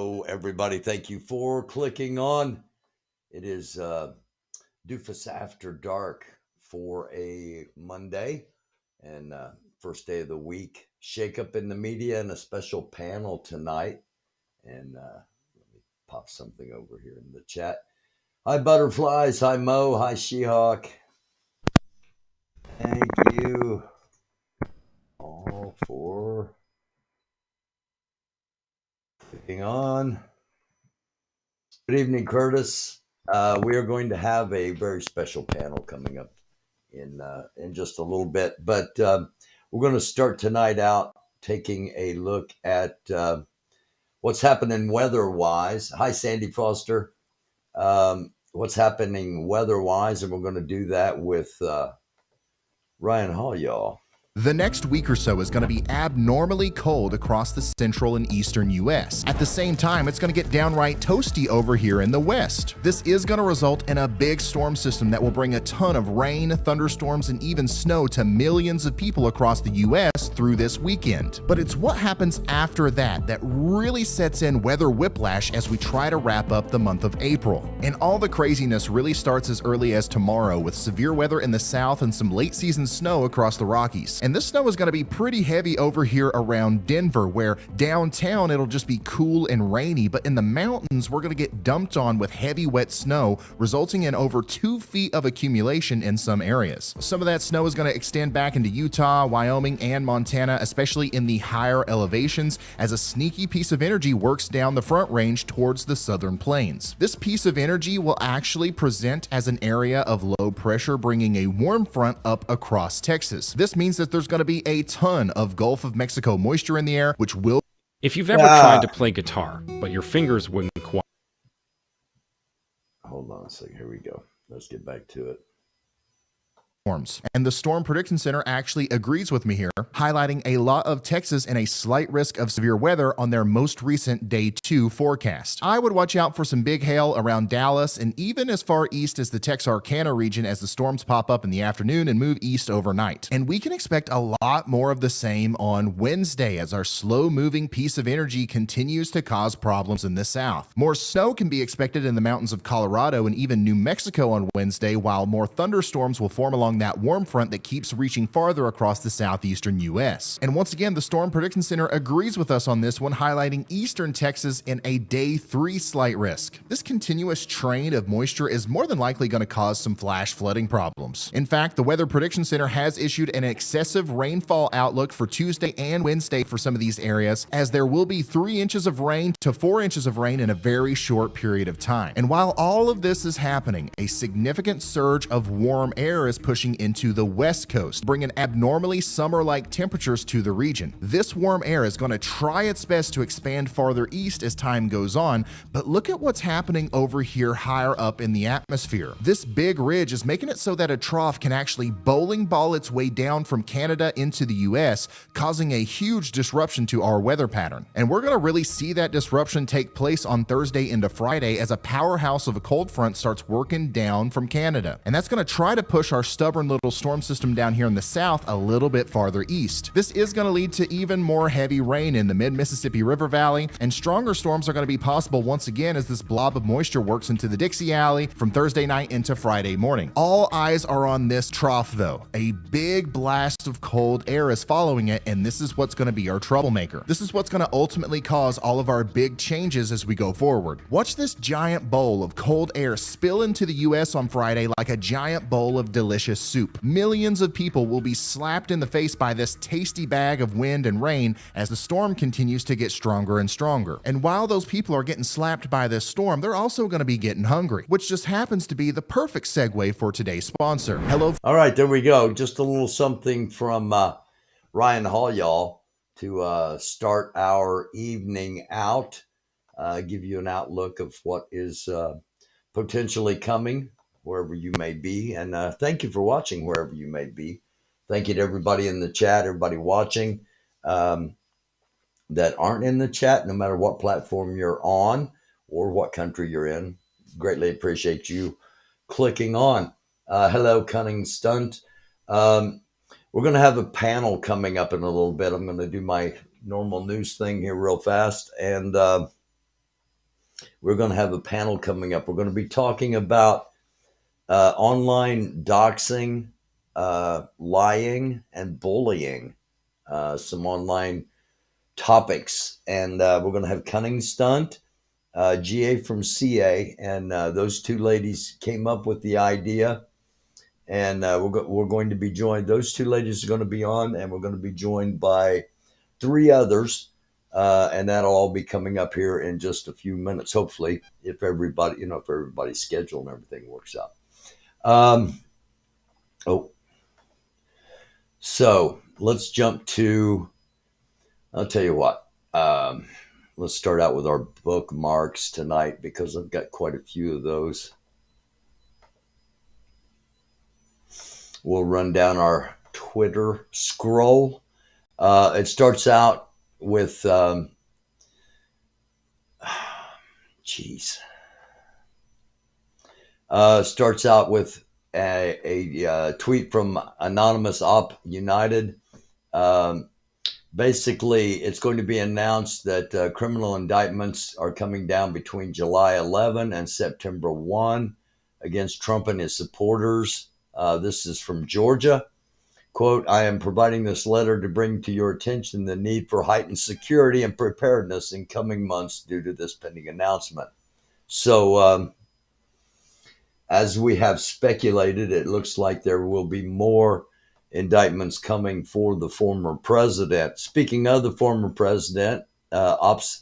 Hello, everybody. Thank you for clicking on. It is Doofus After Dark for a Monday and first day of the week. Shake up in the media and a special panel tonight. And let me pop something over here in the chat. Hi, Butterflies. Hi, Mo. Hi, She-Hawk. Thank you all for clicking on. Good evening, Curtis. We are going to have a very special panel coming up in just a little bit, but we're going to start tonight out taking a look at what's happening weather-wise. Hi, Sandy Foster. What's happening weather-wise, and we're going to do that with Ryan Hall, y'all. The next week or so is going to be abnormally cold across the central and eastern U.S. At the same time, it's going to get downright toasty over here in the west. This is going to result in a big storm system that will bring a ton of rain, thunderstorms, and even snow to millions of people across the U.S. through this weekend. But it's what happens after that that really sets in weather whiplash as we try to wrap up the month of April. And all the craziness really starts as early as tomorrow with severe weather in the south and some late season snow across the Rockies. And this snow is going to be pretty heavy over here around Denver, where downtown it'll just be cool and rainy, but in the mountains we're going to get dumped on with heavy wet snow, resulting in over 2 feet of accumulation in some areas. Some of that snow is going to extend back into Utah, Wyoming, and Montana, especially in the higher elevations, as a sneaky piece of energy works down the front range towards the southern plains. This piece of energy will actually present as an area of low pressure, bringing a warm front up across Texas. This means that there's going to be a ton of Gulf of Mexico moisture in the air, which will... If you've ever tried to play guitar, but your fingers wouldn't quite... Hold on a second. Here we go. Let's get back to it. And the Storm Prediction Center actually agrees with me here, highlighting a lot of Texas and a slight risk of severe weather on their most recent Day 2 forecast. I would watch out for some big hail around Dallas and even as far east as the Texarkana region as the storms pop up in the afternoon and move east overnight. And we can expect a lot more of the same on Wednesday as our slow-moving piece of energy continues to cause problems in the south. More snow can be expected in the mountains of Colorado and even New Mexico on Wednesday, while more thunderstorms will form along that warm front that keeps reaching farther across the southeastern U.S. And once again, the Storm Prediction Center agrees with us on this one, highlighting eastern Texas in a Day 3 slight risk. This continuous train of moisture is more than likely going to cause some flash flooding problems. In fact, the Weather Prediction Center has issued an excessive rainfall outlook for Tuesday and Wednesday for some of these areas, as there will be 3 inches of rain to 4 inches of rain in a very short period of time. And while all of this is happening, a significant surge of warm air is pushing into the west coast, bringing abnormally summer-like temperatures to the region. This warm air is going to try its best to expand farther east as time goes on, but look at what's happening over here higher up in the atmosphere. This big ridge is making it so that a trough can actually bowling ball its way down from Canada into the US, causing a huge disruption to our weather pattern. And we're going to really see that disruption take place on Thursday into Friday as a powerhouse of a cold front starts working down from Canada. And that's going to try to push our stubborn little storm system down here in the south a little bit farther east. This is going to lead to even more heavy rain in the mid-Mississippi River Valley, and stronger storms are going to be possible once again as this blob of moisture works into the Dixie Alley from Thursday night into Friday morning. All eyes are on this trough though. A big blast of cold air is following it, and this is what's going to be our troublemaker. This is what's going to ultimately cause all of our big changes as we go forward. Watch this giant bowl of cold air spill into the US on Friday like a giant bowl of delicious soup. Millions of people will be slapped in the face by this tasty bag of wind and rain as the storm continues to get stronger and stronger. And while those people are getting slapped by this storm, they're also going to be getting hungry, which just happens to be the perfect segue for today's sponsor. Hello. All right, there we go. Just a little something from Ryan Hall, y'all, to start our evening out, give you an outlook of what is potentially coming wherever you may be. And thank you for watching wherever you may be. Thank you to everybody in the chat, everybody watching that aren't in the chat, no matter what platform you're on or what country you're in. Greatly appreciate you clicking on. Hello, Cunning Stunt. We're going to have a panel coming up in a little bit. I'm going to do my normal news thing here real fast. And we're going to have a panel coming up. We're going to be talking about online doxing, lying, and bullying, some online topics. And we're going to have Cunning Stunt, GA from CA, and those two ladies came up with the idea. And we're going to be joined. Those two ladies are going to be on, and we're going to be joined by three others, and that'll all be coming up here in just a few minutes. Hopefully, if everybody's schedule and everything works out. So let's jump to. I'll tell you what. Let's start out with our bookmarks tonight because I've got quite a few of those. We'll run down our Twitter scroll. It starts out with, starts out with a tweet from Anonymous Op United. Basically, it's going to be announced that criminal indictments are coming down between July 11 and September 1 against Trump and his supporters. This is from Georgia. Quote, I am providing this letter to bring to your attention the need for heightened security and preparedness in coming months due to this pending announcement. So, as we have speculated, it looks like there will be more indictments coming for the former president. Speaking of the former president, Anon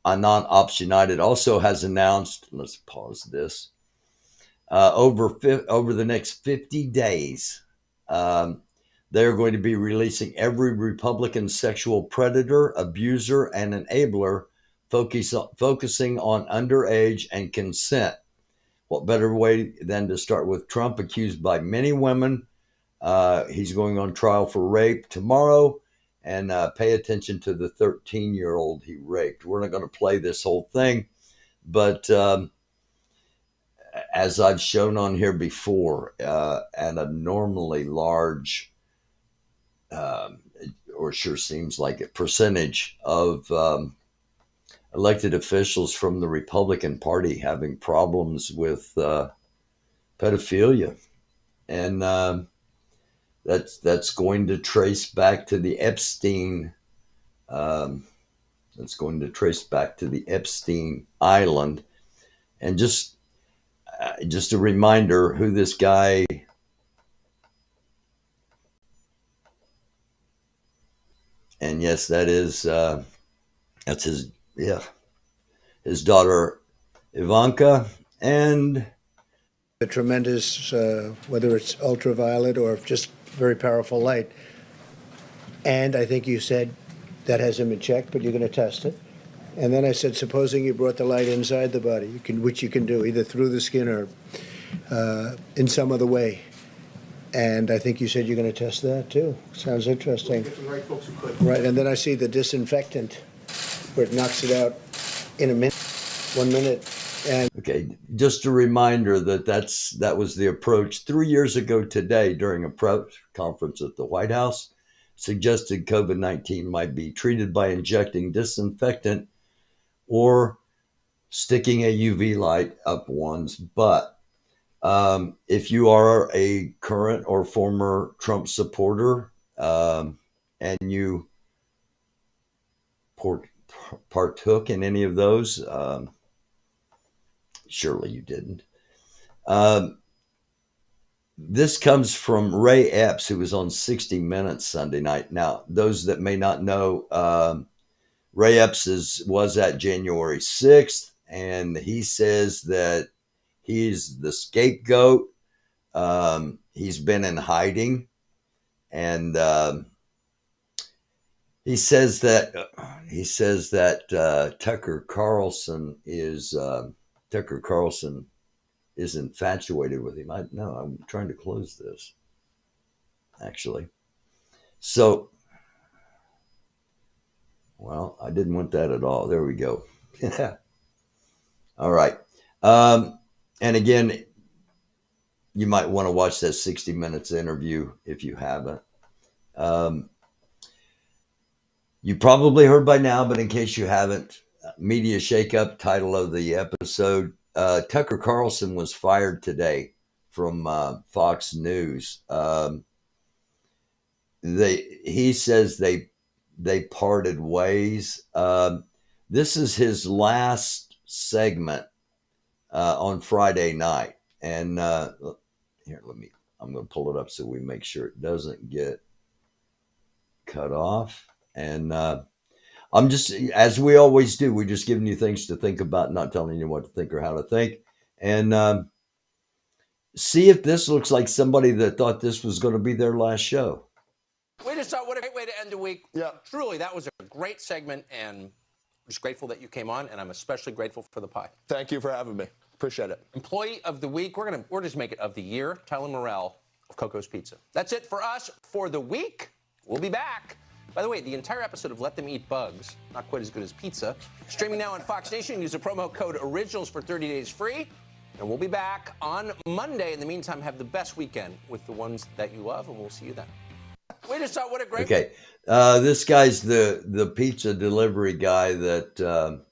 Ops United also has announced, let's pause this, over the next 50 days, they're going to be releasing every Republican sexual predator, abuser, and enabler, focusing on underage and consent. What better way than to start with Trump, accused by many women? He's going on trial for rape tomorrow, and pay attention to the 13-year-old he raped. We're not going to play this whole thing, but as I've shown on here before, an abnormally large, or sure seems like a percentage of elected officials from the Republican Party having problems with pedophilia. And that's going to trace back to the Epstein. That's going to trace back to the Epstein Island, and just a reminder who this guy. And yes, that's his daughter Ivanka, and the tremendous, whether it's ultraviolet or just very powerful light. And I think you said that has him in check, but you're going to test it. And then I said, supposing you brought the light inside the body, which you can do either through the skin or in some other way. And I think you said you're going to test that too. Sounds interesting. Right, and then I see the disinfectant where it knocks it out in a minute, 1 minute. And okay, just a reminder that was the approach 3 years ago today during a press conference at the White House. Suggested COVID-19 might be treated by injecting disinfectant or sticking a UV light up one's butt. If you are a current or former Trump supporter, and you partook in any of those, surely you didn't. This comes from Ray Epps, who was on 60 Minutes Sunday night. Now, those that may not know, Ray Epps was at January 6th, and he says that he's the scapegoat. He's been in hiding, and he says that Tucker Carlson is infatuated with him. I'm trying to close this, actually. So, well, I didn't want that at all. There we go. All right. And again, you might want to watch that 60 Minutes interview if you haven't. You probably heard by now, but in case you haven't, media shakeup, title of the episode. Tucker Carlson was fired today from Fox News. He says they parted ways. This is his last segment on Friday night, and here, I'm going to pull it up so we make sure it doesn't get cut off. And I'm just, as we always do, we're just giving you things to think about, not telling you what to think or how to think. And see if this looks like somebody that thought this was going to be their last show. We just thought, what a great way to end a week. Yeah. Truly, that was a great segment, and I'm just grateful that you came on, and I'm especially grateful for the pie. Thank you for having me. Appreciate it. Employee of the week, we're just make it of the year, Tyler Morrell of Coco's Pizza. That's it for us for the week. We'll be back. By the way, the entire episode of Let Them Eat Bugs, not quite as good as pizza, streaming now on Fox Nation. Use the promo code ORIGINALS for 30 days free. And we'll be back on Monday. In the meantime, have the best weekend with the ones that you love, and we'll see you then. We just thought, what a great... Okay. This guy's the pizza delivery guy that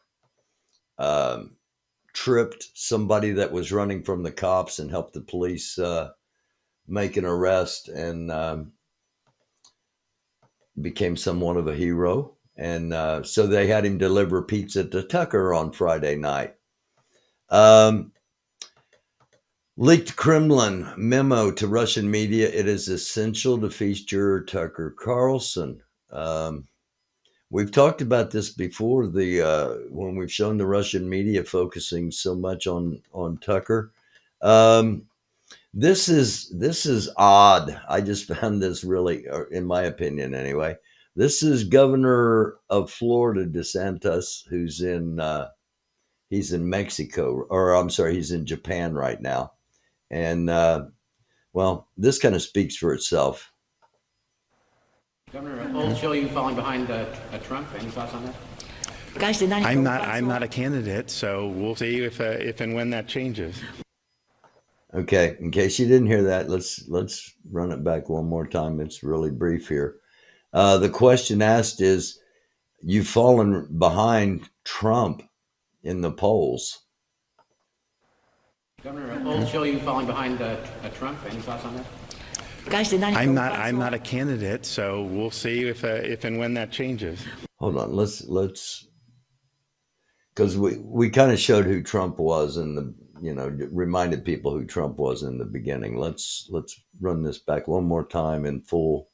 tripped somebody that was running from the cops and helped the police make an arrest, and became somewhat of a hero. And so they had him deliver pizza to Tucker on Friday night. Leaked Kremlin memo to Russian media. It is essential to feature Tucker Carlson. We've talked about this before. When we've shown the Russian media focusing so much on Tucker. This is odd. I just found this really, in my opinion anyway. This is Governor of Florida, DeSantis, who's he's in Mexico, or I'm sorry, he's in Japan right now. And, well, this kind of speaks for itself. Governor, old show you falling behind Trump. Any thoughts on that? Guys, I'm not a candidate, so we'll see if and when that changes. Okay, in case you didn't hear that, let's run it back one more time. It's really brief here. The question asked is, you've fallen behind Trump in the polls. Governor, old show you falling behind Trump. Any thoughts on that? Guys, I'm not a candidate, so we'll see if and when that changes. Hold on, let's because we kind of showed who Trump was in the, reminded people who Trump was in the beginning. Let's run this back one more time in full,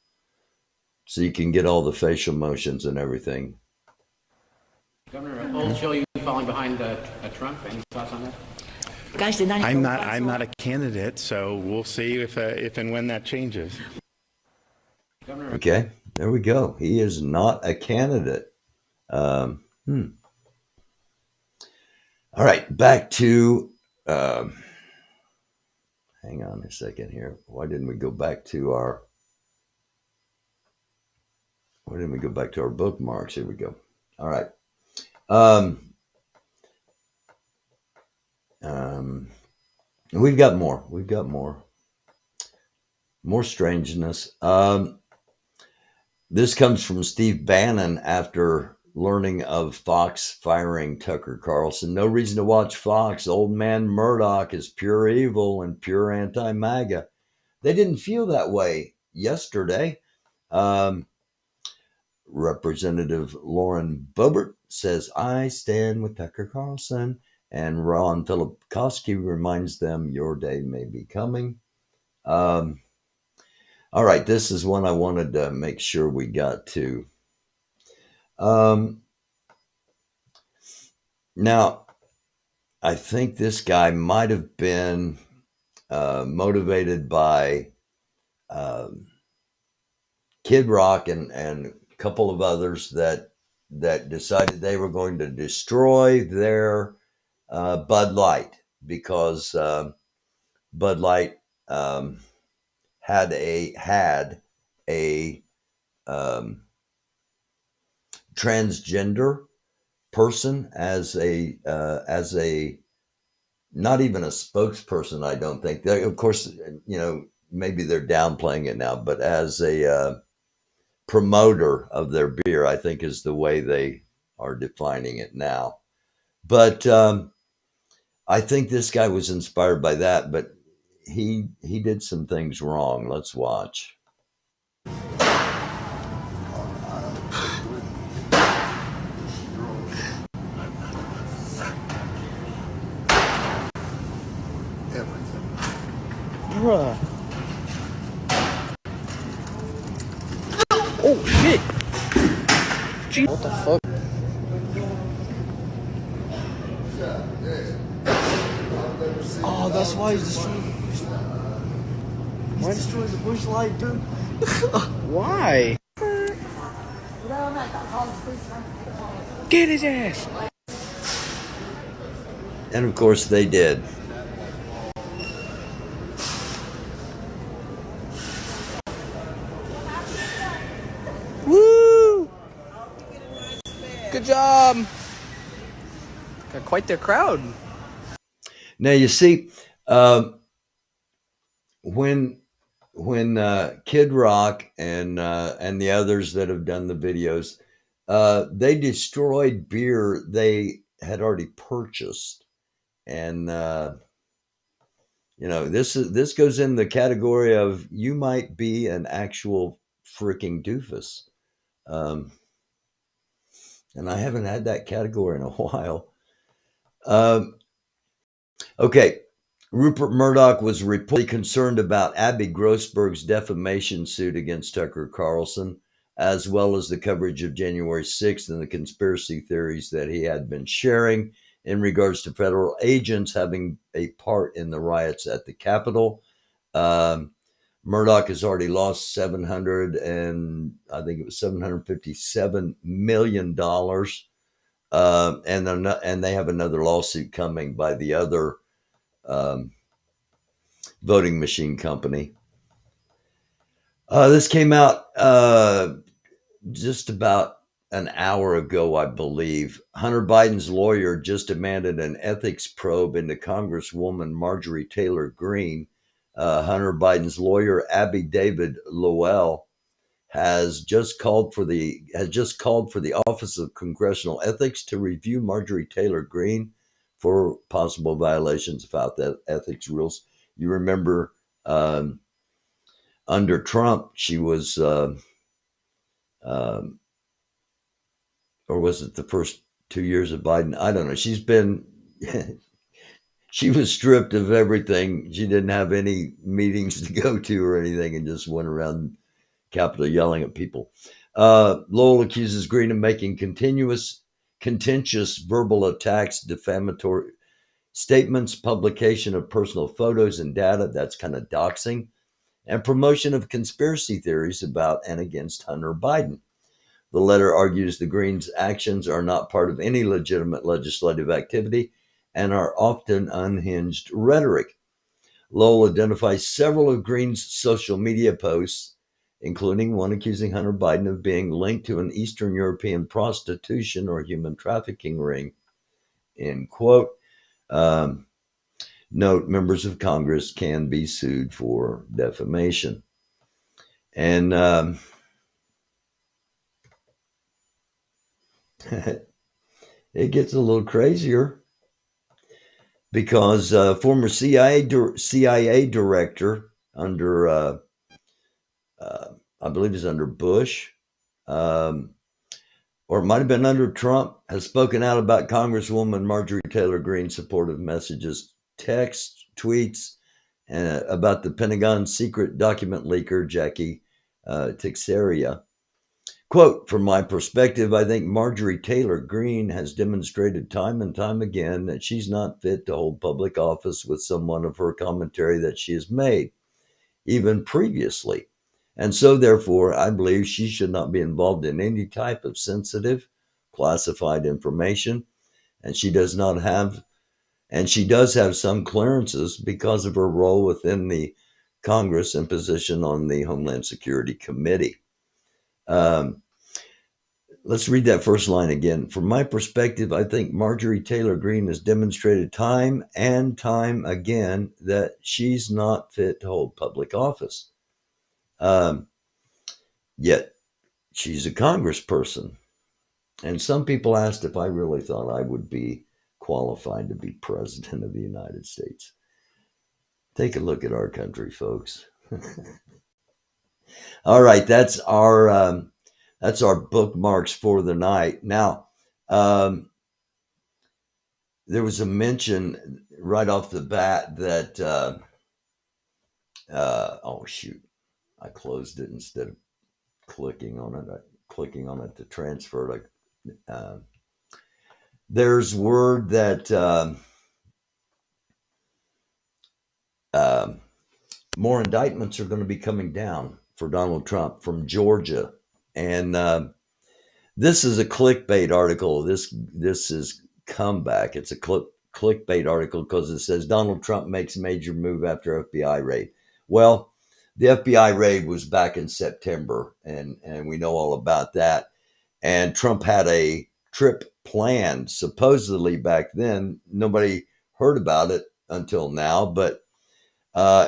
so you can get all the facial motions and everything. Governor, old show you falling behind Trump. Any thoughts on that? Guys, I'm not a candidate, so we'll see if and when that changes. Governor. Okay, there we go. He is not a candidate. All right, back to. Hang on a second here. Why didn't we go back to our bookmarks? Here we go. All right. We've got more strangeness. This comes from Steve Bannon after learning of Fox firing Tucker Carlson. No reason to watch Fox. Old man Murdoch is pure evil and pure anti-MAGA. They didn't feel that way yesterday. Representative Lauren Boebert says, I stand with Tucker Carlson. And Ron Filipkowski reminds them, your day may be coming. All right, this is one I wanted to make sure we got to. Now, I think this guy might have been motivated by Kid Rock and a couple of others that decided they were going to destroy their Bud Light, because Bud Light had a transgender person as a not even a spokesperson. I don't think. Of course, maybe they're downplaying it now, but as a promoter of their beer, I think is the way they are defining it now. But I think this guy was inspired by that, but he did some things wrong. Let's watch. Bruh. Oh shit! Gee, what the fuck? Oh, that's why he's destroying the bush light. He's destroying the bush light, dude. Why? Get his ass! And of course they did. Woo! Good job. Got quite the crowd. Now you see, when Kid Rock and the others that have done the videos, they destroyed beer they had already purchased, and this goes in the category of you might be an actual freaking doofus, and I haven't had that category in a while. Okay. Rupert Murdoch was reportedly concerned about Abby Grossberg's defamation suit against Tucker Carlson, as well as the coverage of January 6th and the conspiracy theories that he had been sharing in regards to federal agents having a part in the riots at the Capitol. Murdoch has already lost $757 million, and they have another lawsuit coming by the other voting machine company. This came out just about an hour ago, I believe. Hunter Biden's lawyer just demanded an ethics probe into Congresswoman Marjorie Taylor Greene. Hunter Biden's lawyer, Abby David Lowell, has just called for the Office of Congressional Ethics to review Marjorie Taylor Greene for possible violations of ethics rules. You remember under Trump, she was, or was it the first 2 years of Biden? I don't know. She's been, she was stripped of everything. She didn't have any meetings to go to or anything and just went around Capitol yelling at people. Lowell accuses Greene of making contentious verbal attacks, defamatory statements, publication of personal photos and data, that's kind of doxing, and promotion of conspiracy theories about and against Hunter Biden. The letter argues the Greenes' actions are not part of any legitimate legislative activity and are often unhinged rhetoric. Lowell identifies several of Greene's social media posts, including one accusing Hunter Biden of being linked to an Eastern European prostitution or human trafficking ring, end quote. Note, members of Congress can be sued for defamation. And it gets a little crazier because former CIA director under, I believe it's under Bush, or it might have been under Trump, has spoken out about Congresswoman Marjorie Taylor Greene's supportive messages, texts, tweets, about the Pentagon's secret document leaker, Jackie Teixeira. Quote, from my perspective, I think Marjorie Taylor Greene has demonstrated time and time again that she's not fit to hold public office with someone of her commentary that she has made, even previously. And so, therefore, I believe she should not be involved in any type of sensitive, classified information. And she does have some clearances because of her role within the Congress and position on the Homeland Security Committee. Let's read that first line again. From my perspective, I think Marjorie Taylor Greene has demonstrated time and time again that she's not fit to hold public office. Yet she's a congressperson. And some people asked if I really thought I would be qualified to be president of the United States. Take a look at our country, folks. All right, that's our bookmarks for the night. Now, there was a mention right off the bat that oh shoot, I closed it instead of clicking on it to transfer it. There's word that more indictments are going to be coming down for Donald Trump from Georgia, and this is a clickbait article. This is comeback. It's a clickbait article because it says Donald Trump makes major move after FBI raid. Well, the FBI raid was back in September, and we know all about that. And Trump had a trip planned supposedly back then. Nobody heard about it until now, but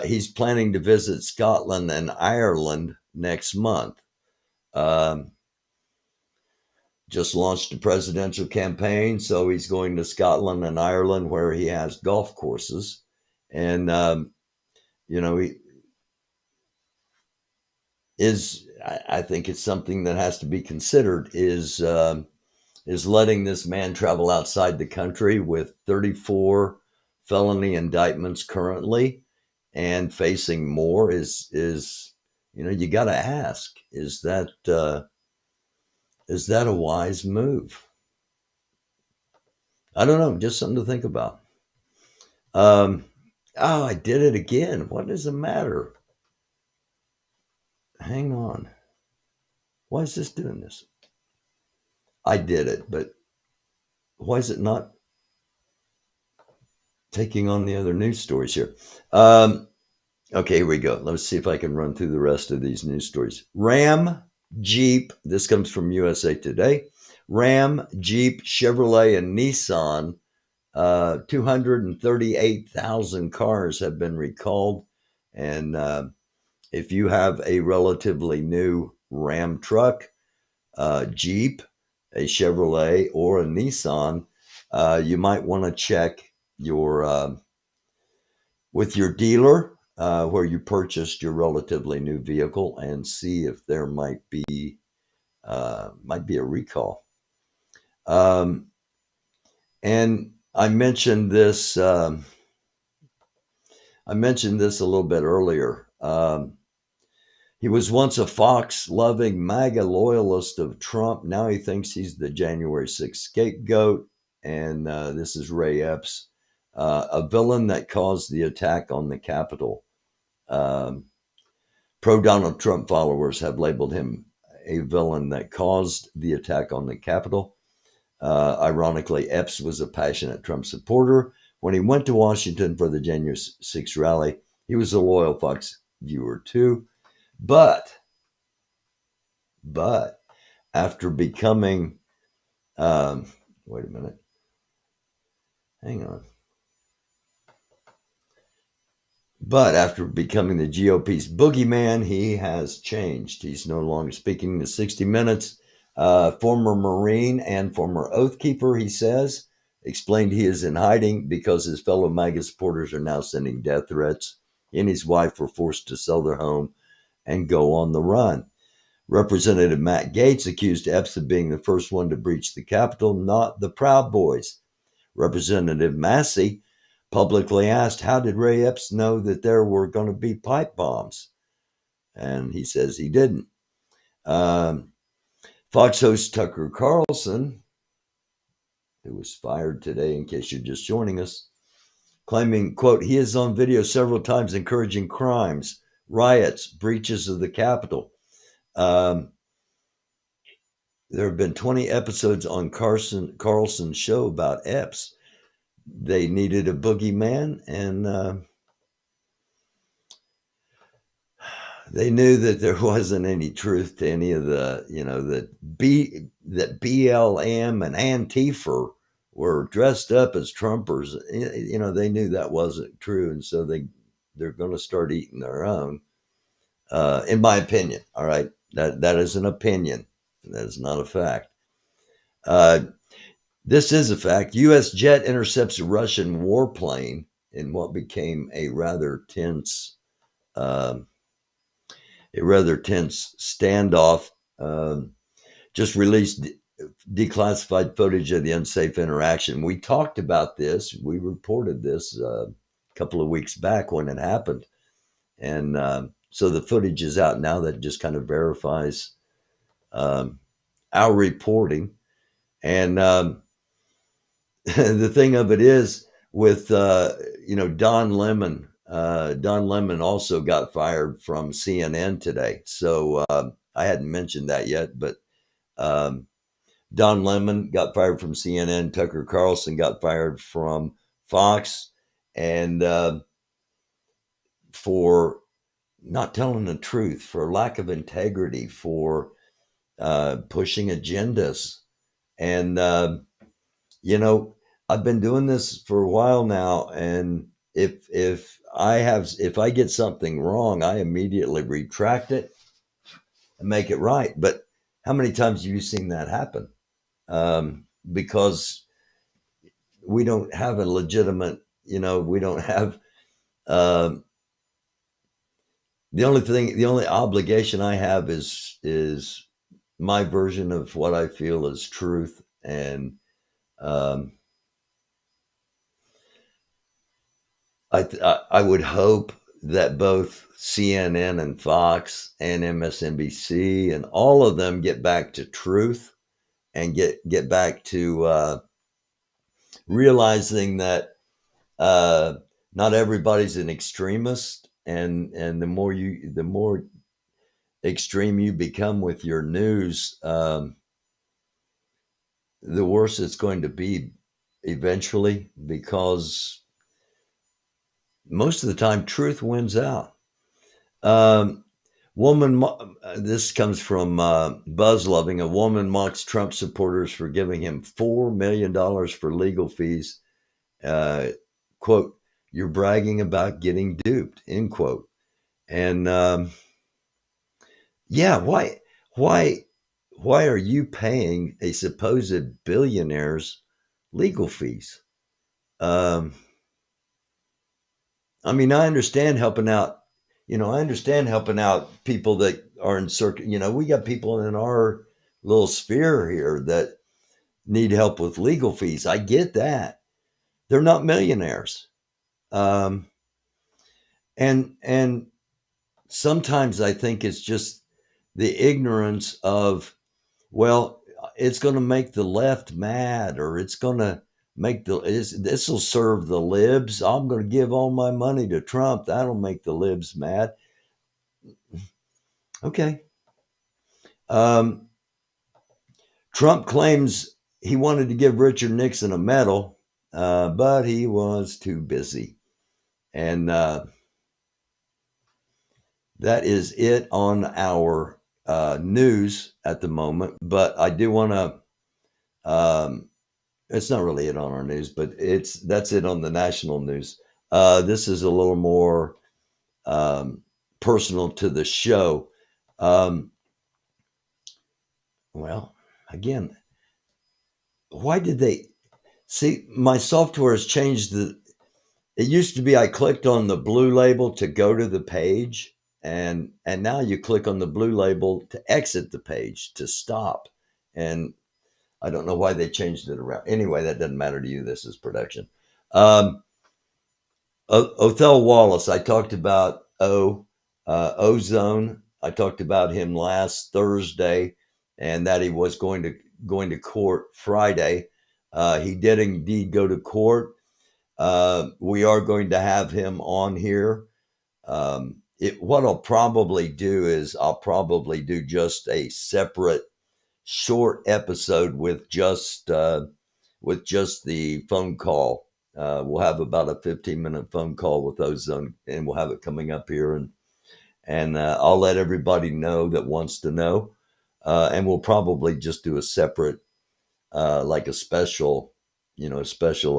he's planning to visit Scotland and Ireland next month. Just launched a presidential campaign, so he's going to Scotland and Ireland where he has golf courses. And, I think it's something that has to be considered is letting this man travel outside the country with 34 felony indictments currently and facing more is you got to ask, is that a wise move? I don't know, just something to think about. Oh, I did it again. What does it matter? Hang on. Why is this doing this? I did it, but why is it not taking on the other news stories here? Okay, here we go. Let's see if I can run through the rest of these news stories. Ram, Jeep, this comes from USA Today. Ram, Jeep, Chevrolet, and Nissan, 238,000 cars have been recalled. And if you have a relatively new Ram truck, Jeep, a Chevrolet, or a Nissan, you might want to check your with your dealer where you purchased your relatively new vehicle and see if there might be a recall. And I mentioned this. I mentioned this a little bit earlier. He was once a Fox-loving MAGA loyalist of Trump. Now he thinks he's the January 6th scapegoat. And this is Ray Epps, a villain that caused the attack on the Capitol. Pro-Donald Trump followers have labeled him a villain that caused the attack on the Capitol. Ironically, Epps was a passionate Trump supporter. When he went to Washington for the January 6th rally, he was a loyal Fox viewer too. But after becoming, wait a minute, hang on. But after becoming the GOP's boogeyman, he has changed. He's no longer speaking to 60 Minutes. Former Marine and former Oath Keeper, he says, explained he is in hiding because his fellow MAGA supporters are now sending death threats. He and his wife were forced to sell their home and go on the run. Representative Matt Gaetz accused Epps of being the first one to breach the Capitol, not the Proud Boys. Representative Massey publicly asked, how did Ray Epps know that there were going to be pipe bombs? And he says he didn't. Fox host Tucker Carlson, who was fired today, in case you're just joining us, claiming, quote, he is on video several times encouraging crimes, riots, breaches of the Capitol. There have been 20 episodes on Carlson's show about Epps. They needed a boogeyman, and they knew that there wasn't any truth to any of the, that BLM and Antifa were dressed up as Trumpers. They knew that wasn't true, and so they're going to start eating their own. In my opinion, all right, that is an opinion. That is not a fact. This is a fact. U.S. jet intercepts a Russian warplane in what became a rather tense standoff. Just released declassified footage of the unsafe interaction. We talked about this. We reported this a couple of weeks back when it happened. And so the footage is out now that just kind of verifies our reporting. And the thing of it is with, Don Lemon. Don Lemon also got fired from CNN today. So I hadn't mentioned that yet, but Don Lemon got fired from CNN. Tucker Carlson got fired from Fox, and for not telling the truth, for lack of integrity, for pushing agendas. And, I've been doing this for a while now. And if I get something wrong, I immediately retract it and make it right. But how many times have you seen that happen? Because we don't have a legitimate, we don't have, the only obligation I have is my version of what I feel is truth. And I would hope that both CNN and Fox and MSNBC and all of them get back to truth and get back to realizing that not everybody's an extremist, and the more extreme you become with your news, the worse it's going to be eventually, because most of the time truth wins out. This comes from Buzz Loving. A woman mocks Trump supporters for giving him $4 million for legal fees. Quote, "You're bragging about getting duped," end quote. And yeah, why are you paying a supposed billionaire's legal fees? I mean, I understand helping out. I understand helping out people that are in circuit. We got people in our little sphere here that need help with legal fees. I get that. They're not millionaires. And sometimes I think it's just the ignorance of, well, it's going to make the left mad, or it's going to make this will serve the libs. I'm going to give all my money to Trump. That'll make the libs mad. Okay. Trump claims he wanted to give Richard Nixon a medal, but he was too busy. And that is it on our news at the moment. But I do want to, it's not really it on our news, but that's it on the national news. This is a little more personal to the show. Well, again, why did they see my software has changed it used to be I clicked on the blue label to go to the page, and now you click on the blue label to exit the page, to stop. And I don't know why they changed it around. Anyway, that doesn't matter to you. This is production. Othell Wallace, I talked about Ozone. I talked about him last Thursday, and that he was going to court Friday. He did indeed go to court. We are going to have him on here. What I'll probably do is I'll probably do just a separate short episode with just the phone call. We'll have about a 15-minute phone call with Ozone, and we'll have it coming up here, and I'll let everybody know that wants to know, and we'll probably just do a separate, like a special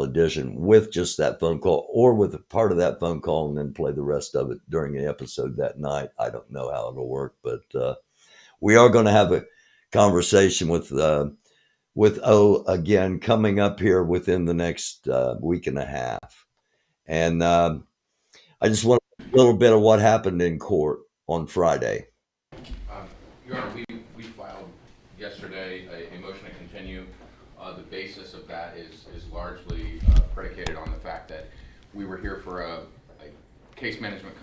edition with just that phone call, or with a part of that phone call, and then play the rest of it during the episode that night. I don't know how it'll work, but we are going to have a conversation with with again coming up here within the next week and a half. And I just want a little bit of what happened in court on Friday. Your Honor, we filed yesterday a motion to continue. The basis of that is largely predicated on the fact that we were here for a case management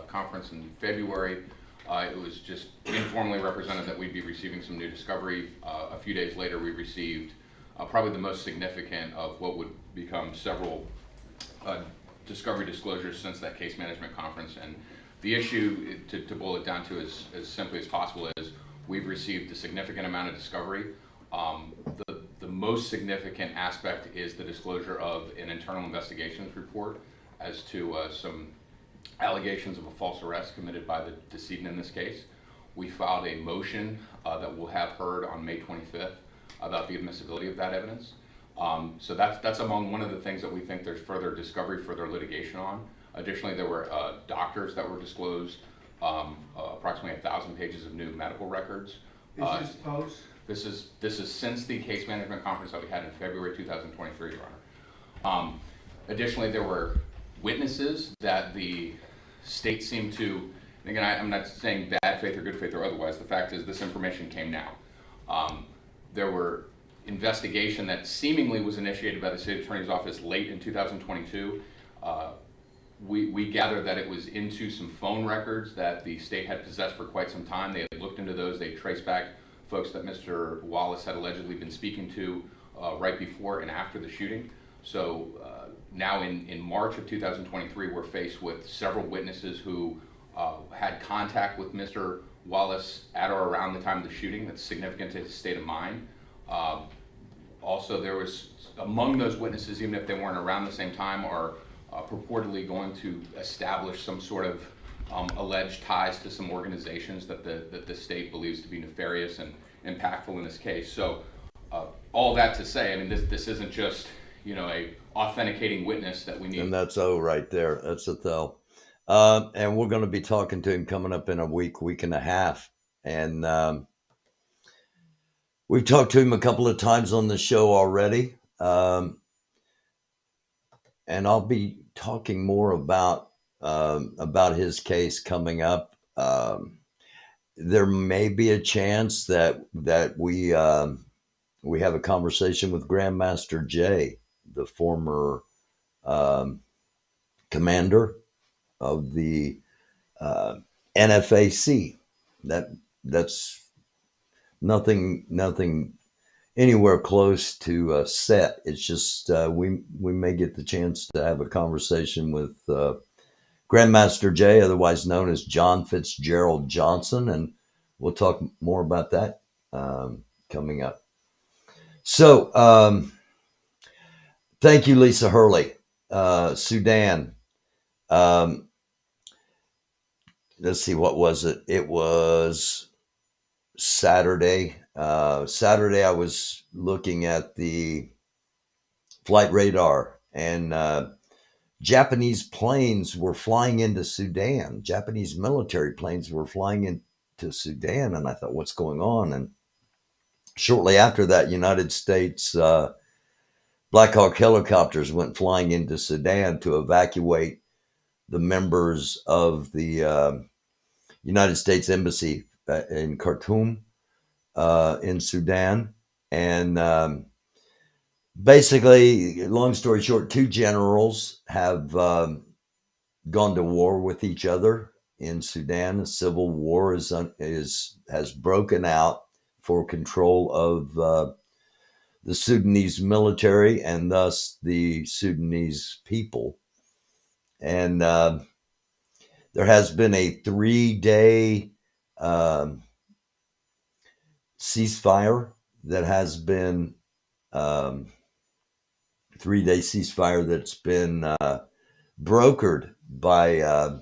conference in February. It was just informally represented that we'd be receiving some new discovery. A few days later, we received probably the most significant of what would become several discovery disclosures since that case management conference. And the issue, to boil it down to as simply as possible, is we've received a significant amount of discovery. The most significant aspect is the disclosure of an internal investigations report as to some allegations of a false arrest committed by the decedent in this case. We filed a motion that we'll have heard on May 25th about the admissibility of that evidence. So that's among one of the things that we think there's further discovery, further litigation on. Additionally, there were doctors that were disclosed, approximately 1,000 pages of new medical records. Is this post? This is since the case management conference that we had in February 2023, Your Honor. Additionally, there were witnesses that the state seemed to, and again, I'm not saying bad faith or good faith or otherwise, the fact is this information came now. There were investigation that seemingly was initiated by the state attorney's office late in 2022. We gathered that it was into some phone records that the state had possessed for quite some time. They had looked into those. They traced back folks that Mr. Wallace had allegedly been speaking to right before and after the shooting. So now in March of 2023, we're faced with several witnesses who had contact with Mr. Wallace at or around the time of the shooting. That's significant to his state of mind. Also, there was, among those witnesses, even if they weren't around the same time, are purportedly going to establish some sort of alleged ties to some organizations that the state believes to be nefarious and impactful in this case. So all that to say, I mean, this isn't just, a authenticating witness that we need. And that's O right there. That's Othel. And we're going to be talking to him coming up in a week and a half. And we've talked to him a couple of times on the show already. And I'll be talking more about his case coming up. There may be a chance that we have a conversation with Grandmaster Jay, the former commander of the NFAC. That's nothing anywhere close to set. It's just we may get the chance to have a conversation with Grandmaster Jay, otherwise known as John Fitzgerald Johnson, and we'll talk more about that coming up. So thank you, Lisa Hurley. Sudan. Let's see, what was it? It was Saturday. Saturday, I was looking at the flight radar, and Japanese planes were flying into Sudan. Japanese military planes were flying into Sudan, and I thought, what's going on? And shortly after that, United States Black Hawk helicopters went flying into Sudan to evacuate the members of the United States Embassy in Khartoum in Sudan. And basically, long story short, two generals have gone to war with each other in Sudan. A civil war has broken out for control of the Sudanese military and thus the Sudanese people. And there has been a 3-day ceasefire that has been 3-day ceasefire that's been brokered by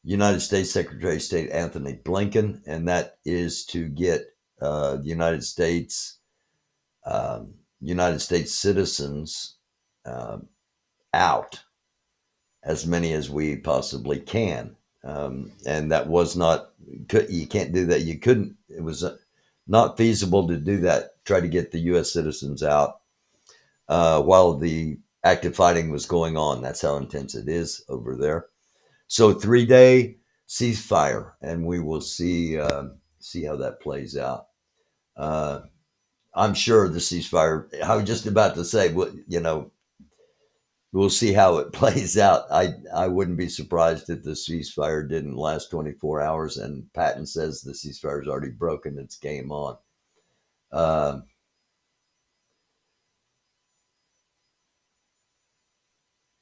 United States Secretary of State Anthony Blinken, and that is to get the United States citizens out, as many as we possibly can. And that was not, you can't do that. You couldn't, it was not feasible to do that try to get the U.S. citizens out while the active fighting was going on. That's how intense it is over there. So 3-day ceasefire, and we will see how that plays out. I'm sure the ceasefire. I was just about to say, we'll see how it plays out. I wouldn't be surprised if the ceasefire didn't last 24 hours, and Patton says the ceasefire is already broken. It's game on.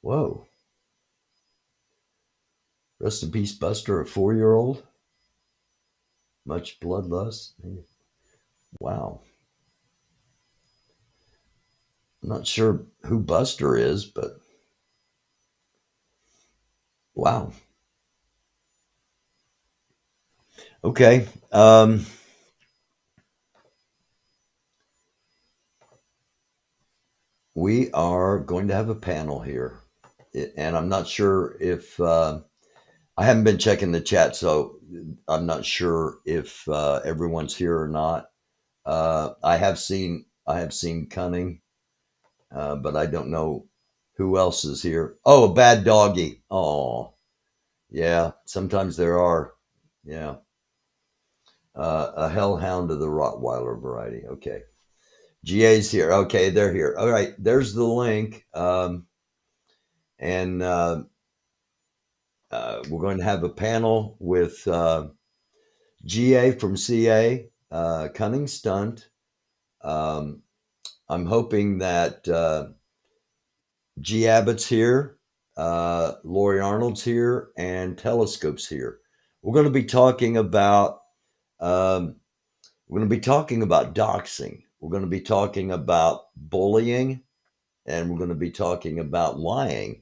Whoa. Rest in peace, Buster, a 4-year-old. Much bloodlust. Wow. I'm not sure who Buster is, but wow. Okay. We are going to have a panel here, and I'm not sure if I haven't been checking the chat, so I'm not sure if everyone's here or not. I have seen Cunning, but I don't know who else is here. Oh, a bad doggy. Oh, yeah. Sometimes there are. Yeah. A hellhound of the Rottweiler variety. Okay. GA's here. Okay, they're here. All right, there's the link. And we're going to have a panel with GA from CA, Cunning Stunt. I'm hoping that G. Abbott's here, Lori Arnold's here, and Telescope's here. We're going to be talking about doxing. We're going to be talking about bullying, and we're going to be talking about lying.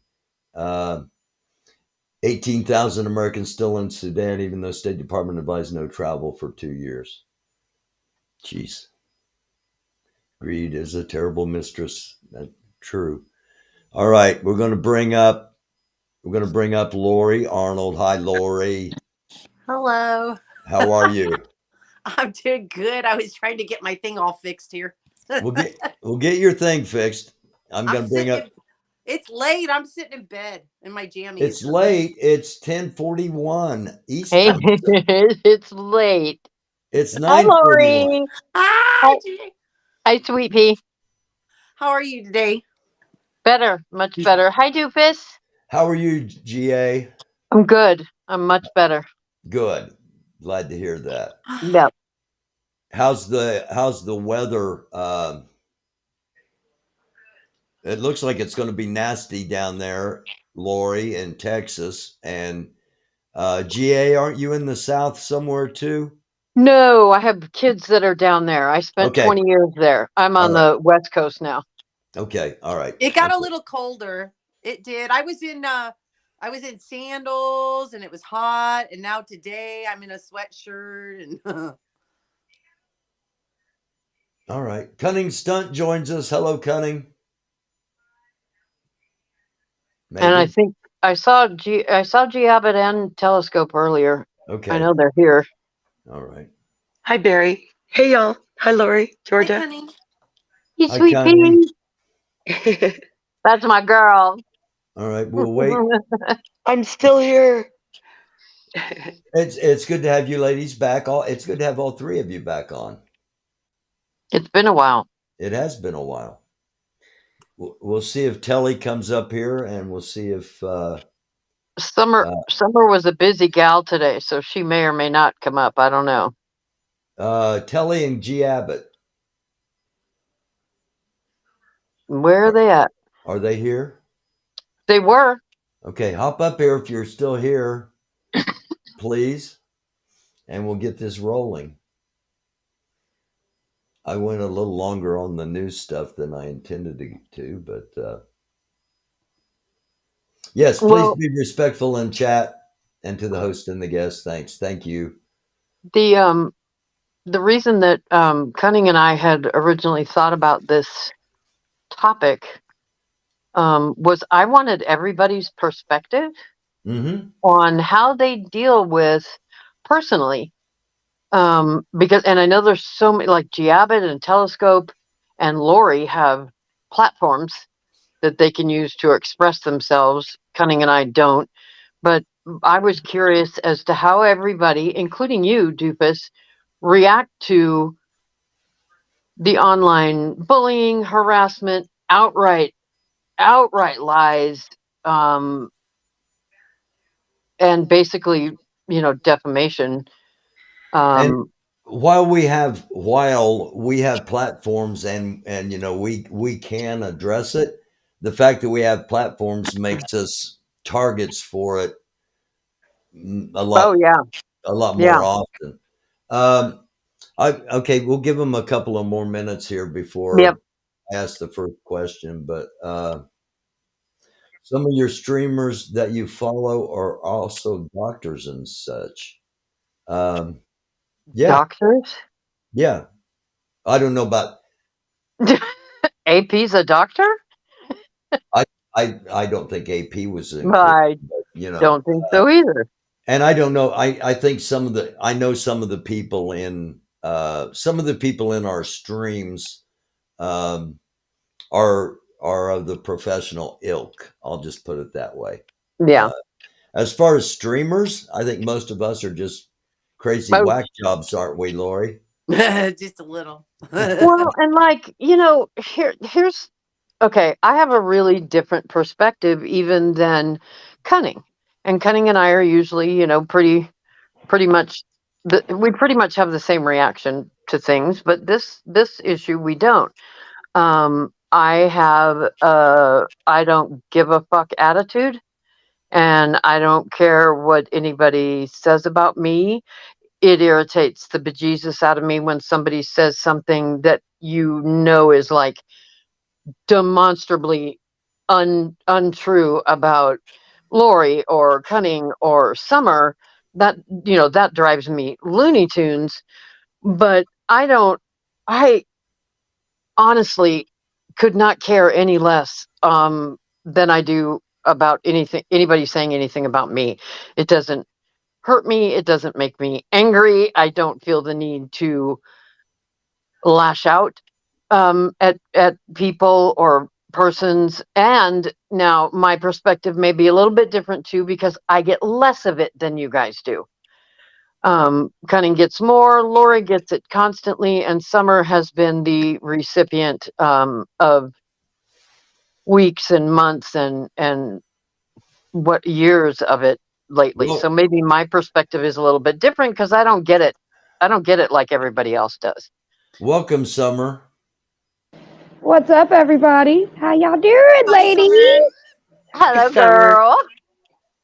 18,000 Americans still in Sudan, even though State Department advised no travel for 2 years. Jeez. Greed is a terrible mistress. That's true. All right, we're going to bring up Lori Arnold. Hi, Lori. Hello. How are you? I'm doing good. I was trying to get my thing all fixed here. We'll get your thing fixed. I'm going to bring up. It's late. I'm sitting in bed in my jammies. It's late. It's 10:41 Eastern. Hey, it's late. It's Hi, 9:41. Lori. Hi, G. Hi, Sweet Pea. How are you today? Better, much better. Hi, Doofus. How are you, GA? I'm good. I'm much better. Good. Glad to hear that. Yep. How's the weather? It looks like it's going to be nasty down there, Lori, in Texas. And GA, aren't you in the South somewhere too? No, I have kids that are down there. I spent 20 years there. I'm on the West Coast now. Okay, all right. It got a little colder. It did. I was in sandals and it was hot, and now today I'm in a sweatshirt and All right. Cunning Stunt joins us. Hello, Cunning. Maybe. And I think I saw G Abbott and Telescope earlier. Okay. I know they're here. All right. Hi, Barry. Hey, y'all. Hi, Lori. Georgia. Hi, Cunning. Hey, Sweet Pea. That's my girl. All right, we'll wait. I'm still here. It's good to have you ladies back. It's good to have all three of you back on. It's been a while. It has been a while. We'll see if Telly comes up here, and we'll see if Summer was a busy gal today, so she may or may not come up. I don't know. Telly and G. Abbott. Where are they at? Are they here? They were. Okay, hop up here if you're still here, please, and we'll get this rolling. I went a little longer on the news stuff than I intended to, but yes, please be respectful in chat and to the host and the guests. Thanks. Thank you. The reason that Cunning and I had originally thought about this topic was I wanted everybody's perspective on how they deal with personally Because, and I know there's so many, like Giabit and Telescope and Lori have platforms that they can use to express themselves. Cunning and I don't. But I was curious as to how everybody, including you, Doofus, react to the online bullying, harassment, outright lies, and basically, defamation. And while we have platforms and we can address it, the fact that we have platforms makes us targets for it a lot more often. Okay, we'll give them a couple of more minutes here before I ask the first question, but some of your streamers that you follow are also doctors and such. Yeah. Doctors? Yeah. I don't know about AP's a doctor? I don't think AP was I don't think so either. And I don't know. I think I know some of the people in our streams are of the professional ilk. I'll just put it that way. Yeah. As far as streamers, I think most of us are just crazy whack jobs, aren't we, Lori? Just a little. Well, and here's okay. I have a really different perspective even than Cunning, and Cunning and I are usually, pretty much. We pretty much have the same reaction to things, but this issue we don't. I have I don't give a fuck attitude, and I don't care what anybody says about me. It irritates the bejesus out of me when somebody says something that is like demonstrably untrue about Lori or Cunning or Summer. That that drives me Looney Tunes. But I honestly could not care any less than I do about anybody saying anything about me. It doesn't hurt me. It doesn't make me angry. I don't feel the need to lash out at people or persons. And now my perspective may be a little bit different too, because I get less of it than you guys do. Cunning gets more, Lori gets it constantly, and Summer has been the recipient of weeks and months and what years of it lately. Well, so maybe my perspective is a little bit different because I don't get it. I don't get it like everybody else does. Welcome, Summer. What's up, everybody? How y'all doing, ladies? Hello, girl.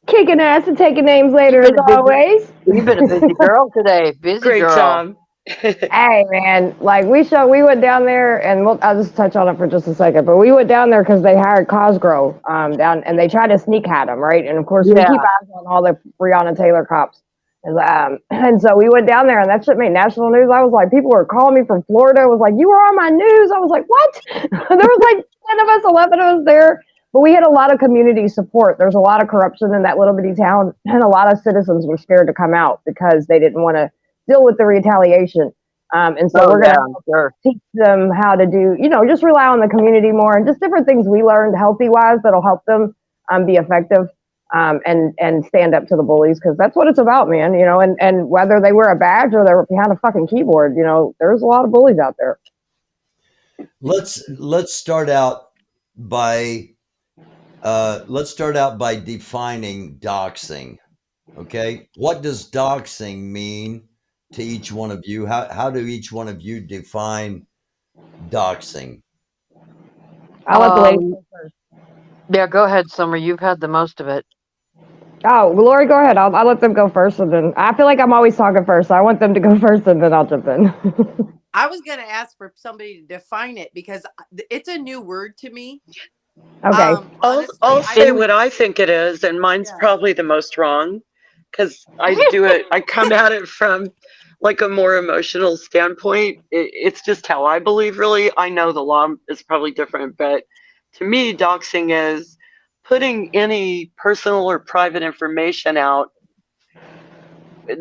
Kicking ass and taking names later, as always. You've been a busy girl today. Busy Great girl. job. Hey, man, like we went down there, and I'll just touch on it for just a second. But we went down there because they hired Cosgrove down, and they tried to sneak at him, right? And of course, we keep eyes on all the Breonna Taylor cops. And so we went down there, and that shit made national news. I was like, people were calling me from Florida. It was like, you were on my news. I was like, what? There was like 10 of us, 11 of us there. But we had a lot of community support. There's a lot of corruption in that little bitty town, and a lot of citizens were scared to come out because they didn't want to deal with the retaliation. And so we're going to teach them how to do, just rely on the community more, and just different things we learned healthy-wise that'll help them be effective and stand up to the bullies, because that's what it's about, man. And whether they wear a badge or they're behind a fucking keyboard, there's a lot of bullies out there. Let's start out by defining doxing. Okay, what does doxing mean to each one of you? How do each one of you define doxing? I'll let the lady go first. Yeah, go ahead, Summer. You've had the most of it. Oh, Lori, go ahead. I'll let them go first, and then I feel like I'm always talking first, so I want them to go first, and then I'll jump in. I was going to ask for somebody to define it because it's a new word to me. Okay. Honestly, I'll say what I think it is, and mine's probably the most wrong, because I come at it from like a more emotional standpoint. It's just how I believe, really. I know the law is probably different, but to me, doxing is putting any personal or private information out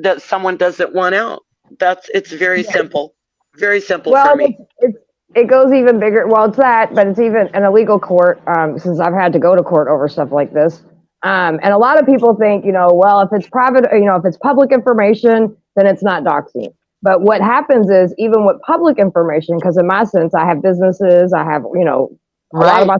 that someone doesn't want out. It's very simple. Very simple Well, for me. it goes even bigger. Well, it's that, but it's even an illegal court, since I've had to go to court over stuff like this. And a lot of people think, well, if it's private, if it's public information, then it's not doxing. But what happens is, even with public information, because in my sense, I have businesses, I have, a lot of my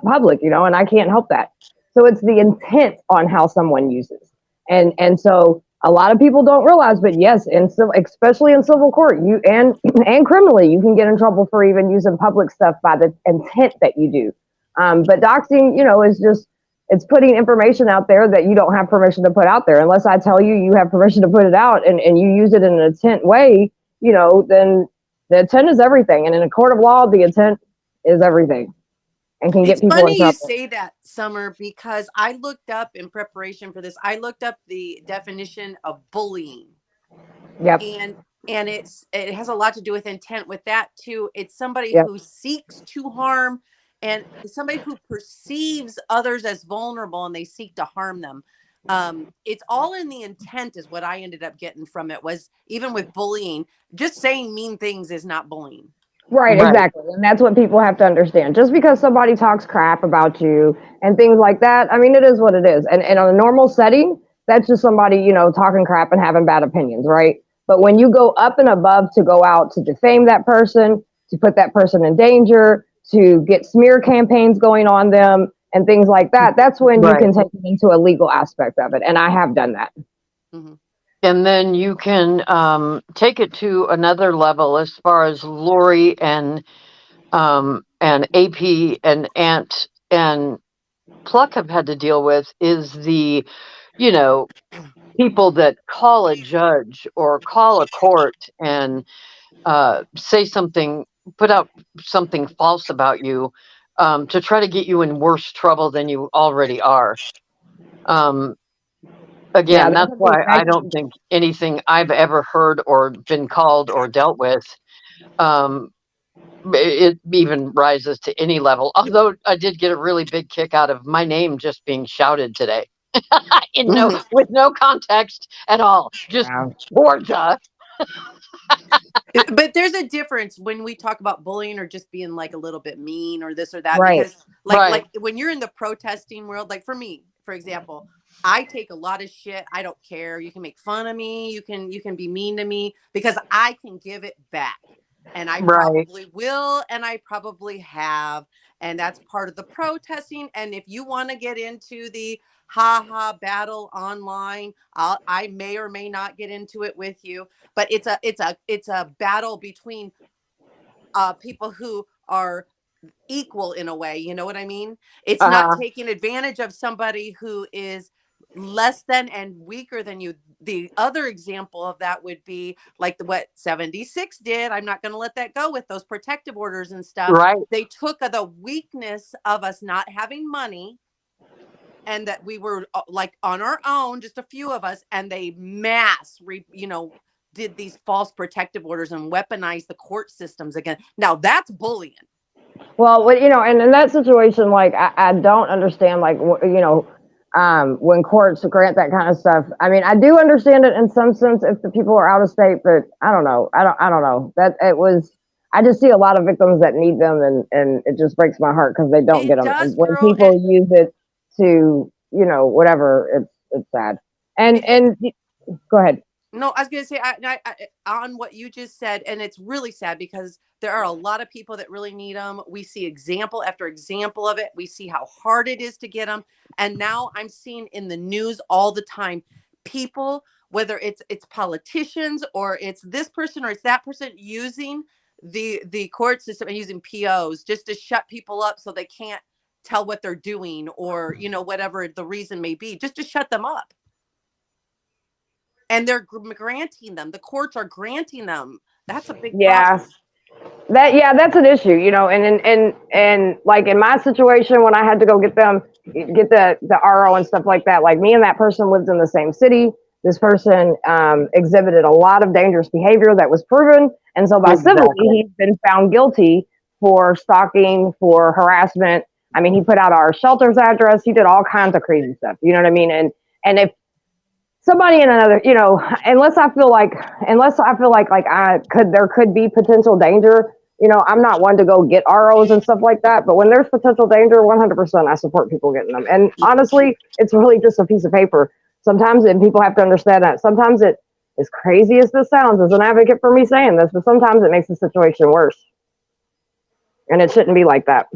public, and I can't help that. So it's the intent on how someone uses. And so a lot of people don't realize, but yes, especially in civil court, and criminally, you can get in trouble for even using public stuff by the intent that you do. But doxing, is just, it's putting information out there that you don't have permission to put out there. Unless I tell you you have permission to put it out and you use it in an intent way, then the intent is everything. And in a court of law, the intent is everything and can get people in funny trouble. you say that, Summer, because I looked up in preparation for this, I looked up the definition of bullying. Yep. And it has a lot to do with intent with that too. It's somebody Yep. who seeks to harm, and somebody who perceives others as vulnerable and they seek to harm them. It's all in the intent is what I ended up getting from it. Was even with bullying, just saying mean things is not bullying. Right, exactly. And that's what people have to understand. Just because somebody talks crap about you and things like that, I mean, it is what it is. And in a normal setting, that's just somebody, talking crap and having bad opinions, right? But when you go up and above to go out to defame that person, to put that person in danger, to get smear campaigns going on them and things like that, that's when you can take it into a legal aspect of it. And I have done that. Mm-hmm. And then you can take it to another level as far as Lori and AP and Ant and Pluck have had to deal with is the, people that call a judge or call a court and say something, put out something false about you to try to get you in worse trouble than you already are. Again, that's why I don't think anything I've ever heard or been called or dealt with, it even rises to any level. Although I did get a really big kick out of my name just being shouted today, with no context at all, just Georgia. But there's a difference when we talk about bullying or just being like a little bit mean or this or that. Right. Because like when you're in the protesting world, like for me, for example, I take a lot of shit. I don't care. You can make fun of me. You can be mean to me because I can give it back. And I probably will. And I probably have. And that's part of the protesting. And if you want to get into the battle online, I may or may not get into it with you. But it's a battle between people who are equal in a way. You know what I mean? It's not taking advantage of somebody who is less than and weaker than you. The other example of that would be like what 76 did. I'm not going to let that go with those protective orders and stuff. Right. They took the weakness of us not having money and that we were like on our own, just a few of us, and they did these false protective orders and weaponized the court systems again. Now that's bullying. Well, and in that situation, like I don't understand, like when courts grant that kind of stuff. I mean, I do understand it in some sense if the people are out of state, but I don't know. I don't know that it was. I just see a lot of victims that need them, and it just breaks my heart because they don't get them. And when people use it to, whatever, it's sad. And go ahead. No, I was going to say I, on what you just said, and it's really sad because there are a lot of people that really need them. We see example after example of it. We see how hard it is to get them. And now I'm seeing in the news all the time, people, whether it's politicians or it's this person or it's that person, using the court system and using POs just to shut people up so they can't tell what they're doing or, whatever the reason may be, just to shut them up. And they're granting them. The courts are granting them. That's a big problem. That's an issue, and like in my situation when I had to go get the RO and stuff like that, like me and that person lived in the same city. This person exhibited a lot of dangerous behavior that was proven. And so by civilly, he's been found guilty for stalking, for harassment. I mean, he put out our shelter's address. He did all kinds of crazy stuff. You know what I mean? And if somebody in another, unless I feel like there could be potential danger. I'm not one to go get ROs and stuff like that, but when there's potential danger, 100% I support people getting them. And honestly, it's really just a piece of paper. Sometimes, and people have to understand that, sometimes it, as crazy as this sounds, as an advocate for me saying this, but sometimes it makes the situation worse. And it shouldn't be like that.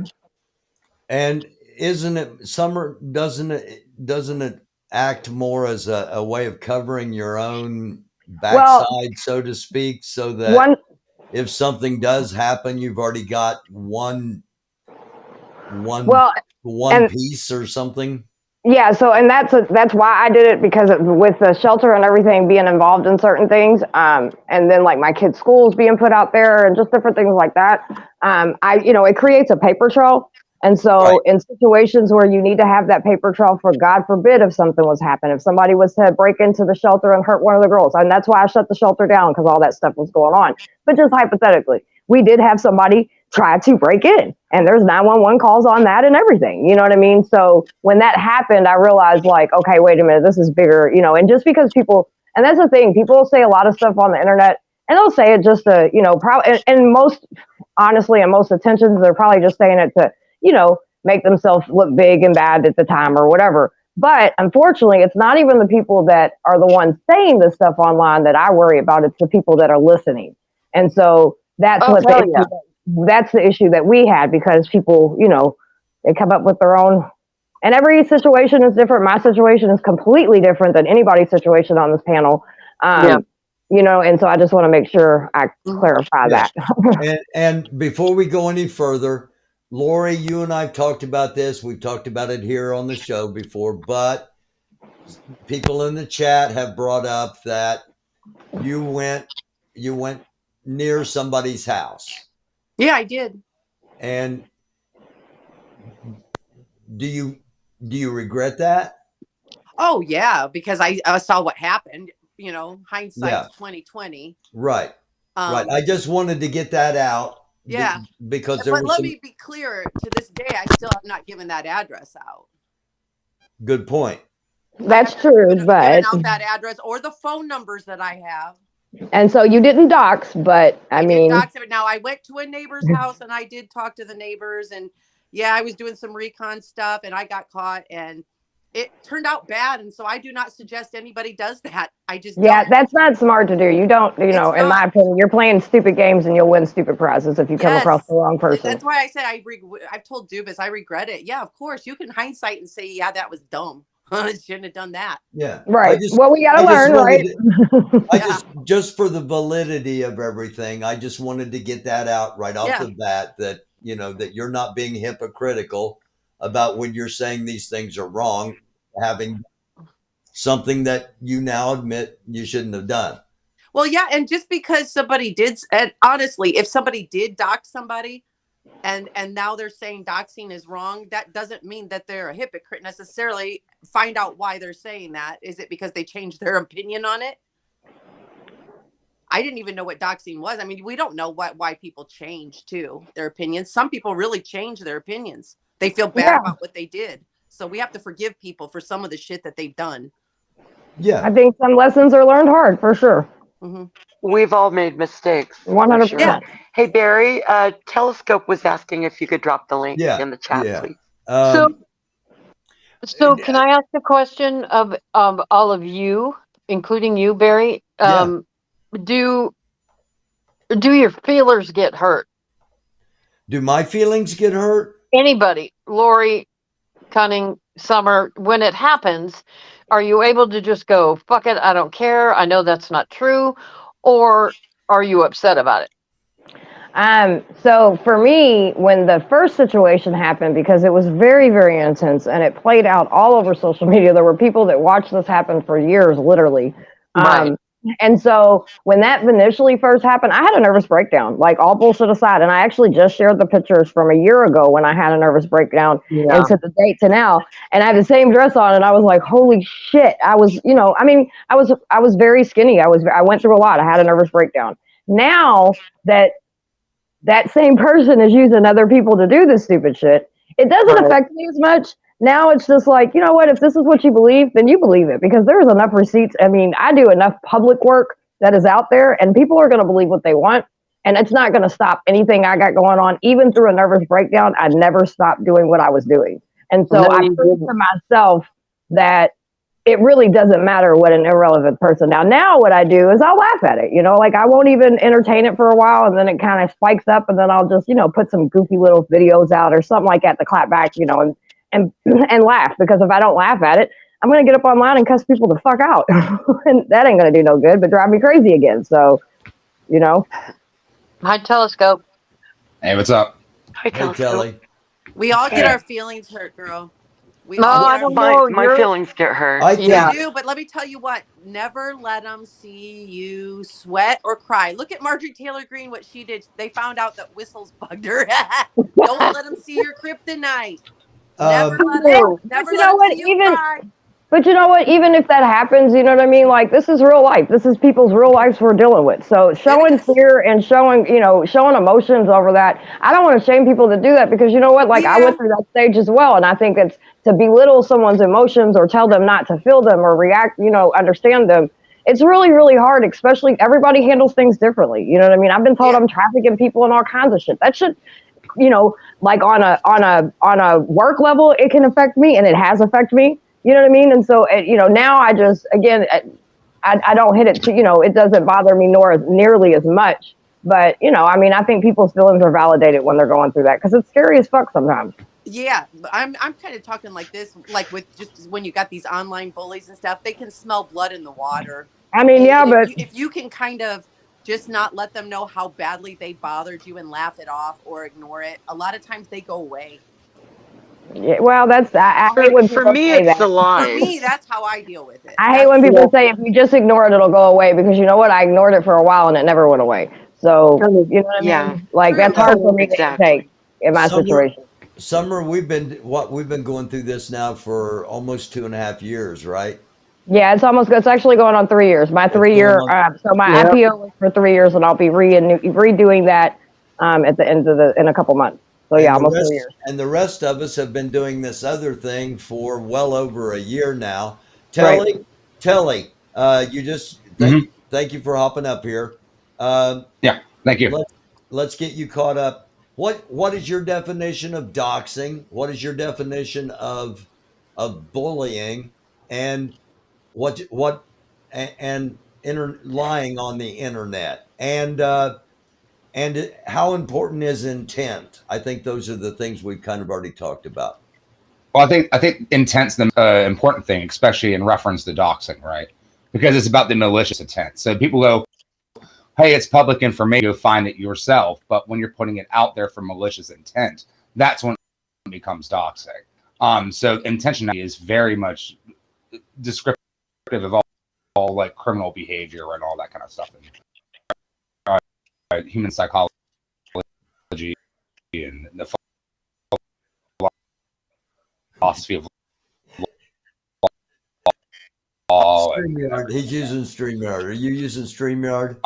And isn't it, Summer, doesn't it act more as a way of covering your own backside, so to speak, so that if something does happen, you've already got one piece or something? Yeah, so and that's why I did it, because with the shelter and everything being involved in certain things, and then like my kids' schools being put out there and just different things like that, it creates a paper trail. And so in situations where you need to have that paper trail for, God forbid, if something was happening, if somebody was to break into the shelter and hurt one of the girls, and that's why I shut the shelter down, because all that stuff was going on. But just hypothetically, we did have somebody try to break in, and there's 911 calls on that and everything. You know what I mean? So when that happened, I realized, like, okay, wait a minute, this is bigger, and just because people, and that's the thing, people say a lot of stuff on the internet, and they'll say it just to, probably, and most, honestly, in most attentions, they're probably just saying it to, make themselves look big and bad at the time or whatever. But unfortunately, it's not even the people that are the ones saying this stuff online that I worry about. It's the people that are listening. And so that's that's the issue that we had, because people, they come up with their own, and every situation is different. My situation is completely different than anybody's situation on this panel. And so I just want to make sure I clarify that. and before we go any further, Lori, you and I've talked about this. We've talked about it here on the show before, but people in the chat have brought up that you went near somebody's house. Yeah, I did. And do you regret that? Oh yeah, because I saw what happened. Hindsight's 2020. Right. Right. I just wanted to get that out. Yeah. Because but let me be clear. To this day, I still have not given that address out. Good point. That's true, but given out that address or the phone numbers that I have. And so you didn't dox, but I mean, did dox it. Now I went to a neighbor's house and I did talk to the neighbors, and I was doing some recon stuff and I got caught, and it turned out bad. And so I do not suggest anybody does that. I just don't. That's not smart to do. You don't, in my opinion, you're playing stupid games and you'll win stupid prizes if you come across the wrong person. That's why I said I've told Dubas I regret it. Yeah, of course you can hindsight and say, yeah, that was dumb. I shouldn't have done that. Yeah. Right. Well, we got to learn, right? Just for the validity of everything, I just wanted to get that out right off the bat, that, that you're not being hypocritical about when you're saying these things are wrong, having something that you now admit you shouldn't have done. Well, yeah. And just because somebody did, and honestly, if somebody did dox somebody, and now they're saying doxing is wrong, that doesn't mean that they're a hypocrite necessarily. Find out why they're saying that. Is it because they changed their opinion on it? I didn't even know what doxing was. I mean, we don't know why people change their opinions. Some people really change their opinions. They feel bad about what they did. So we have to forgive people for some of the shit that they've done. Yeah. I think some lessons are learned hard, for sure. Mm-hmm. We've all made mistakes. 100%. Sure. Yeah. Hey, Barry, Telescope was asking if you could drop the link in the chat, please. So can I ask a question of all of you, including you, Barry? Do your feelers get hurt? Do my feelings get hurt? Anybody, Lori, Cunning, Summer, when it happens, are you able to just go, fuck it, I don't care, I know that's not true, or are you upset about it? So for me, when the first situation happened, because it was very, very intense and it played out all over social media, there were people that watched this happen for years, literally. And so when that initially first happened, I had a nervous breakdown, like all bullshit aside. And I actually just shared the pictures from a year ago when I had a nervous breakdown into the date to now. And I had the same dress on and I was like, holy shit. I was, I was very skinny. I went through a lot. I had a nervous breakdown. Now that same person is using other people to do this stupid shit, it doesn't affect me as much. Now it's just like, you know what? If this is what you believe, then you believe it because there's enough receipts. I mean, I do enough public work that is out there, and people are going to believe what they want. And it's not going to stop anything I got going on. Even through a nervous breakdown, I never stopped doing what I was doing. And so I proved to myself that it really doesn't matter what an irrelevant person. Now what I do is I'll laugh at it, you know, like I won't even entertain it for a while, and then it kind of spikes up, and then I'll just, you know, put some goofy little videos out or something like that to clap back, you know, and laugh, because if I don't laugh at it, I'm gonna get up online and cuss people the fuck out, and that ain't gonna do no good, but drive me crazy again. So, you know. Hi, Telescope. Hey, what's up? Hi, Hey, Kelly. We all get our feelings hurt, girl. We No, all get I our don't feelings. know. My feelings get hurt. They do, but let me tell you what, never let them see you sweat or cry. Look at Marjorie Taylor Greene, what she did. They found out that whistles bugged her. Don't let them see your kryptonite. Never let them see you cry. But you know what? Even if that happens, you know what I mean? Like, this is real life. This is people's real lives we're dealing with. So showing fear and showing emotions over that, I don't want to shame people to do that, because you know what? Like, I went through that stage as well. And I think it's to belittle someone's emotions or tell them not to feel them or react, you know, understand them. It's really, really hard, especially everybody handles things differently. You know what I mean? I've been told I'm trafficking people and all kinds of shit. That should, you know, like on a work level, it can affect me, and it has affected me. You know what I mean? And so, you know, now I just, again, I don't hit it to, you know, it doesn't bother me nearly as much. But, you know, I mean, I think people's feelings are validated when they're going through that, because it's scary as fuck sometimes. Yeah, I'm kind of talking like this, like with just when you got these online bullies and stuff, they can smell blood in the water. I mean, but if you can kind of just not let them know how badly they bothered you and laugh it off or ignore it, a lot of times they go away. Yeah, well, I hate when people for me, say it's that. the lies. For me, that's how I deal with it. I hate when people say if you just ignore it, it'll go away, because you know what? I ignored it for a while and it never went away. So, you know what I mean? Like, that's hard for me to take in my situation. Summer, we've been going through this now for almost 2.5 years, right? Yeah, it's actually going on 3 years. My 3 year, so my IPO was for 3 years, and I'll be redoing that at the end of in a couple months. So yeah, almost 3 years. And the rest of us have been doing this other thing for well over a year now. Telly, you just thank you for hopping up here. Yeah, thank you. Let's get you caught up. What is your definition of doxing? What is your definition of bullying? And lying on the internet? And how important is intent? I think those are the things we've kind of already talked about. Well, I think intent's the important thing, especially in reference to doxing, right? Because it's about the malicious intent. So people go, hey, it's public information, you'll find it yourself. But when you're putting it out there for malicious intent, that's when it becomes doxing. So intentionality is very much descriptive of all like criminal behavior and all that kind of stuff. Human psychology and the philosophy of law. StreamYard. He's using StreamYard. Are you using StreamYard?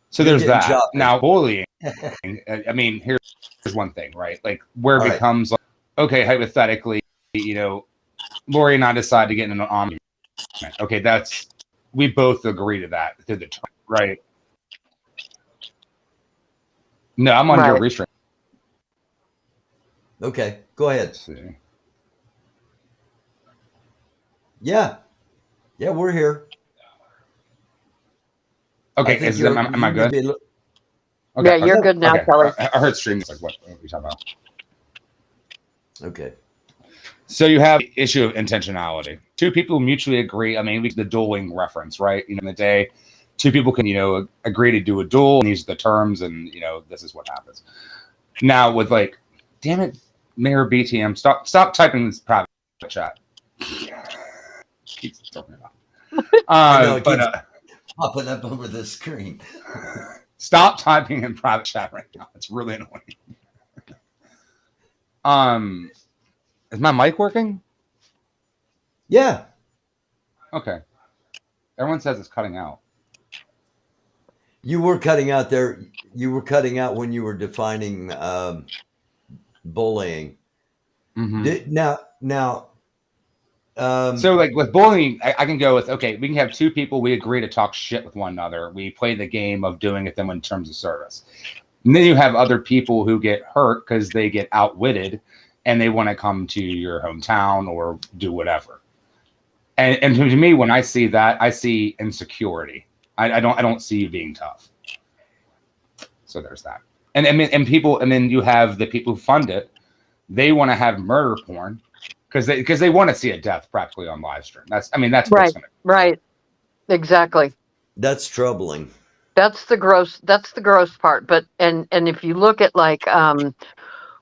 So there's that. Shopping. Now, bullying. I mean, here's one thing, right? Like, where it becomes like, okay, hypothetically, you know, Lori and I decide to get in an argument. Okay, we both agree to that through the term, right? No, I'm on your restraint. Okay, go ahead. Let's see. Yeah, we're here. Okay, am I good? Okay. Yeah, you're good now, Kelly. I heard stream. Like, what are we talking about? Okay. So you have the issue of intentionality. Two people mutually agree. I mean, the dueling reference, right? You know, in the day, two people can, you know, agree to do a duel and use the terms, and you know, this is what happens. Now with like, damn it, Mayor BTM, stop typing this private chat. Keeps talking about. Popping up over the screen. Stop typing in private chat right now. It's really annoying. Is my mic working? Yeah. Okay. Everyone says it's cutting out. You were cutting out there. You were cutting out when you were defining bullying. Mm-hmm. Now, so like with bullying, I can go with, okay, we can have two people, we agree to talk shit with one another. We play the game of doing it them in terms of service. And then you have other people who get hurt because they get outwitted and they want to come to your hometown or do whatever. And to me, when I see that, I see insecurity. I don't see you being tough. So there's that. And then you have the people who fund it. They want to have murder porn because they want to see a death practically on live stream. That's right, what's gonna right, exactly. That's troubling. That's the gross part. But and if you look at like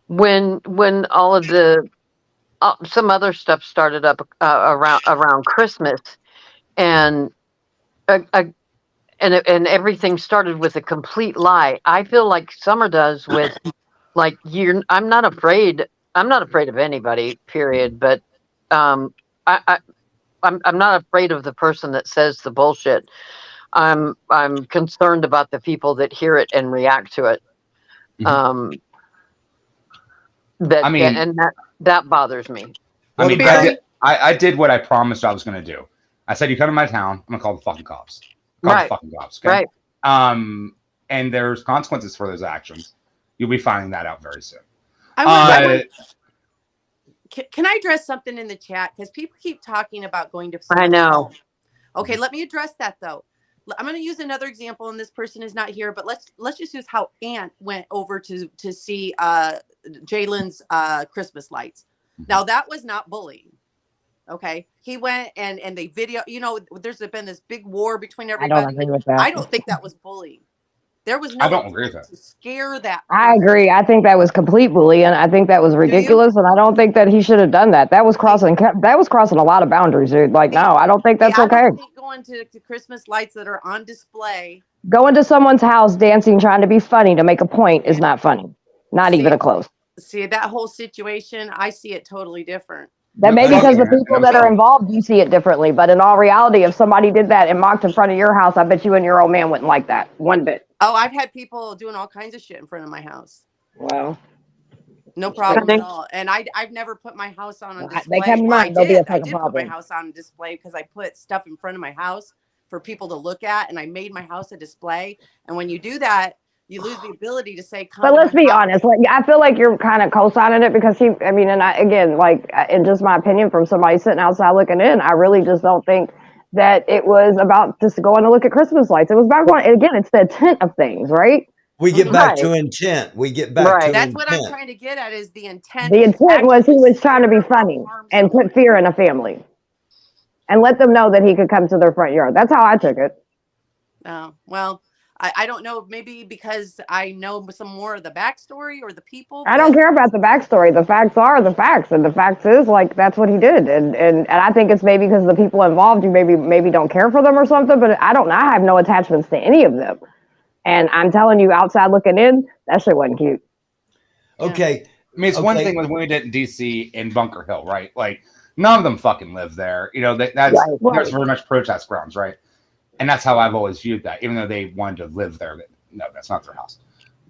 when all of the some other stuff started up around Christmas, and and everything started with a complete lie. I feel like Summer does with like I'm not afraid of anybody, period. But I'm not afraid of the person that says the bullshit. I'm concerned about the people that hear it and react to it. Mm-hmm. That bothers me. I did what I promised I was going to do. I said, you come to my town, I'm going to call the fucking cops. Call the fucking cops. Okay? Right. And there's consequences for those actions. You'll be finding that out very soon. Can I address something in the chat? Because people keep talking about going to. I know. Okay, let me address that though. I'm going to use another example, and this person is not here, but let's just use how Aunt went over to see Jalen's Christmas lights. Now that was not bullying. Okay, he went and they video. You know, there's been this big war between everybody. I don't agree with that. I don't think that was bullying. There was no. I don't agree with that. To scare that. I agree. I think that was complete bullying. I think that was ridiculous, and I don't think that he should have done that. That was crossing a lot of boundaries, dude. Like, no, I don't think that's okay. I don't think going to Christmas lights that are on display. Going to someone's house, dancing, trying to be funny to make a point is not funny. Not even a close. See, that whole situation, I see it totally different. That may be because the people that are involved, you see it differently. But in all reality, if somebody did that and mocked in front of your house, I bet you and your old man wouldn't like that one bit. Oh, I've had people doing all kinds of shit in front of my house. Wow. No problem at all. And I've never put my house on display. They come to mind. I did put my house on display because I put stuff in front of my house for people to look at, and I made my house a display. And when you do that, you lose the ability to say. But let's be honest. Like, I feel like you're kind of co-signing it because in just my opinion, from somebody sitting outside looking in, I really just don't think that it was about just going to look at Christmas lights. It was about going. Again, it's the intent of things, right? We get back to intent. We get back to That's intent. what I'm trying to get at is the intent. The intent was he was trying to be funny and put fear in a family and let them know that he could come to their front yard. That's how I took it. Oh, well, I don't know. Maybe because I know some more of the backstory or the people. I don't care about the backstory. The facts are the facts. And the facts is like, that's what he did. And I think it's maybe because the people involved, you maybe don't care for them or something, but I don't know. I have no attachments to any of them. And I'm telling you, outside looking in, that shit wasn't cute. Okay. I mean, it's one thing when we did in DC in Bunker Hill, right? Like, none of them fucking live there. You know, that's very much protest grounds, right? And that's how I've always viewed that, even though they wanted to live there. No, that's not their house.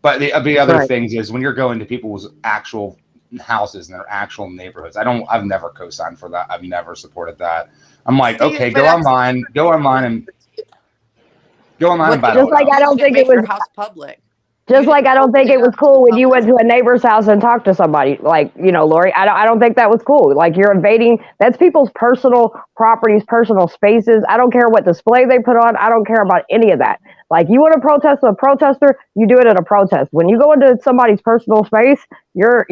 But the other things is when you're going to people's actual houses and their actual neighborhoods, I've never co-signed for that. I've never supported that. I'm like, okay, go online and buy just like I don't think it was your house public. Just like I don't think it was cool when you went to a neighbor's house and talked to somebody, like, you know, Lori. I don't think that was cool. Like, you're invading. That's people's personal properties, personal spaces. I don't care what display they put on. I don't care about any of that. Like, you want to protest with a protester, you do it at a protest. When you go into somebody's personal space, you're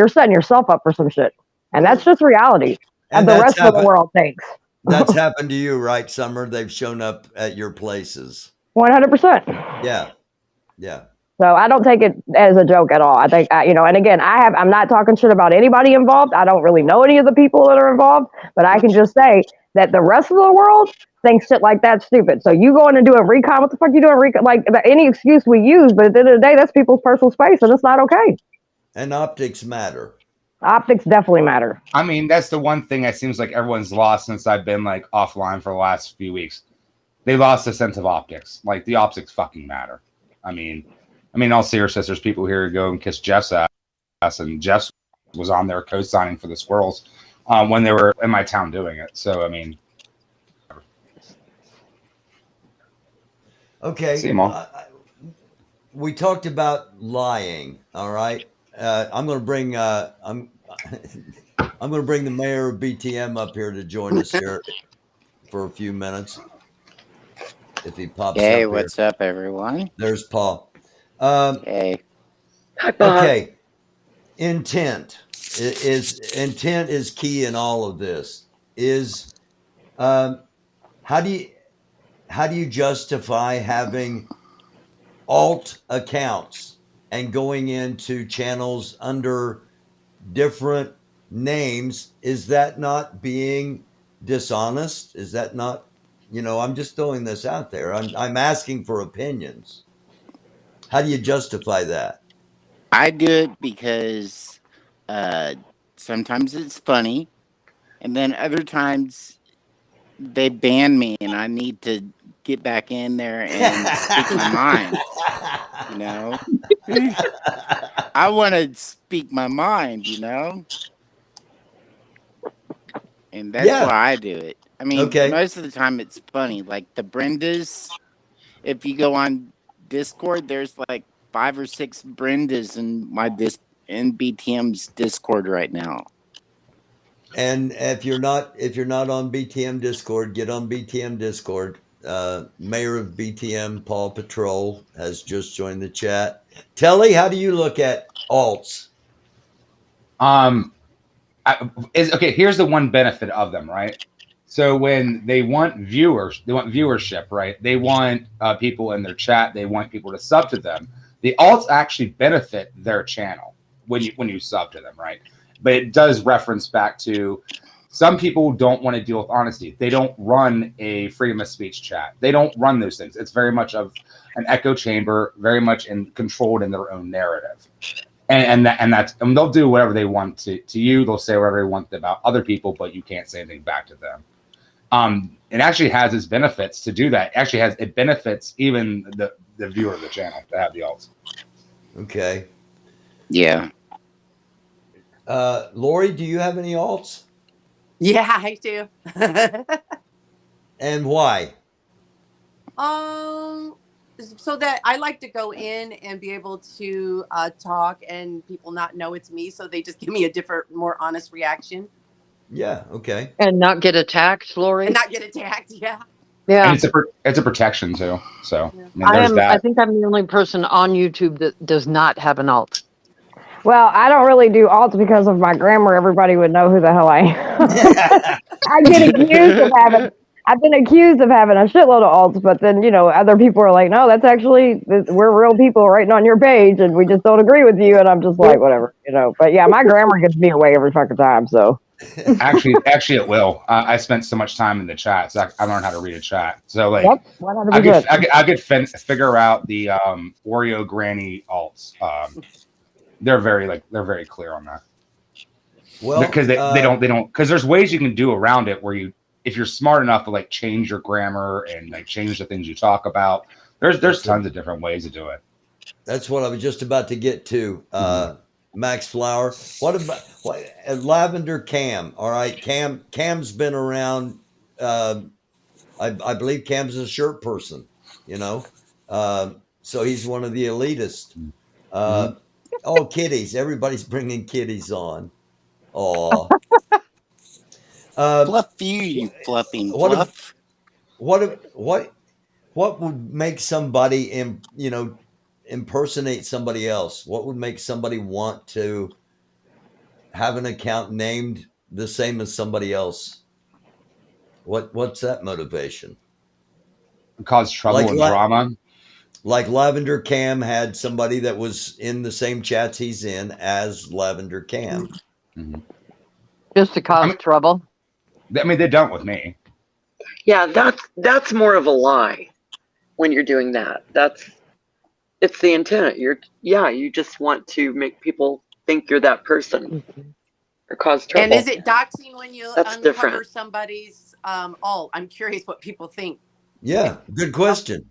setting yourself up for some shit, and that's just reality. And the rest of the world thinks. That's happened to you, right, Summer? They've shown up at your places. 100%. Yeah. Yeah. So I don't take it as a joke at all. I think, and again, I'm not talking shit about anybody involved. I don't really know any of the people that are involved, but I can just say that the rest of the world thinks shit like that's stupid. So you going to do a recon? What the fuck you doing? Like, any excuse we use, but at the end of the day, that's people's personal space, and it's not okay. And optics matter. Optics definitely matter. I mean, that's the one thing that seems like everyone's lost since I've been like offline for the last few weeks. They lost the sense of optics. Like, the optics fucking matter. I mean, all seriousness, there's people here who go and kiss Jeff's ass and Jeff was on there co-signing for the squirrels when they were in my town doing it. So I mean, Okay. see them all. We talked about lying. All right. I'm going to bring I'm I'm going to bring the mayor of BTM up here to join us here for a few minutes. If he pops up Hey, here. what's up, everyone? There's Paul. Hey. Hi, Bob. Okay. Intent is key in all of this. Is how do you justify having alt accounts and going into channels under different names? Is that not being dishonest? Is that not, I'm just throwing this out there. I'm asking for opinions. How do you justify that? I do it because sometimes it's funny, and then other times they ban me, and I need to get back in there and speak my mind. You know, I want to speak my mind. And that's Yeah. why I do it. I mean, Okay. most of the time it's funny. Like the Brendas, if you go on Discord, there's like 5 or 6 Brendas in in BTM's Discord right now. And if you're not on BTM Discord, get on BTM Discord. Mayor of BTM, Paul Patrol, has just joined the chat. Telly, how do you look at alts? Okay, here's the one benefit of them, right? So when they want viewership, right? They want people in their chat. They want people to sub to them. The alts actually benefit their channel when you sub to them, right? But it does reference back to some people don't want to deal with honesty. They don't run a freedom of speech chat. They don't run those things. It's very much of an echo chamber, very much controlled in their own narrative. And they'll do whatever they want to you. They'll say whatever they want about other people, but you can't say anything back to them. It actually has its benefits to do that. It benefits even the viewer of the channel to have the alts. Okay. Yeah. Lori, do you have any alts? Yeah, I do. And why? So that I like to go in and be able to talk and people not know it's me, so they just give me a different, more honest reaction. Yeah. Okay. And not get attacked, Lori. And not get attacked. Yeah. Yeah. And it's a protection too. So Yeah. I mean, there's that. I think I'm the only person on YouTube that does not have an alt. Well, I don't really do alts because of my grammar. Everybody would know who the hell I am. I've been accused of having a shitload of alts, but then, other people are like, no, that's actually, we're real people writing on your page and we just don't agree with you. And I'm just like, whatever, but yeah, my grammar gives me away every fucking time. So actually it will. I spent so much time in the chat, so I learned how to read a chat. So like, yep, I could figure out the Oreo Granny alts. They're very clear on that. Well, because they don't because there's ways you can do around it where if you're smart enough to like change your grammar and like change the things you talk about. There's tons of different ways to do it. That's what I was just about to get to. Max Flower. What about Lavender Cam? All right, Cam's been around. I believe Cam's a shirt person. So he's one of the elitists. Oh, kitties! Everybody's bringing kitties on. Oh, Fluff you fluffing fluff. What would make somebody impersonate somebody else? What would make somebody want to have an account named the same as somebody else? What's that motivation? Cause trouble and drama. Like Lavender Cam had somebody that was in the same chats he's in as Lavender Cam. Mm-hmm. Just to cause trouble. I mean, they don't with me. Yeah, that's more of a lie when you're doing that. It's the intent. You just want to make people think you're that person or cause trouble. And is it doxing when you That's uncover different. somebody's alt? I'm curious what people think. Yeah, good question.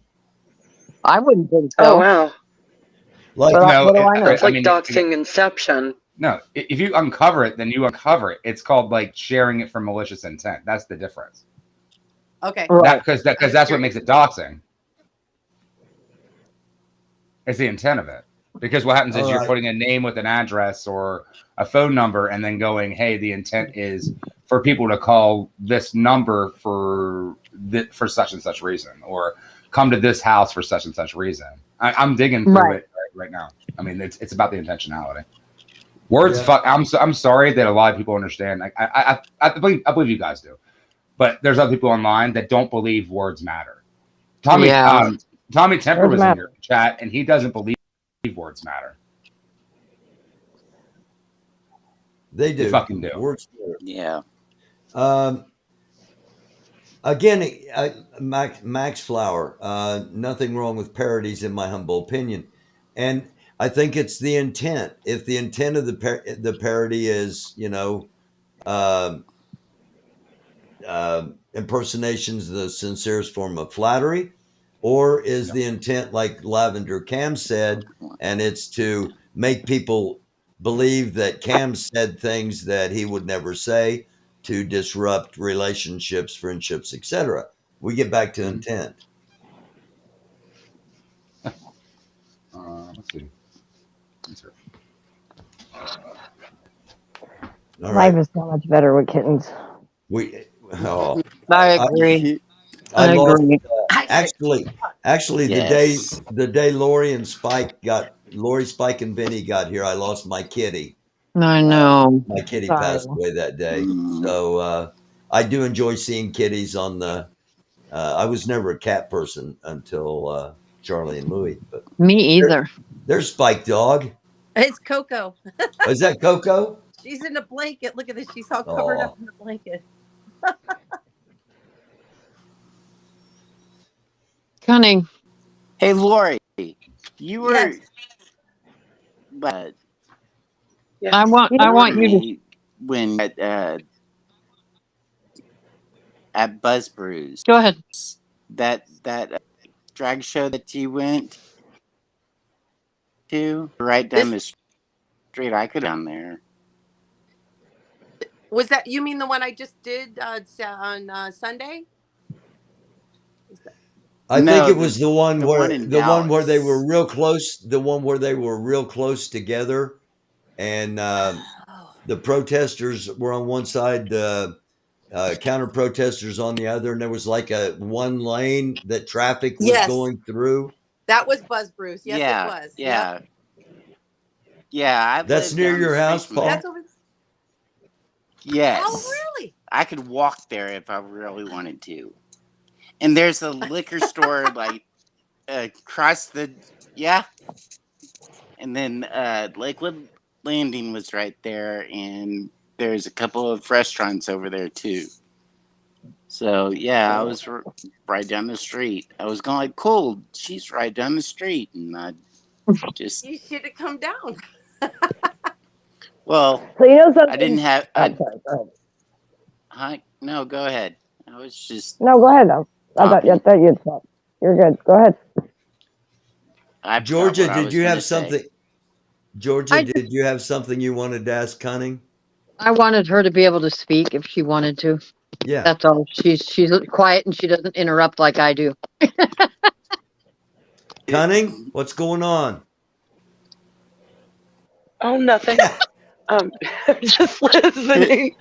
I wouldn't think so. Oh wow. Like, what do I know? It's like doxing Inception. No, if you uncover it, then you uncover it. It's called like sharing it for malicious intent. That's the difference. Okay. Because that's what makes it doxing. It's the intent of it. Because what happens is you're putting a name with an address or a phone number and then going, hey, the intent is for people to call this number for such and such reason, or come to this house for such and such reason. I'm digging through it right now. I mean, it's about the intentionality. Words, fuck. I'm sorry that a lot of people understand. I believe you guys do, but there's other people online that don't believe words matter. Tommy Temper was in your chat, and he doesn't believe words matter. They do. They fucking do. Words matter. Yeah. Again, Max Flower. Nothing wrong with parodies, in my humble opinion, and I think it's the intent. If the intent of the parody is, impersonations, the sincerest form of flattery, or is the intent, like Lavender Cam said, and it's to make people believe that Cam said things that he would never say to disrupt relationships, friendships, etc. We get back to intent. Let's see. Life is so much better with kittens. I agree. I agree. Actually, Yes. the day Lori, Spike, and Benny got here, I lost my kitty. I know. My kitty passed away that day. So I do enjoy seeing kitties on the. I was never a cat person until Charlie and Louie. But me either. There's Spike Dog. It's Coco. Is that Coco? She's in a blanket. Look at this. She's all covered up in the blanket. Cunning. Hey, Lori, you were. Yes. But I want you to when at Buzz Brews. go ahead. That drag show that you went to right down the street. I could down there. Was that, you mean the one I just did on Sunday? I think it was the one where they were real close. The one where they were real close together, and the protesters were on one side, the counter protesters on the other, and there was like a one lane that traffic was going through. That was Buzz Bruce. Yes, Yeah, it was. Yeah. Yep. Yeah, That's near your house, Paul. That's over. Yes. Oh, really? I could walk there if I really wanted to. And there's a liquor store like across the and then Lakewood Landing was right there, and there's a couple of restaurants over there too. So yeah, I was right down the street. I was going like, cool, she's right down the street, and I just You should have come down. well, So you know something? I didn't have. Sorry, go ahead. Hi, no, go ahead. I was just No, go ahead though. I thought you'd stop. You're good. Go ahead. Georgia, did you have something? Georgia, did you have something you wanted to ask Cunning? I wanted her to be able to speak if she wanted to. Yeah. That's all. She's quiet and she doesn't interrupt like I do. Cunning, what's going on? Oh, nothing. I'm just listening.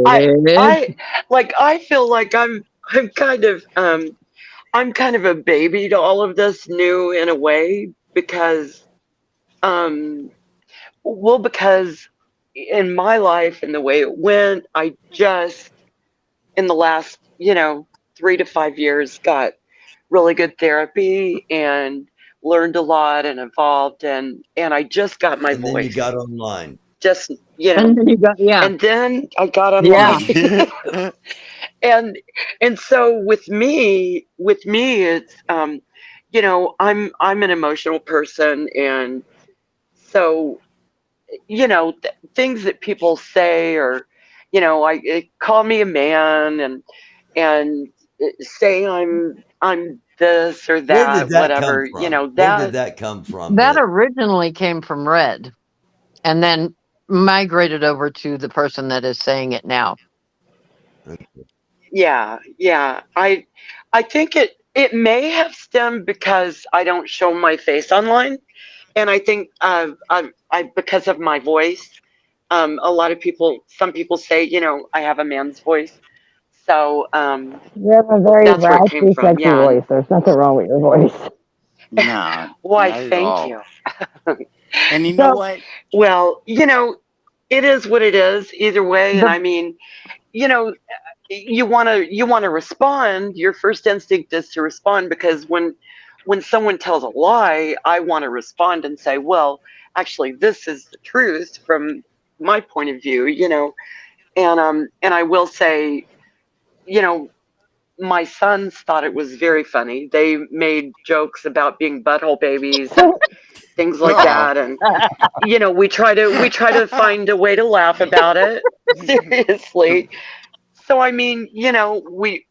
I feel like I'm kind of a baby to all of this new in a way because because in my life and the way it went, I just in the last 3 to 5 years got really good therapy and learned a lot and evolved and I just got my voice. Then you got online. Just And then you got and then I got online. and so with me it's I'm an emotional person, and so things that people say, or call me a man and say I'm this or that, whatever. Where did that come from? That originally came from Red. and then migrated over to the person that is saying it now. Yeah, yeah. I think it may have stemmed because I don't show my face online, and I think I because of my voice. A lot of people, some people say, I have a man's voice, so You have a very that's where it came raspy, from. sexy Yeah. voice. There's nothing wrong with your voice. No, Why? not at Thank all. you. And you know So, what? Well, it is what it is either way, and I mean, you know, you want to respond. Your first instinct is to respond because when someone tells a lie, I want to respond and say, well, actually, this is the truth from my point of view, and I will say, you know, my sons thought it was very funny. They made jokes about being butthole babies and things like Oh, that, and we try to find a way to laugh about it. Seriously. So I mean, we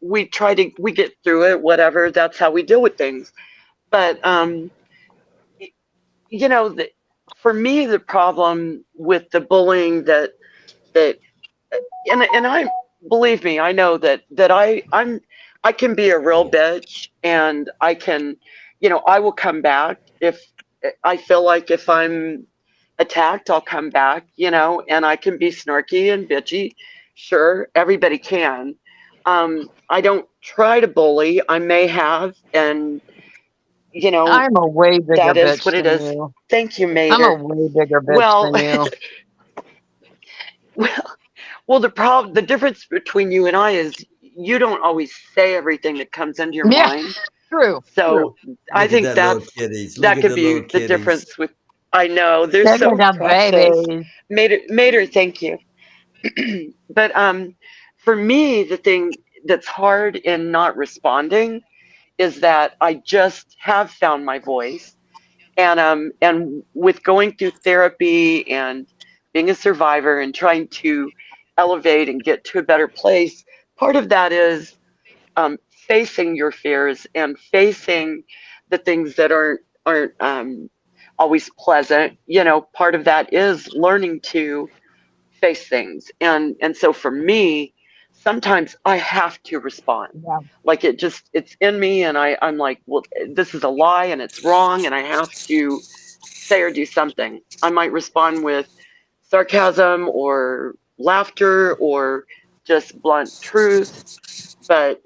get through it, whatever. That's how we deal with things. But you know, the, for me, the problem with the bullying that and I believe me, I know that I can be a real bitch, and I can, I will come back if I feel like if I'm attacked, I'll come back, and I can be snarky and bitchy. Sure, everybody can. I don't try to bully. I may have, and I'm a way bigger that is bitch what it than is. you. Thank you, I'm a Mater. way bigger bitch Well, than you. well, the difference between you and I is you don't always say everything that comes into your Yeah, mind. true. So I Look at think that little that's kitties. Look that at could the little be the kitties. difference with. I know they're Look at so the precious. babies. Mater, thank you. But for me, the thing that's hard in not responding is that I just have found my voice, and with going through therapy and being a survivor and trying to elevate and get to a better place, part of that is facing your fears and facing the things that aren't always pleasant. Part of that is learning to face things, and so for me, sometimes I have to respond. yeah. Like it's in me, and I'm like, well, this is a lie and it's wrong, and I have to say or do something. I might respond with sarcasm or laughter or just blunt truth, but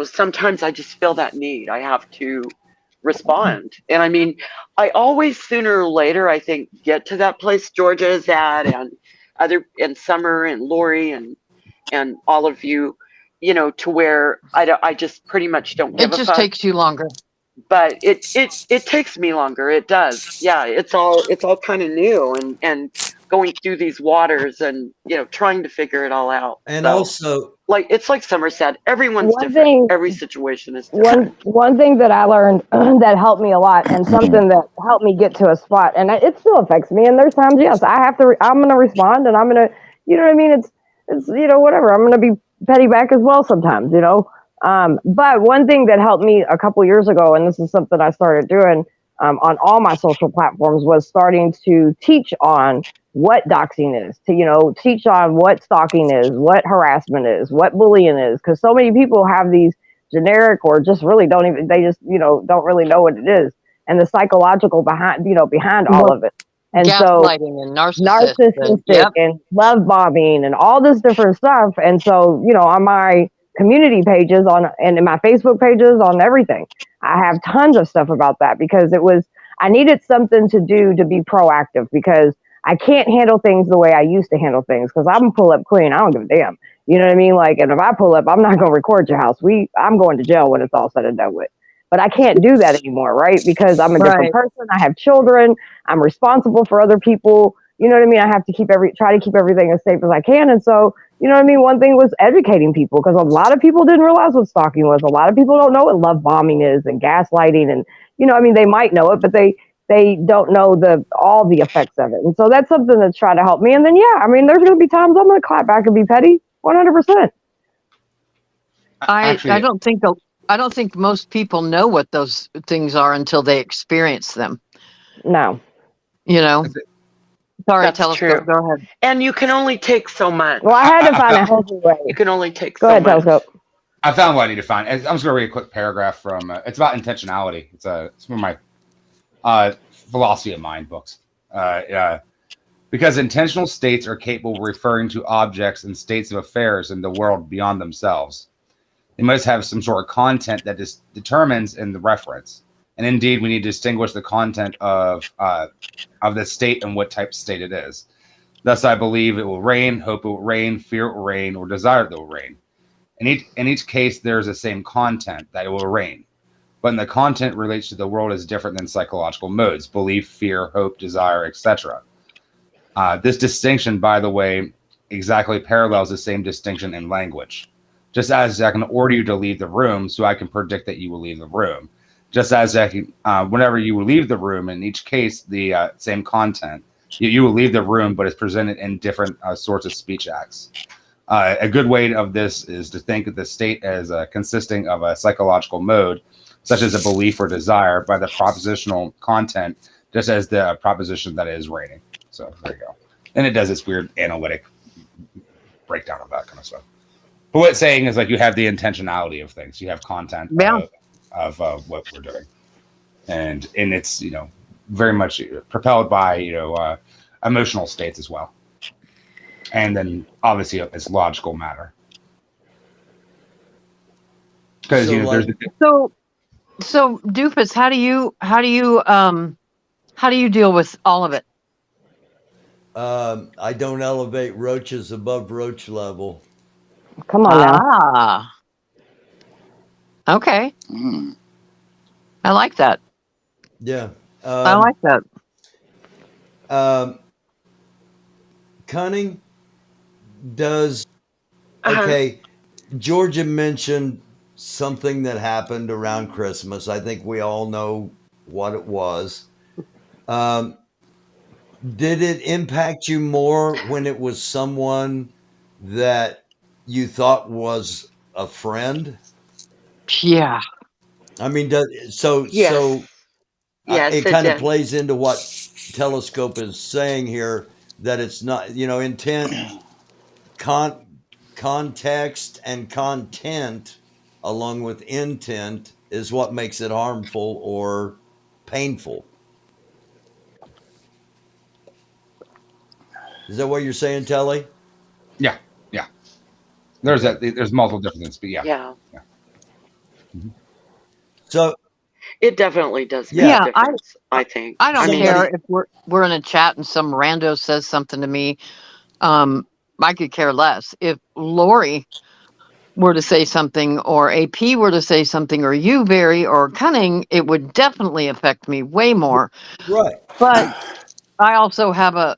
sometimes I just feel that need. I have to respond. And I mean, I always sooner or later, I think, get to that place Georgia is at, and Summer and Lori and all of you, to where I just pretty much don't It give a just fuck. takes you longer. But it takes me longer. It does. Yeah, it's all kind of new, and going through these waters, and trying to figure it all out. And So, also, like, it's like Summer said, everyone's One different. thing, Every situation is different. one thing that I learned that helped me a lot, and something that helped me get to a spot, and it still affects me. And there's times, yes, I have to. I'm gonna respond, and I'm gonna, you know what I mean. It's whatever. I'm gonna be petty back as well sometimes. But one thing that helped me a couple years ago, and this is something I started doing on all my social platforms, was starting to teach on what doxing is, to teach on what stalking is, what harassment is, what bullying is, because so many people have these generic or just really don't even, they just don't really know what it is, and the psychological behind all of it. And so Gaslighting and narcissist. narcissistic Yep. and love bombing and all this different stuff. And so, on my community pages and in my Facebook pages, on everything, I have tons of stuff about that, because I needed something to do to be proactive, because I can't handle things the way I used to handle things, because I'm a pull up queen. I don't give a damn. You know what I mean? Like, and if I pull up, I'm not going to record your house. I'm going to jail when it's all said and done with. But I can't do that anymore, right? Because I'm a different person. I have children. I'm responsible for other people. You know what I mean? I have to try to keep everything as safe as I can. And so, you know what I mean? One thing was educating people, because a lot of people didn't realize what stalking was. A lot of people don't know what love bombing is and gaslighting. And, they might know it, but they don't know all the effects of it. And so that's something that's trying to help me. And then, yeah, I mean, there's going to be times I'm going to clap back and be petty, 100%. I don't think most people know what those things are until they experience them. No. Sorry, That's Telescope. true. Go ahead. And you can only take so much. Well, I had to find a healthy way. You can only take Go so ahead, much. Telescope. I found what I need to find. I'm just going to read a quick paragraph from. It's about intentionality. It's from my philosophy of mind books. Because intentional states are capable of referring to objects and states of affairs in the world beyond themselves. They must have some sort of content that determines in the reference. And indeed, we need to distinguish the content of the state and what type of state it is. Thus, I believe it will rain, hope it will rain, fear it will rain, or desire it will rain. In each case, there is the same content that it will rain. But the content relates to the world is different than psychological modes, belief, fear, hope, desire, etc. This distinction, by the way, exactly parallels the same distinction in language. Just as I can order you to leave the room, so I can predict that you will leave the room. Just as I can, whenever you will leave the room, in each case, the same content, you will leave the room, but it's presented in different sorts of speech acts. A good way of this is to think of the state as consisting of a psychological mode, such as a belief or desire, by the propositional content, just as the proposition that it is raining. So there you go. And it does this weird analytic breakdown of that kind of stuff. But what it's saying is like you have the intentionality of things. You have content of what we're doing. And it's, very much propelled by, emotional states as well. And then obviously it's logical matter. Because So Doofus, how do you deal with all of it? I don't elevate roaches above roach level. Come on now. Okay. I like that. Yeah. I like that. Cunning does. Okay. Georgia mentioned something that happened around Christmas. I think we all know what it was. Did it impact you more when it was someone that you thought was a friend? Yeah. I mean, Yes. Yes, it kind of did. plays into what Telescope is saying here, that it's not, intent, context, and content, along with intent, is what makes it harmful or painful. Is that what you're saying, Telly? Yeah. There's multiple different things, but yeah. Mm-hmm. So it definitely does make a difference, I think. I don't care if we're in a chat and some rando says something to me. I could care less. If Lori were to say something, or AP were to say something, or you, Barry, or Cunning, it would definitely affect me way more. Right. But I also have an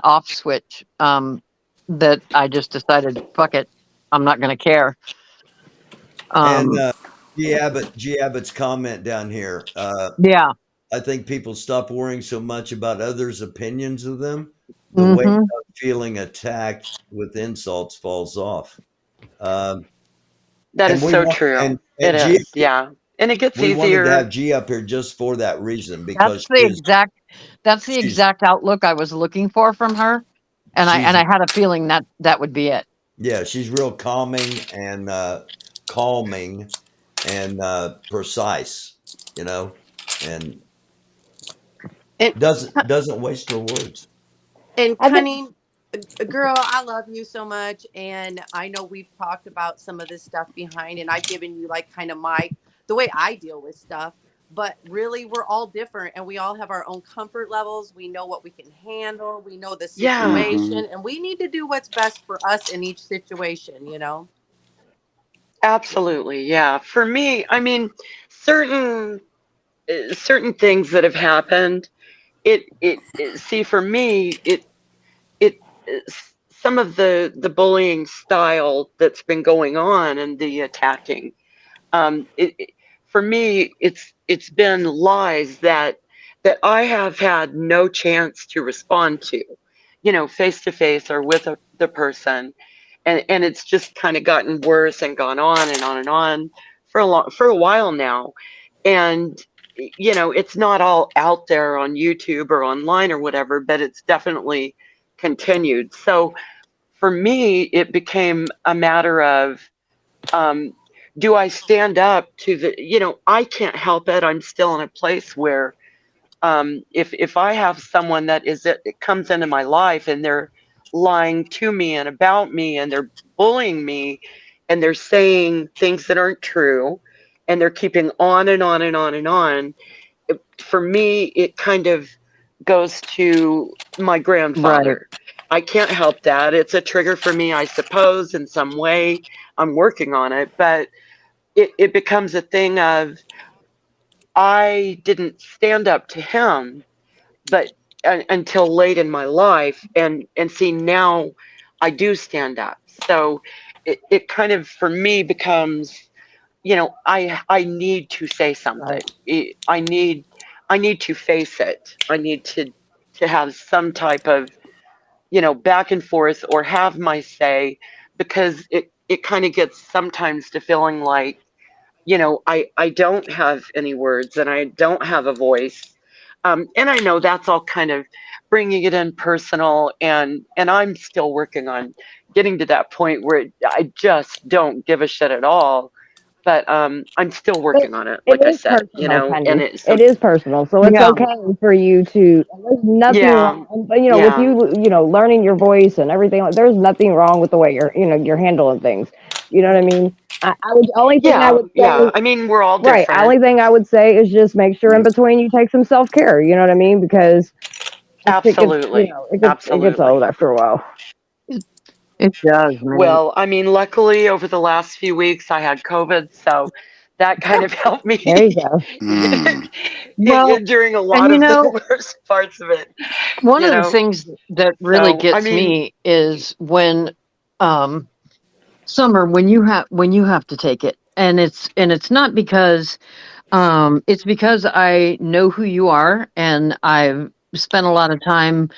off switch that I just decided, fuck it, I'm not going to care. And G. Abbott's comment down here. Yeah. I think people stop worrying so much about others' opinions of them. The Mm-hmm. weight of feeling attacked with insults falls off. That is so true. And it G, is, yeah. And it gets we easier. wanted to have G up here just for that reason, because that's the exact outlook I was looking for from her, and I had a feeling that would be it. Yeah, she's real calming and precise, and doesn't waste her words. And Cunning, girl, I love you so much, and I know we've talked about some of this stuff behind, and I've given you like kind of the way I deal with stuff. But really, we're all different, and we all have our own comfort levels. We know what we can handle. We know the situation, and we need to do what's best for us in each situation. Absolutely, yeah. For me, I mean, certain things that have happened, see, for me, it some of the bullying style that's been going on and the attacking, for me, it's been lies that I have had no chance to respond to, face to face or with the person, and it's just kind of gotten worse and gone on and on and on for a while now, and it's not all out there on YouTube or online or whatever, but it's definitely continued. So for me, it became a matter of, do I stand up to I can't help it. I'm still in a place where, if I have someone it comes into my life and they're lying to me and about me and they're bullying me and they're saying things that aren't true and they're keeping on and on and on and on, for me, it kind of goes to my grandfather. I can't help that. It's a trigger for me, I suppose, in some way. I'm working on it, but it becomes a thing of, I didn't stand up to him, but until late in my life, and see, now I do stand up. So it kind of, for me, becomes, I need to say something. I need to face it. I need to have some type of, back and forth, or have my say, because it kind of gets sometimes to feeling like, I don't have any words and I don't have a voice. And I know that's all kind of bringing it in personal, and I'm still working on getting to that point where I just don't give a shit at all. But I'm still working on it, like I It is said, personal, and Penny. so, It is personal, so it's yeah, okay for you to. There's nothing yeah, wrong, but with yeah, you, learning your voice and everything. There's nothing wrong with the way you're handling things. You know what I mean? I would. Only thing I yeah, would yeah. say, I mean, we're all right? different. Only thing I would say is just make sure in between you take some self care. You know what I mean? Because this shit gets, Absolutely, it gets old absolutely. after a while. It does, man. Well, I mean, luckily over the last few weeks I had COVID, so that kind of helped There you me go. Well, during a and lot of the worst parts of it. one You of the know, things that really so I gets mean, me is when Summer, when you have to take it, and it's not because it's because I know who you are, and I've spent a lot of time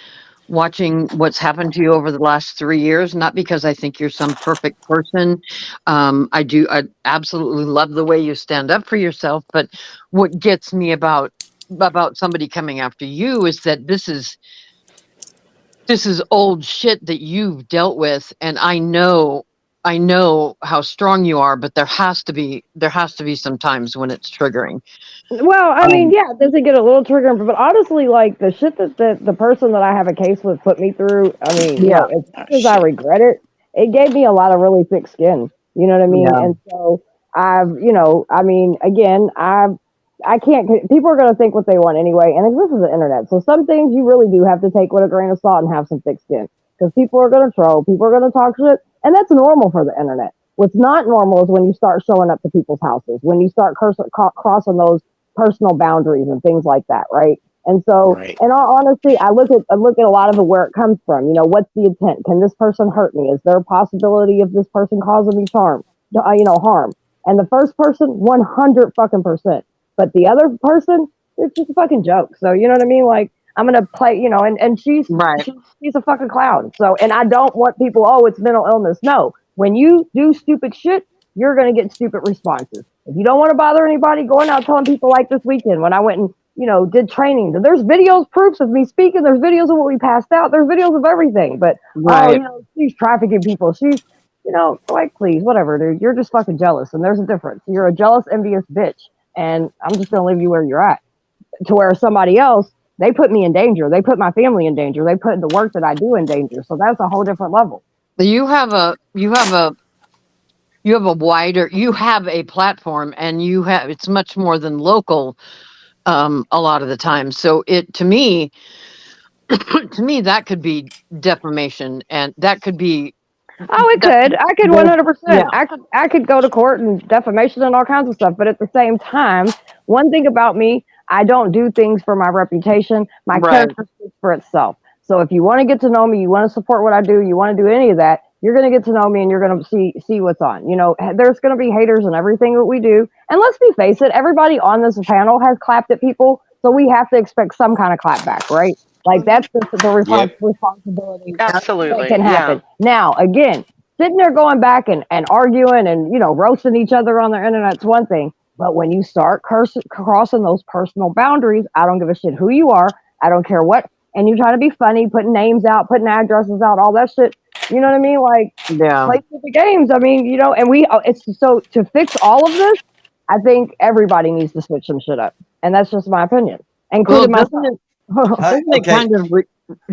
watching what's happened to you over the last 3 years, not because I think you're some perfect person. I absolutely love the way you stand up for yourself, but what gets me about somebody coming after you is that this is old shit that you've dealt with, and I know how strong you are, but there has to be some times when it's triggering. Well, I mean, yeah, does it get a little triggering? But honestly, like the shit that the person that I have a case with put me through, I mean, Yeah, as much as I regret it, it gave me a lot of really thick skin. You know what I mean? yeah, And so I mean, again, I can't. People are going to think what they want anyway, and this is the internet, so some things you really do have to take with a grain of salt and have some thick skin, because people are going to troll, people are going to talk shit, and that's normal for the internet. What's not normal is when you start showing up to people's houses, when you start crossing those personal boundaries and things like that, right? And so, Right. in all honesty, I look at a lot of it where it comes from. What's the intent? Can this person hurt me? Is there a possibility of this person causing me harm? And the first person, 100% but the other person, it's just a fucking joke. So you know what I mean? Like, I'm gonna play, and she's right. she's a fucking clown. So, and I don't want people, oh, it's mental illness. No, when you do stupid shit, you're gonna get stupid responses. If you don't want to bother anybody, going out telling people, like this weekend when I went and did training. There's videos, proofs of me speaking. There's videos of what we passed out. There's videos of everything. But Right. she's trafficking people. She's like, please, whatever, dude. You're just fucking jealous, and there's a difference. You're a jealous, envious bitch, and I'm just gonna leave you where you're at. To where somebody else, they put me in danger. They put my family in danger. They put the work that I do in danger. So that's a whole different level. You have a platform, and it's much more than local, a lot of the time. So it to me to me that could be defamation, and that could be Oh, it that could. I could there's 100%. yeah, I could go to court and defamation and all kinds of stuff. But at the same time, one thing about me, I don't do things for my reputation. My right. character speaks for itself. So if you want to get to know me, you want to support what I do, you want to do any of that, you're going to get to know me, and you're going to see what's on. There's going to be haters in everything that we do. And let's be face it, everybody on this panel has clapped at people, so we have to expect some kind of clap back, right? Like that's the Yep. responsibility that absolutely, can yeah. happen. Now, again, sitting there going back and arguing and roasting each other on the internet's one thing. But when you start crossing those personal boundaries, I don't give a shit who you are. I don't care what. And you try to be funny, putting names out, putting addresses out, all that shit. You know what I mean? Like, play the games. I mean, you know, and it's so to fix all of this, I think everybody needs to switch some shit up. And that's just my opinion, including myself.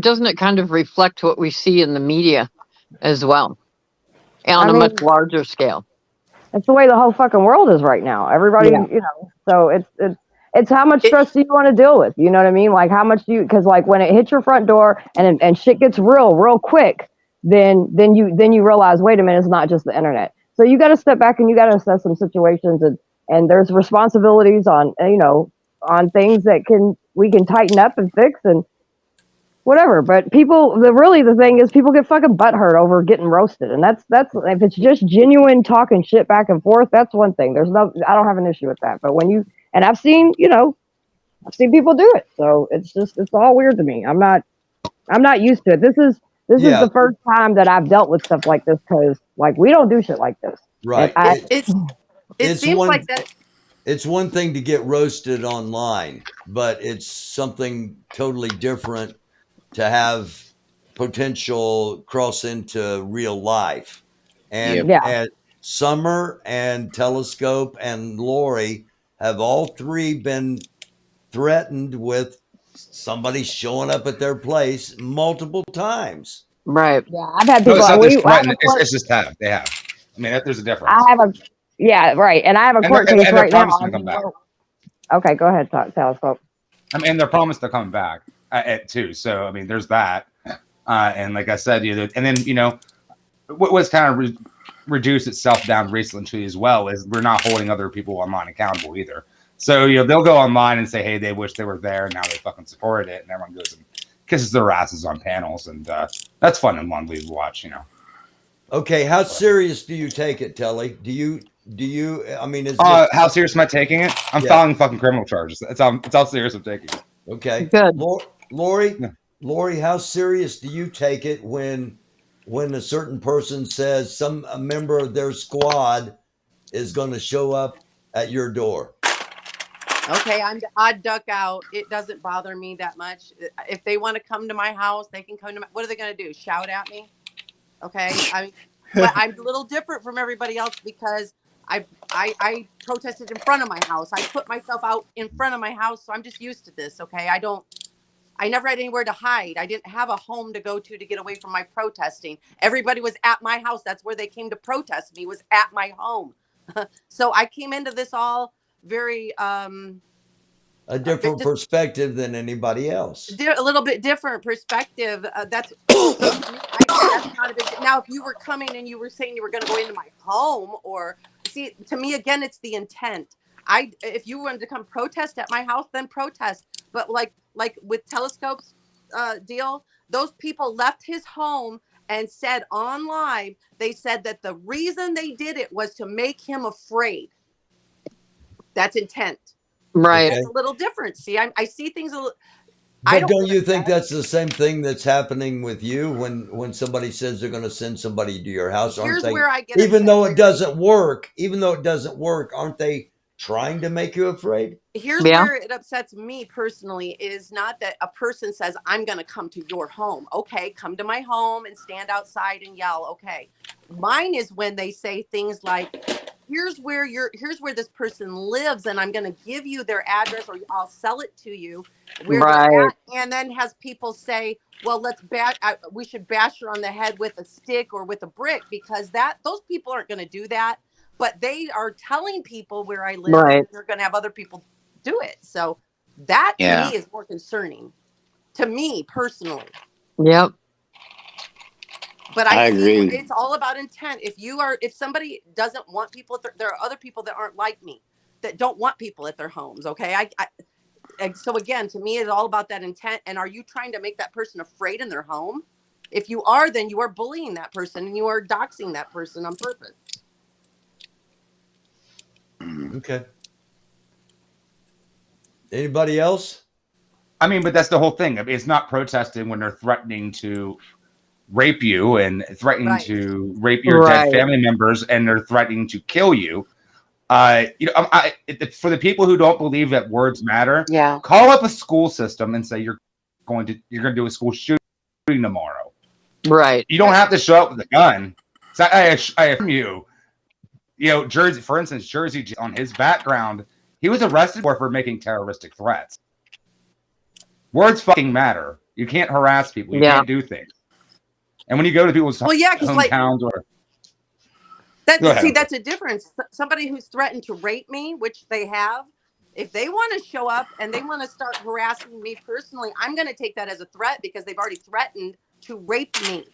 Doesn't it kind of reflect what we see in the media as well, on a much larger scale? It's the way the whole fucking world is right now. Everybody, you know, so it's how much stress do you want to deal with? You know what I mean? Like how much do you, because like when it hits your front door and shit gets real quick, then you realize, wait a minute, it's not just the internet. So you got to step back and you got to assess some situations, and there's responsibilities on, you know, on things that we can tighten up and fix and whatever. But the thing is, people get fucking butthurt over getting roasted, and that's if it's just genuine talking shit back and forth, that's one thing. I don't have an issue with that. But I've seen people do it, so it's all weird to me. I'm not used to it. This is the first time that I've dealt with stuff like this, because like we don't do shit like this. Right. It seems like that. It's one thing to get roasted online, but it's something totally different to have potential cross into real life. And Summer and Telescope and Lori have all three been threatened with somebody showing up at their place multiple times. Right. Yeah, I've had people. No, it's not just threatened. It's just have. They have. I mean, there's a difference. Right. And I have a court case right now. Okay, go ahead, Telescope. I mean, they're promised they're coming back too. So, I mean, there's that. And like I said, and then, you know, what's kind of reduced itself down recently as well is we're not holding other people online accountable either. So, you know, they'll go online and say, hey, they wish they were there, and now they fucking supported it, and everyone goes and kisses their asses on panels, and that's fun and lovely to watch, you know. Okay, how serious do you take it, Telly? Do you? I mean, is how serious am I taking it? I'm filing fucking criminal charges. It's how serious I'm taking it. Okay, good. Lori, how serious do you take it when a certain person says a member of their squad is going to show up at your door? Okay, I'd duck out. It doesn't bother me that much. If they want to come to my house, they can come to what are they going to do? Shout at me? Okay, but I'm a little different from everybody else because I protested in front of my house. I put myself out in front of my house, so I'm just used to this. Okay, I never had anywhere to hide. I didn't have a home to go to get away from my protesting. Everybody was at my house. That's where they came to protest me, was at my home. So I came into this all very a different perspective than anybody else. A little bit different perspective. That's not a big. Now, if you were coming and you were saying you were going to go into my home, or see, to me again, it's the intent. If you wanted to come protest at my house, then protest. But like with Telescope's deal, those people left his home and said on live, they said that the reason they did it was to make him afraid. That's intent. Right. It's a little different. See, I see things a little. But don't you think that's the same thing that's happening with you when somebody says they're going to send somebody to your house? Here's aren't they? Where I get even though it doesn't work, aren't they trying to make you afraid? Here's where it upsets me personally is not that a person says, I'm going to come to your home. Okay, come to my home and stand outside and yell. Okay. Mine is when they say things like, here's where this person lives, and I'm going to give you their address, or I'll sell it to you where they're at, and then has people say, well, we should bash her on the head with a stick or with a brick, because those people aren't going to do that, but they are telling people where I live, and they're going to have other people do it. So that to me is more concerning, to me personally. Yep. But I agree. It's all about intent. If somebody doesn't want people, there are other people that aren't like me that don't want people at their homes. Okay. So again, to me, it's all about that intent. And are you trying to make that person afraid in their home? If you are, then you are bullying that person and you are doxing that person on purpose. Okay. Anybody else? I mean, but that's the whole thing. I mean, it's not protesting when they're threatening to rape you and threatening to rape your dead family members, and they're threatening to kill you. For the people who don't believe that words matter, call up a school system and say you're going to do a school shooting tomorrow. Right. You don't have to show up with a gun. So I affirm you. Jersey, for instance, Jersey, on his background, he was arrested for making terroristic threats. Words fucking matter. You can't harass people. You can't do things. And when you go to people's hometowns or that's a difference. Somebody who's threatened to rape me, which they have, if they want to show up and they want to start harassing me personally, I'm going to take that as a threat because they've already threatened to rape me.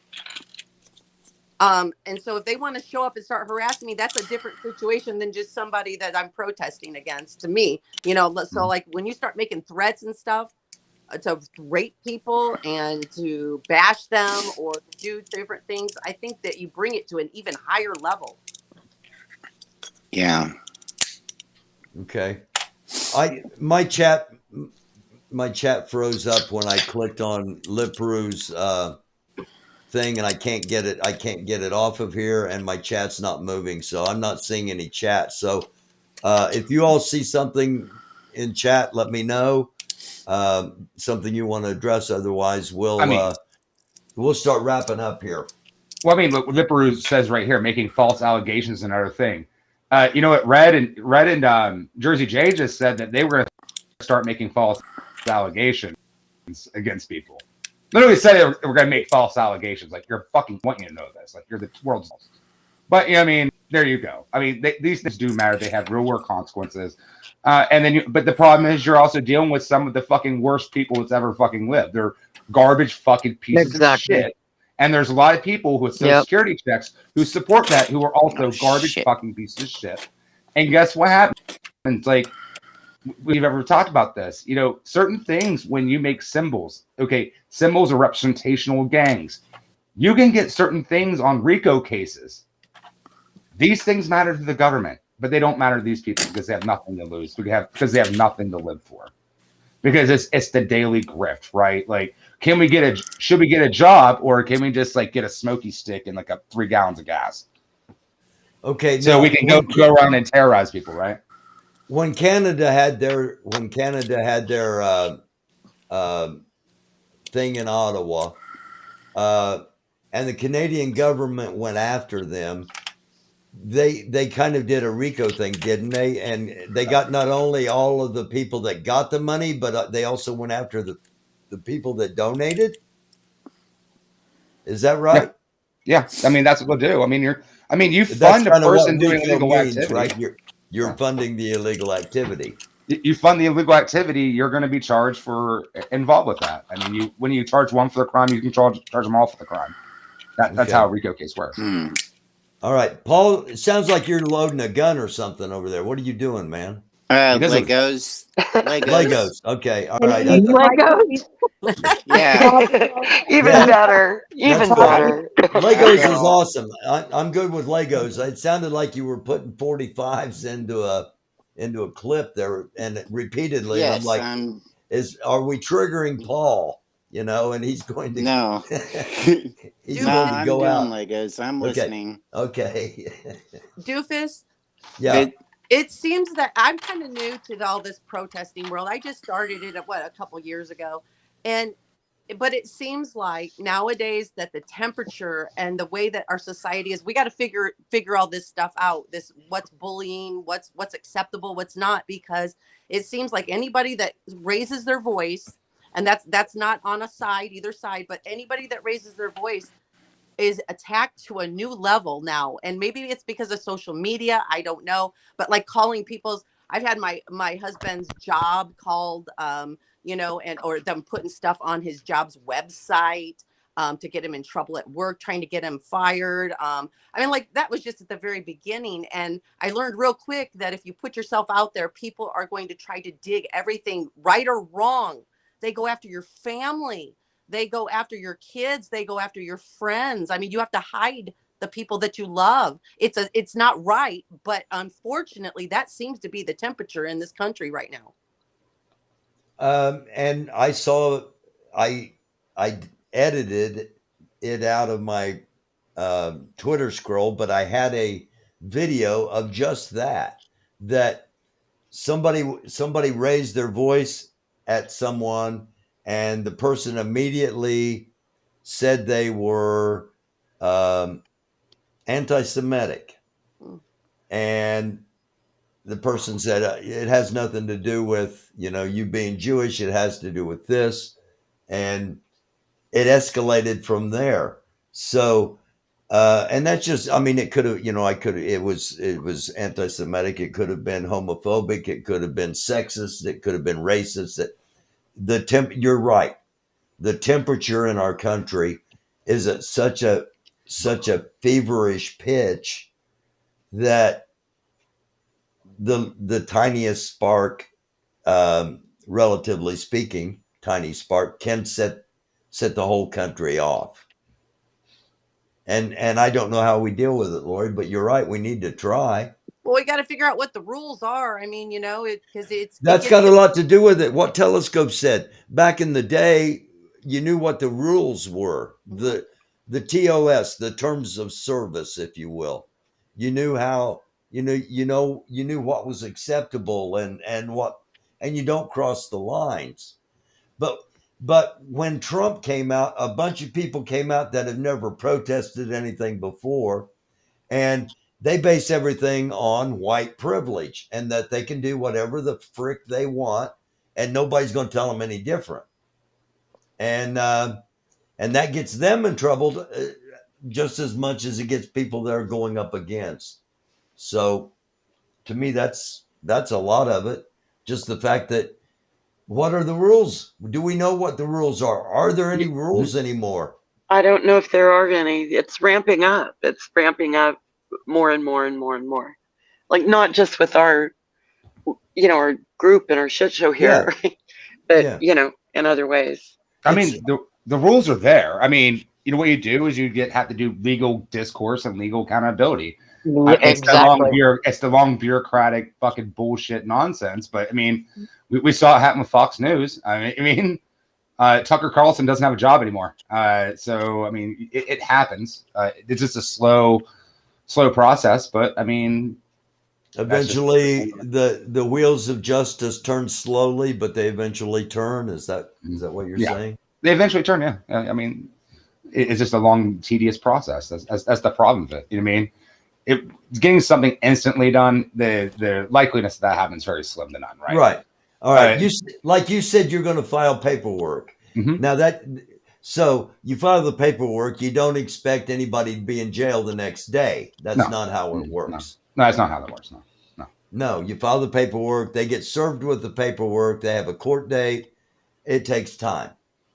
And so if they want to show up and start harassing me, that's a different situation than just somebody that I'm protesting against to me. So like when you start making threats and stuff to rape people and to bash them or do different things, I think that you bring it to an even higher level. Yeah. Okay. My chat froze up when I clicked on Liparu's thing, and I can't get it off of here, and my chat's not moving, so I'm not seeing any chat. So if you all see something in chat, let me know. Something you want to address. Otherwise, we'll start wrapping up here. Well, I mean, look, Liparu says right here, making false allegations is another thing. You know what? Red and Jersey J just said that they were going to start making false allegations against people. Literally said we're going to make false allegations. Like, you're fucking want you to know this. Like, you're the world's. But I mean, there you go. I mean, these things do matter. They have real world consequences. But the problem is, you're also dealing with some of the fucking worst people that's ever fucking lived. They're garbage fucking pieces of shit. And there's a lot of people with social security checks who support that, who are also garbage fucking pieces of shit. And guess what happens? Like, we've ever talked about this. Certain things, when you make symbols, symbols are representational gangs. You can get certain things on RICO cases. These things matter to the government, but they don't matter to these people because they have nothing to lose. Because they have nothing to live for. Because it's the daily grift, right? Like, should we get a job, or can we just like get a smoky stick and like 3 gallons of gas? Okay, so we can go around and terrorize people, right? When Canada had their thing in Ottawa, and the Canadian government went after them, they kind of did a RICO thing, didn't they? And they got not only all of the people that got the money, but they also went after the people that donated. Is that right? Yeah. I mean, that's what they'll do. You fund a person doing illegal activity, right? You're funding the illegal activity. You fund the illegal activity, you're going to be charged for involved with that. I mean, when you charge one for the crime, you can charge them all for the crime. That's how a RICO case works. All right, Paul, it sounds like you're loading a gun or something over there. What are you doing, man? Legos. Legos. Okay. All right. Legos. Yeah. Even better. Even better. Legos is awesome. I'm good with Legos. It sounded like you were putting 45s into a clip there, and repeatedly. Yes, I'm like, are we triggering Paul? And he's going to no. He's going to go out. Legos. I'm listening. Okay. Doofus. Yeah. It seems that I'm kind of new to all this protesting world. I just started it a couple years ago, but it seems like nowadays that the temperature and the way that our society is, we got to figure all this stuff out. What's bullying, what's acceptable, what's not, because it seems like anybody that raises their voice, and that's not on either side, but anybody that raises their voice is attacked to a new level now. And maybe it's because of social media, I don't know, but like calling I've had my husband's job called, or them putting stuff on his job's website to get him in trouble at work, trying to get him fired. That was just at the very beginning. And I learned real quick that if you put yourself out there, people are going to try to dig everything, right or wrong. They go after your family. They go after your kids. They go after your friends. You have to hide the people that you love. It's not right, but unfortunately, that seems to be the temperature in this country right now. And I edited it out of my Twitter scroll, but I had a video of just that. that somebody raised their voice at someone, and the person immediately said they were anti-Semitic, and the person said it has nothing to do with you being Jewish. It has to do with this, and it escalated from there. So, and that's just, I mean, it could have, it was anti-Semitic. It could have been homophobic. It could have been sexist. It could have been racist. You're right. The temperature in our country is at such a feverish pitch that the tiniest spark, relatively speaking, tiny spark can set the whole country off. And I don't know how we deal with it, Lori, but you're right. We need to try. Well, we got to figure out what the rules are. I mean, because That's got a lot to do with it. What Telescope said back in the day, you knew what the rules were. The TOS, the terms of service, if you will. You knew how you knew what was acceptable and what, and you don't cross the lines. But when Trump came out, a bunch of people came out that have never protested anything before, and they base everything on white privilege and that they can do whatever the frick they want, and nobody's going to tell them any different. And that gets them in trouble just as much as it gets people they're going up against. So, to me, that's a lot of it. Just the fact that, what are the rules? Do we know what the rules are? Are there any rules anymore? I don't know if there are any. It's ramping up. It's ramping up more and more and more and more. Like, not just with our, our group and our shit show here, right? But, in other ways. I mean, the rules are there. I mean, what you do is you have to do legal discourse and legal accountability. Exactly. It's the long bureaucratic fucking bullshit nonsense. But I mean, we saw it happen with Fox News. I mean, Tucker Carlson doesn't have a job anymore. So I mean, it happens. It's just a slow process. But I mean, eventually the wheels of justice turn slowly, but they eventually turn. Is that what you're saying? They eventually turn. Yeah. I mean, it's just a long, tedious process. That's the problem with it. You know what I mean? Getting something instantly done, the likeliness that happens very slim to none, right? Right. All right. You said you're going to file paperwork. Mm-hmm. Now so you file the paperwork. You don't expect anybody to be in jail the next day. That's not how it works. No, that's not how that works. No. You file the paperwork. They get served with the paperwork. They have a court date. It takes time.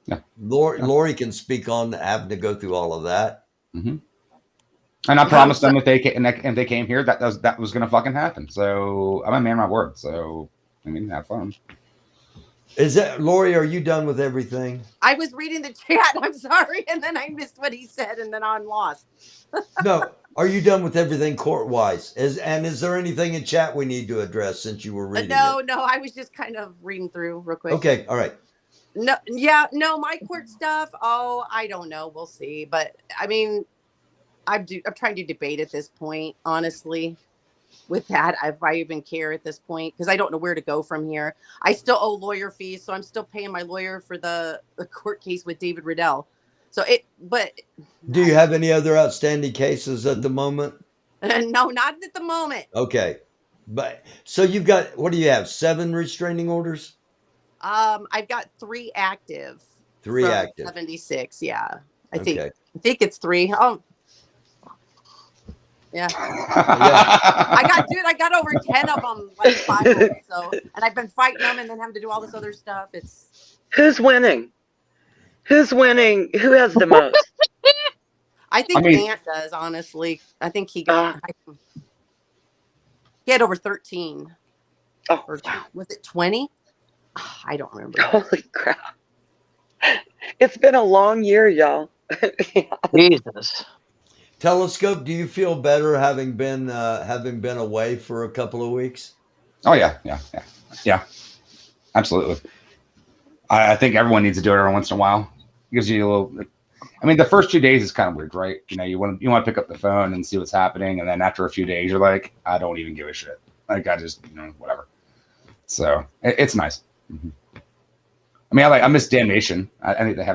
Yeah. Lori can speak on having to go through all of that. Mm-hmm. And I promised them if they came here, that was going to fucking happen. So I'm a man of my word. So I mean, have fun. Is that, Lori? Are you done with everything? I was reading the chat. I'm sorry, and then I missed what he said, and then I'm lost. No. Are you done with everything court-wise? Is there anything in chat we need to address since you were reading? No. I was just kind of reading through real quick. Okay. All right. No, my court stuff. Oh, I don't know. We'll see. But I mean, I'm trying to debate at this point, honestly, with that. If I even care at this point, because I don't know where to go from here. I still owe lawyer fees, so I'm still paying my lawyer for the court case with David Riddell. But do you have any other outstanding cases at the moment? No, not at the moment. Okay. But so you've got, what do you have? 7 restraining orders? I've got 3 active. 3 active. 76. Yeah. I think it's 3. Oh, yeah. I got over 10 of them, like 5 of them, and I've been fighting them and then having to do all this other stuff. Who's winning? Who has the most? I think Grant does, honestly. I think he had over 13. Oh, or was it 20? I don't remember. Holy crap. It's been a long year, y'all. Jesus. Telescope, do you feel better having been away for a couple of weeks? Oh yeah, absolutely. I think everyone needs to do it every once in a while. It gives you a little. I mean, the first 2 days is kind of weird, right? You want to pick up the phone and see what's happening, and then after a few days, you're like, I don't even give a shit. Like I just whatever. So it's nice. Mm-hmm. I mean, I miss Damnation. I think they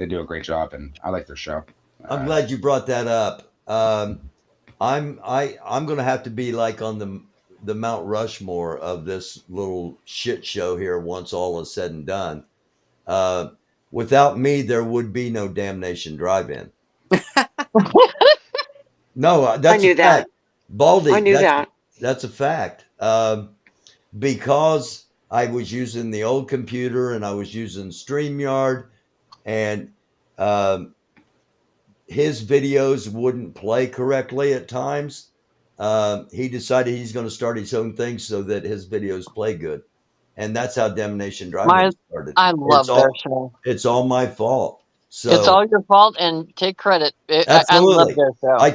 do a great job, and I like their show. I'm glad you brought that up. I'm going to have to be like on the Mount Rushmore of this little shit show here once all is said and done. Without me, there would be no Damnation Drive-In. No, that's I knew a fact. that. Baldy, I knew that. That's a fact. Because I was using the old computer and I was using StreamYard, and his videos wouldn't play correctly at times. He decided he's going to start his own thing so that his videos play good. And that's how Damnation Drive-In started. I love their show. It's all my fault. So It's all your fault, and take credit. absolutely. I love their show. I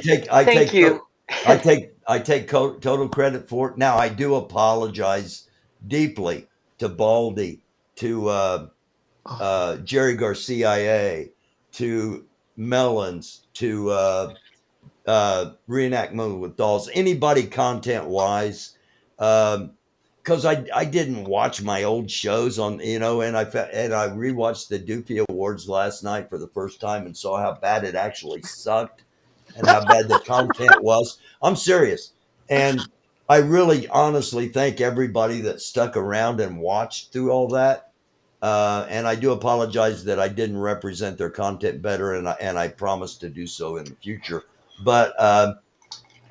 take total credit for it. Now I do apologize deeply to Baldy, to Jerry Garcia, to Melons, to Reenactment with Dolls, anybody content wise, because I didn't watch my old shows on, and I rewatched the Doofy Awards last night for the first time and saw how bad it actually sucked and how bad the content was. I'm serious. And I really honestly thank everybody that stuck around and watched through all that. And I do apologize that I didn't represent their content better, and I promise to do so in the future. But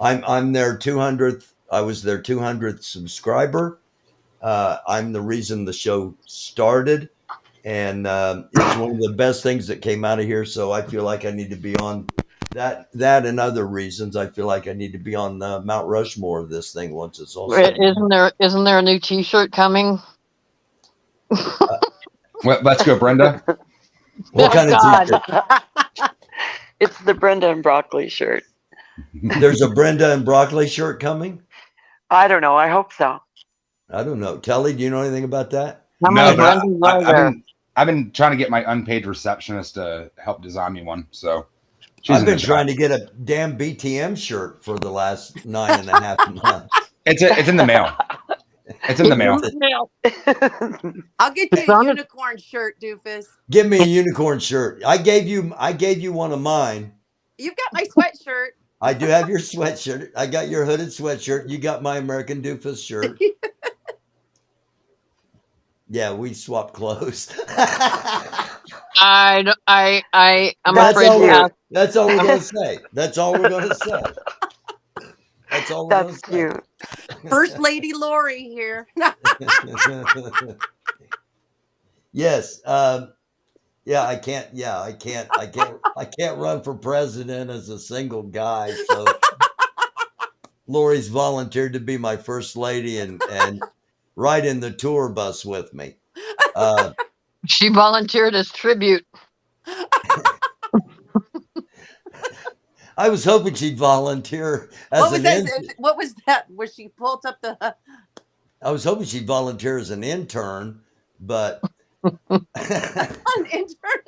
I'm their 200th. I was their 200th subscriber. I'm the reason the show started, and it's one of the best things that came out of here. So I feel like I need to be on that and other reasons. I feel like I need to be on Mount Rushmore of this thing once it's all said. Isn't there a new T-shirt coming? Let's go, Brenda. What kind of T-shirt? It's the Brenda and Broccoli shirt. There's a Brenda and Broccoli shirt coming? I don't know. I hope so. I don't know. Telly, do you know anything about that? No, but I've been trying to get my unpaid receptionist to help design me one. So I've been trying to get a damn BTM shirt for the last 9.5 months. It's in the mail. It's in the mail. I'll get you a unicorn shirt, doofus. Give me a unicorn shirt. I gave you one of mine. You've got my sweatshirt. I do have your sweatshirt. I got your hooded sweatshirt. You got my American Doofus shirt. Yeah, we swapped clothes. I'm afraid that's all we're gonna say. That's all we're gonna say. That's all we're gonna say. Cute. First Lady Lori here. Yes. Yeah, I can't run for president as a single guy. So Lori's volunteered to be my first lady and ride in the tour bus with me. She volunteered as tribute. I was hoping she'd volunteer as What was that? Where she pulled up the... I was hoping she'd volunteer as an intern, but... An intern?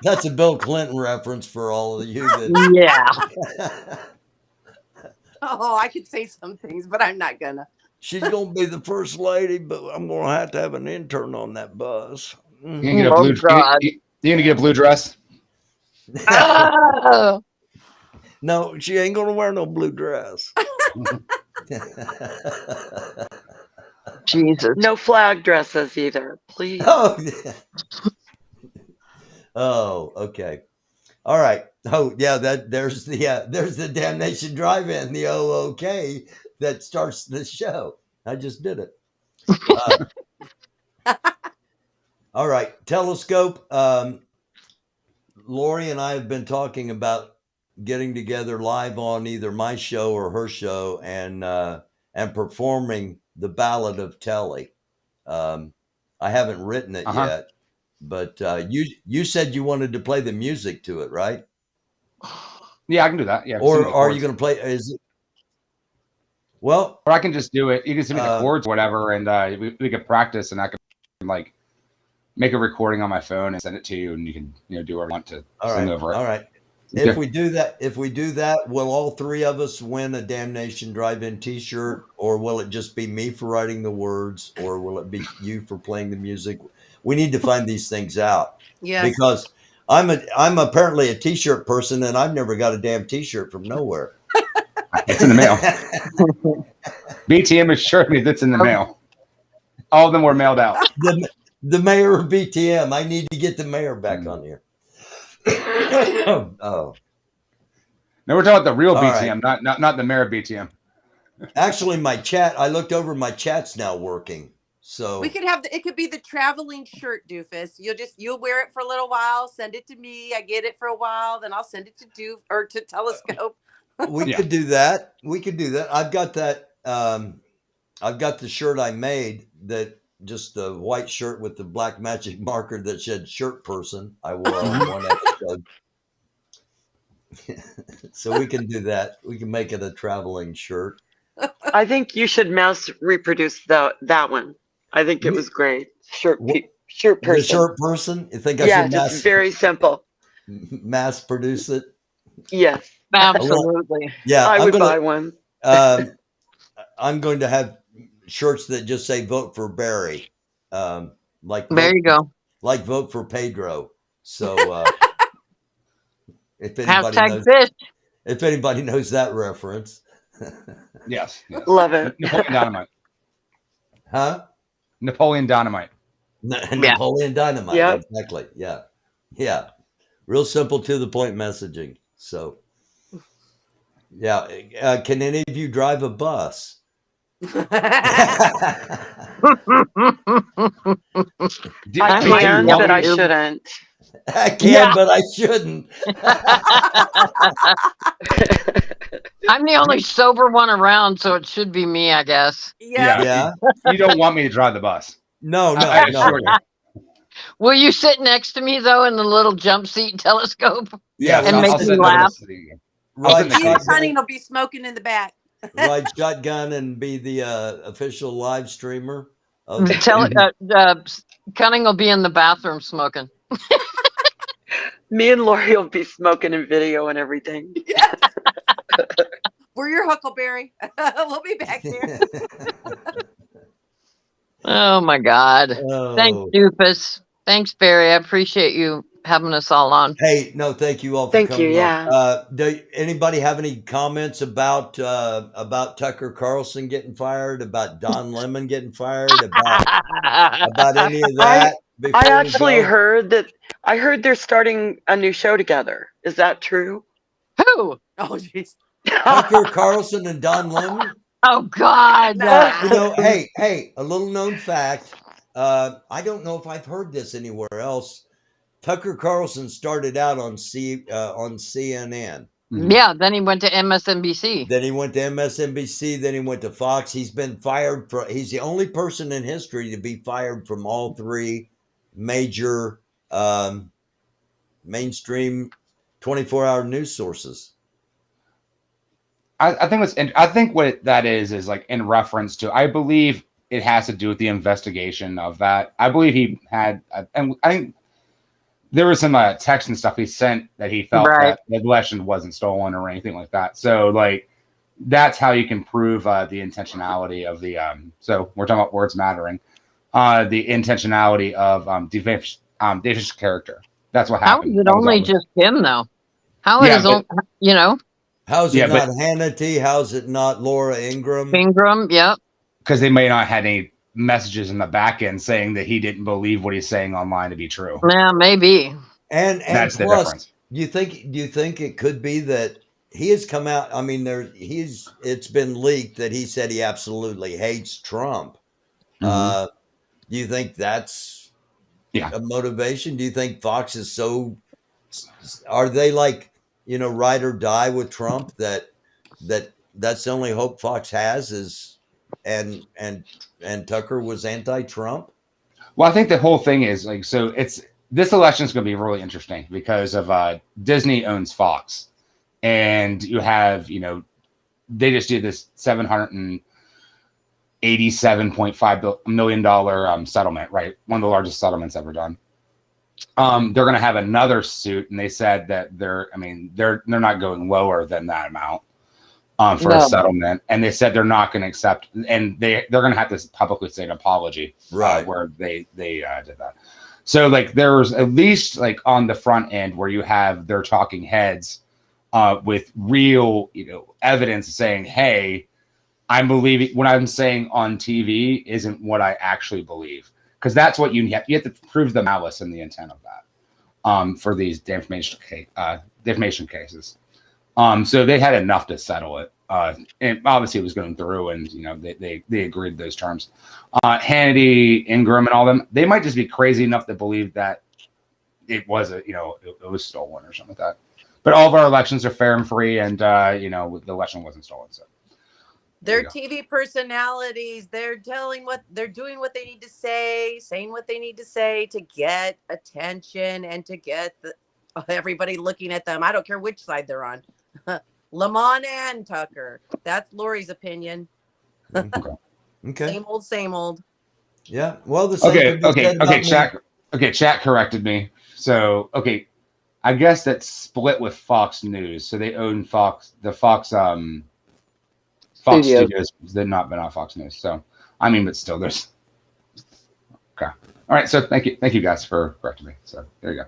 That's a Bill Clinton reference for all of you. Yeah. Oh, I could say some things, but I'm not gonna. She's going to be the first lady, but I'm going to have an intern on that bus. You gonna get a blue, you gonna get a blue dress? Oh. No, she ain't going to wear no blue dress. Jesus. No flag dresses either, please. Oh, yeah. Oh, okay. All right. Oh, yeah. There's the Damnation Drive-In, the OOK that starts the show. I just did it. All right. Telescope. Lori and I have been talking about getting together live on either my show or her show and performing the Ballad of Telly. I haven't written it yet, but you said you wanted to play the music to it, right? Yeah, I can do that. Yeah. Or are you going to play? Well, or I can just do it. You can send me the chords, or whatever, and we could practice, and I can make a recording on my phone and send it to you, and you can do what I want to sing over it. All right. if we do that, will all three of us win a Damnation Drive-In T-shirt, or will it just be me for writing the words, or will it be you for playing the music? We need to find these things out. Yes. Because I'm apparently a T-shirt person, and I've never got a damn T-shirt from nowhere. It's in the mail. BTM assured me that's in the mail. All of them were mailed out. The mayor of BTM. I need to get the mayor back on here. Oh. No, we're talking about the real All BTM, right. not the mayor of BTM. Actually, my chat, I looked over, my chat's now working. So We could have it could be the traveling shirt, doofus. You'll wear it for a little while, send it to me. I get it for a while, then I'll send it to to Telescope. we could do that. I've got that. I've got the shirt I made, that just the white shirt with the black magic marker that said "shirt person." I wore on one episode. So we can do that. We can make it a traveling shirt. I think you should mass reproduce that one. I think it was great. Shirt person. The shirt person? You think I should just very simple. mass produce it? Yes. Absolutely. Yeah. I would buy one. I'm going to have shirts that just say "Vote for Barry." Like there you go. Like "Vote for Pedro." So if anybody knows that reference. Yes. Love it. Napoleon Dynamite. Huh? Napoleon Dynamite. Napoleon Dynamite. Yep. Exactly. Yeah. Real simple, to the point messaging. So, yeah. Can any of you drive a bus? I can, but I shouldn't. I can, but I shouldn't. I'm the only sober one around, so it should be me, I guess. Yeah. You don't want me to drive the bus. No. I assure you. Will you sit next to me, though, in the little jump seat Telescope? Yeah, and make me laugh. Cunning will be smoking in the back. Ride shotgun and be the official live streamer. Cunning will be in the bathroom smoking. Me and Lori will be smoking in video and everything. Yes. We're your Huckleberry. We'll be back there. Oh my God. Oh. Thanks, Doofus. Thanks, Barry. I appreciate you having us all on. Hey, no, thank you all for coming on. Do anybody have any comments about Tucker Carlson getting fired, about Don Lemon getting fired, about any of that? I actually heard that. I heard they're starting a new show together. Is that true? Who? Oh, jeez. Tucker Carlson and Don Lemon? Oh, God. You know, hey, a little known fact. I don't know if I've heard this anywhere else. Tucker Carlson started out on CNN. Mm-hmm. Yeah, then he went to MSNBC. Then he went to MSNBC. Then he went to Fox. He's been fired he's the only person in history to be fired from all three major mainstream 24-hour news sources. I think what that is like in reference to, I believe it has to do with the investigation of that. I believe he had, and I think there was some text and stuff he sent that he felt that the election wasn't stolen or anything like that. So like, that's how you can prove the intentionality of the, so we're talking about words mattering, the intentionality of David's character. That's what happened. How is it only just him though? How is it, you know? How's it not Hannity? How's it not Laura Ingraham? Yep. Because they may not have had any messages in the back end saying that he didn't believe what he's saying online to be true. Yeah, maybe. And that's plus, the difference. Do you think it could be that he has come out? I mean, it's been leaked that he said he absolutely hates Trump. Mm-hmm. Do you think that's a motivation? Do you think Fox is so? Are they like, you know, ride or die with Trump, that's the only hope Fox has is, and Tucker was anti-Trump? Well, I think the whole thing is like, so this election is going to be really interesting because of Disney owns Fox, and you have, you know, they just did this $787.5 million settlement, right? One of the largest settlements ever done. they're going to have another suit, and they said that they're not going lower than that amount for a settlement, and they said they're not going to accept, and they're going to have to publicly say an apology, right, where they did that. So like there's at least like on the front end where you have their talking heads with real evidence saying, hey, I'm believing what I'm saying on TV isn't what I actually believe. Because that's what you have to prove the malice and the intent of that for these defamation cases. So they had enough to settle it. And obviously it was going through, and they agreed to those terms. Hannity, Ingram, and all them, they might just be crazy enough to believe that it was it was stolen or something like that. But all of our elections are fair and free, and the election wasn't stolen. So they're TV personalities. They're doing what they need to say, saying what they need to say to get attention and to get everybody looking at them. I don't care which side they're on. Lamont and Tucker. That's Lori's opinion. Okay. Same old. Yeah. Well, the same. Okay. Chat corrected me. So I guess that's split with Fox News. So they own Fox Studios. They've not been on Fox News. So but still, there's. Okay. All right. So thank you guys for correcting me. So there you go.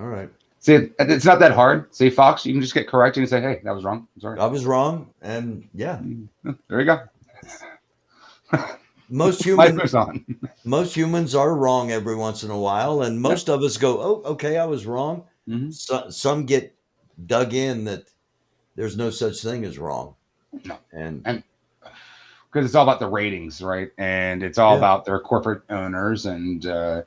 All right. See, it's not that hard. See, Fox, you can just get corrected and say, hey, that was wrong. I'm sorry. I was wrong. And yeah. There you go. Most humans are wrong every once in a while. And most of us go, oh, okay, I was wrong. Mm-hmm. So, some get dug in that there's no such thing as wrong. No. And because it's all about the ratings, right? And it's all about their corporate owners. And there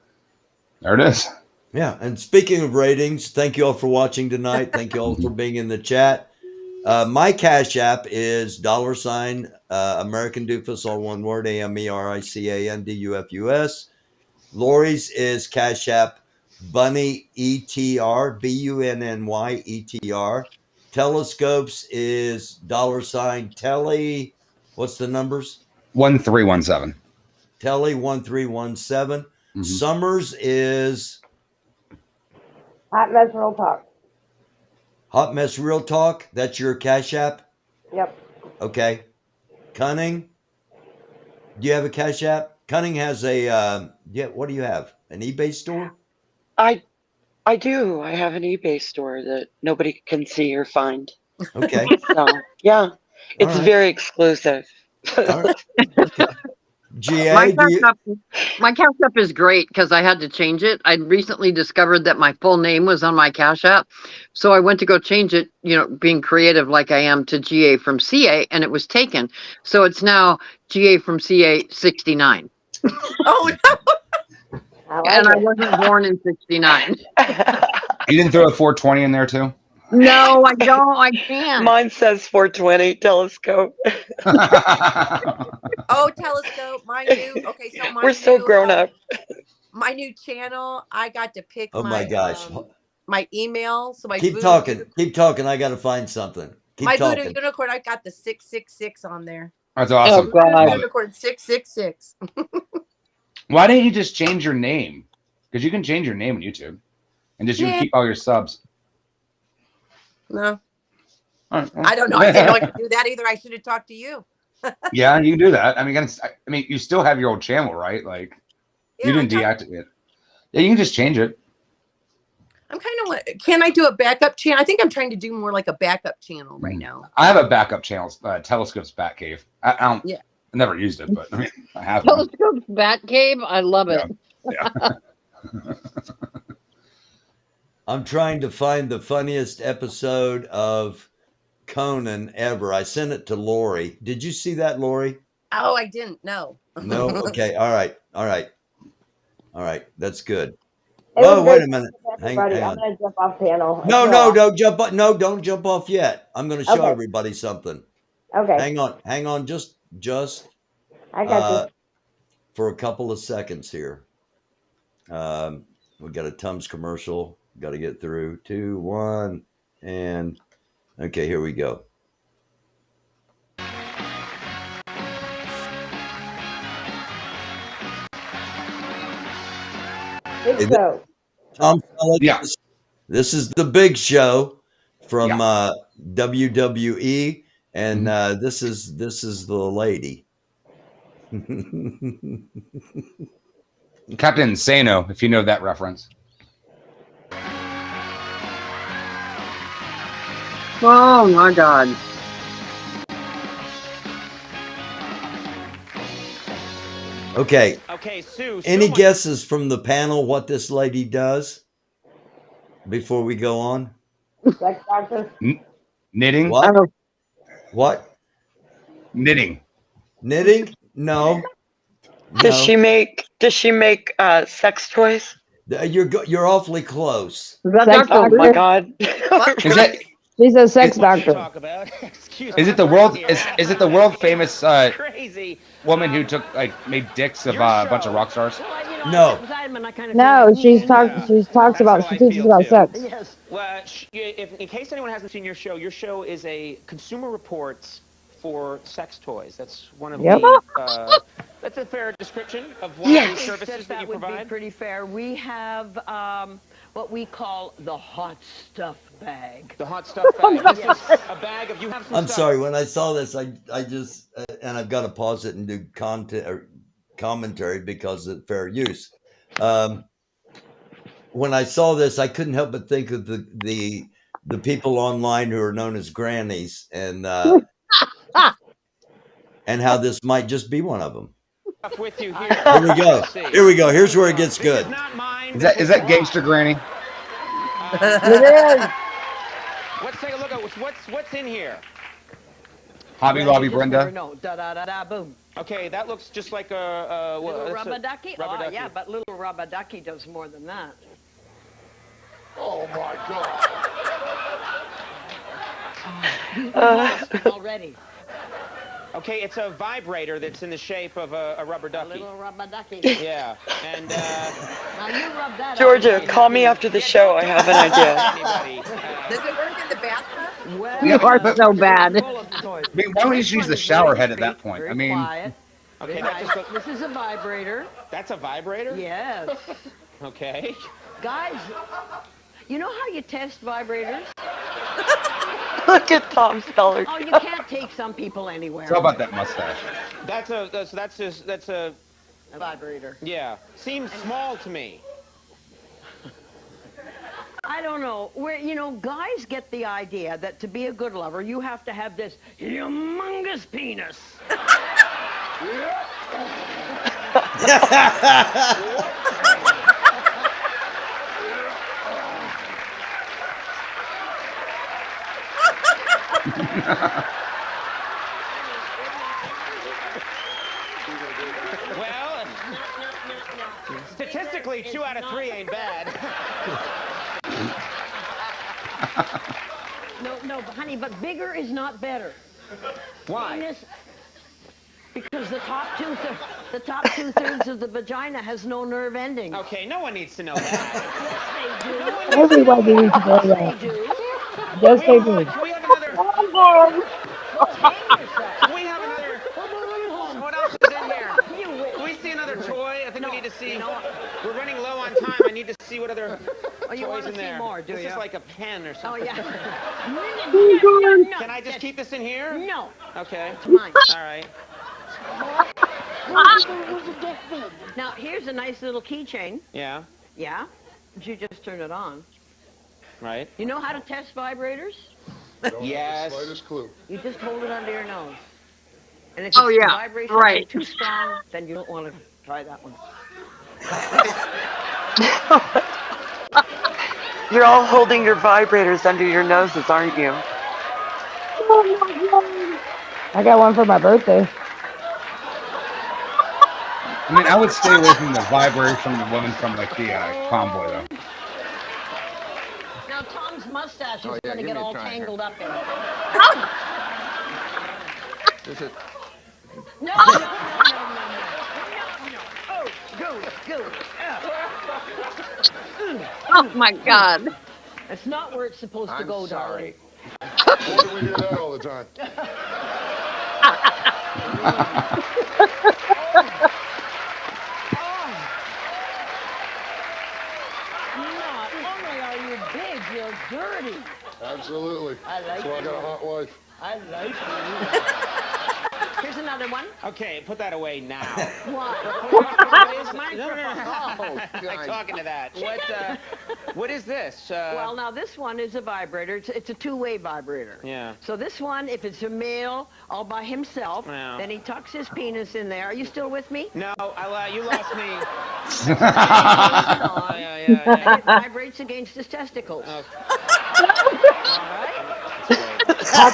it is. Yeah, and speaking of ratings, thank you all for watching tonight. Thank you all for being in the chat. My Cash App is $ americandufus, all one word, AMERICANDUFUS. Lori's is Cash App Bunny ETR, BUNNY ETR. Telescopes is $ Telly. What's the numbers? 1317. Telly 1317. Summers is Hot Mess Real Talk. Hot Mess Real Talk. That's your Cash App? Yep. Okay. Cunning. Do you have a Cash App? Cunning has a what do you have? An eBay store? I do. I have an eBay store that nobody can see or find. Okay. So yeah. It's very exclusive. All right. GA, my Cash App is great because I had to change it. I recently discovered that my full name was on my Cash App. So I went to go change it, being creative like I am, to GA from CA, and it was taken. So it's now GA from CA 69. Oh, no. I wasn't born in 69. You didn't throw a 420 in there too? No, I don't. I can't. Mine says 420 telescope. Oh, telescope. We're so grown up. My new channel, I got to pick my gosh. My email. So keep talking. I got to find something. My Voodoo Unicorn, I got the 666 on there. That's awesome. Oh, God. Unicorn 666. Why didn't you just change your name? Because you can change your name on YouTube and just you can keep all your subs. No. All right, well. I don't know. I didn't know I could do that either. I should have talked to you. Yeah, you can do that. I mean, you still have your old channel, right? Like, you didn't deactivate it. Yeah, you can just change it. I'm kind of. Can I do a backup channel? I think I'm trying to do more like a backup channel right now. I have a backup channel, Telescope's Batcave. I don't. Yeah. I never used it, but I have. Telescope's Batcave. I love it. Yeah. I'm trying to find the funniest episode of Conan ever. I sent it to Lori. Did you see that, Lori? Oh, I didn't. No. No. Okay. All right. That's good. Oh, wait a minute. Hang on. I'm gonna jump off panel. No, don't jump off. No, don't jump off yet. I'm going to show everybody something. Okay. Hang on. Just. I got you. For a couple of seconds here. We got a Tums commercial. Got to get through. 2, 1, and okay, here we go. Tom Selleck. Yeah. This is the big show from Yeah. WWE, and this is the lady. Captain Sano, if you know that reference. Oh my God. Okay. Okay, Sue. Any guesses from the panel what this lady does before we go on? Sex doctor. Knitting. What? What? Knitting. Knitting? No. Does she make sex toys? You're awfully close. Sex Oh doctor. my God. Is it? She's a sex doctor. Is it the world? Is it the world famous Crazy woman who took made dicks of a bunch of rock stars? No. No, she talks about she teaches about sex. Yes. Well, if, in case anyone hasn't seen your show is a Consumer Reports for sex toys. That's one of Yep. the. That's a fair description of one of the services that you would provide. be pretty fair. We have what we call the hot stuff bag. The hot stuff bag. This is a bag of you have some I'm stuff. sorry. When I saw this, I just and I've got to pause it and do content or commentary because of fair use. When I saw this, I couldn't help but think of the people online who are known as grannies and how this might just be one of them. With you here. Here we go. Here we go. Here's where it gets good. Is that Gangster Granny? It is. Let's take a look at what's in here. Hobby Lobby Brenda. No, da da da da boom. Okay, that looks just like a Little rubber ducky? Rubber ducky. Yeah, but little rubber ducky does more than that. Oh my God. Already. Okay, it's a vibrator that's in the shape of a rubber A ducky. little rubber ducky. Yeah, and Now you rub that Georgia, call me after the show. I have an idea. Does it work in the bathtub? Well, You are so bad. I mean, why don't you just use the shower head at that point? I mean, quiet. okay, Nice. that just This is a vibrator. that's a vibrator. Yes. Okay. Guys, you know how you test vibrators? Look at Tom Speller. Oh, you can't take some people anywhere. how about that mustache? That's a A vibrator. yeah. Seems small to me. I don't know. Guys get the idea that to be a good lover, you have to have this humongous penis. Well, statistically, 2 out of 3 ain't bad. No, honey, but bigger is not better. Why? Penis, because the top two-thirds of the vagina has no nerve ending. Okay, no one needs to know that. Everybody needs to know that. Yes, they do. Can we have another? Can we have another? What else is in here? Can we see another toy? I think we need to see. We're running low on time. I need to see what other you toys want in to see there. more, do This you? is like a pen or Oh, something. yeah. Can I just keep this in here? No. Okay. It's mine. All right. Now, here's a nice little keychain. Yeah. Yeah? You just turn it on. Right. You know how to test vibrators? Yes. Slightest clue. You just hold it under your nose. And if Oh, the yeah, vibrations right. are too strong, then you don't want to try that one. You're all holding your vibrators under your noses, aren't you? I got one for my birthday. I mean, I would stay away from the vibration from the woman from like the convoy though. Now, Tom's mustache is going to get all tangled up in it. Is it? No. Oh, go. Oh my God. It's not where it's supposed to go, darling. Why do we hear that all the time? No. another one. Okay, put that away now. What? What is Mine no, for no, no. oh, I'm like talking to that. What is this? Well, now this one is a vibrator. It's a two-way vibrator. Yeah. So this one, if it's a male all by himself, Yeah. then he tucks his penis in there. Are you still with me? No, you lost me. And it vibrates against his testicles. Oh. All right.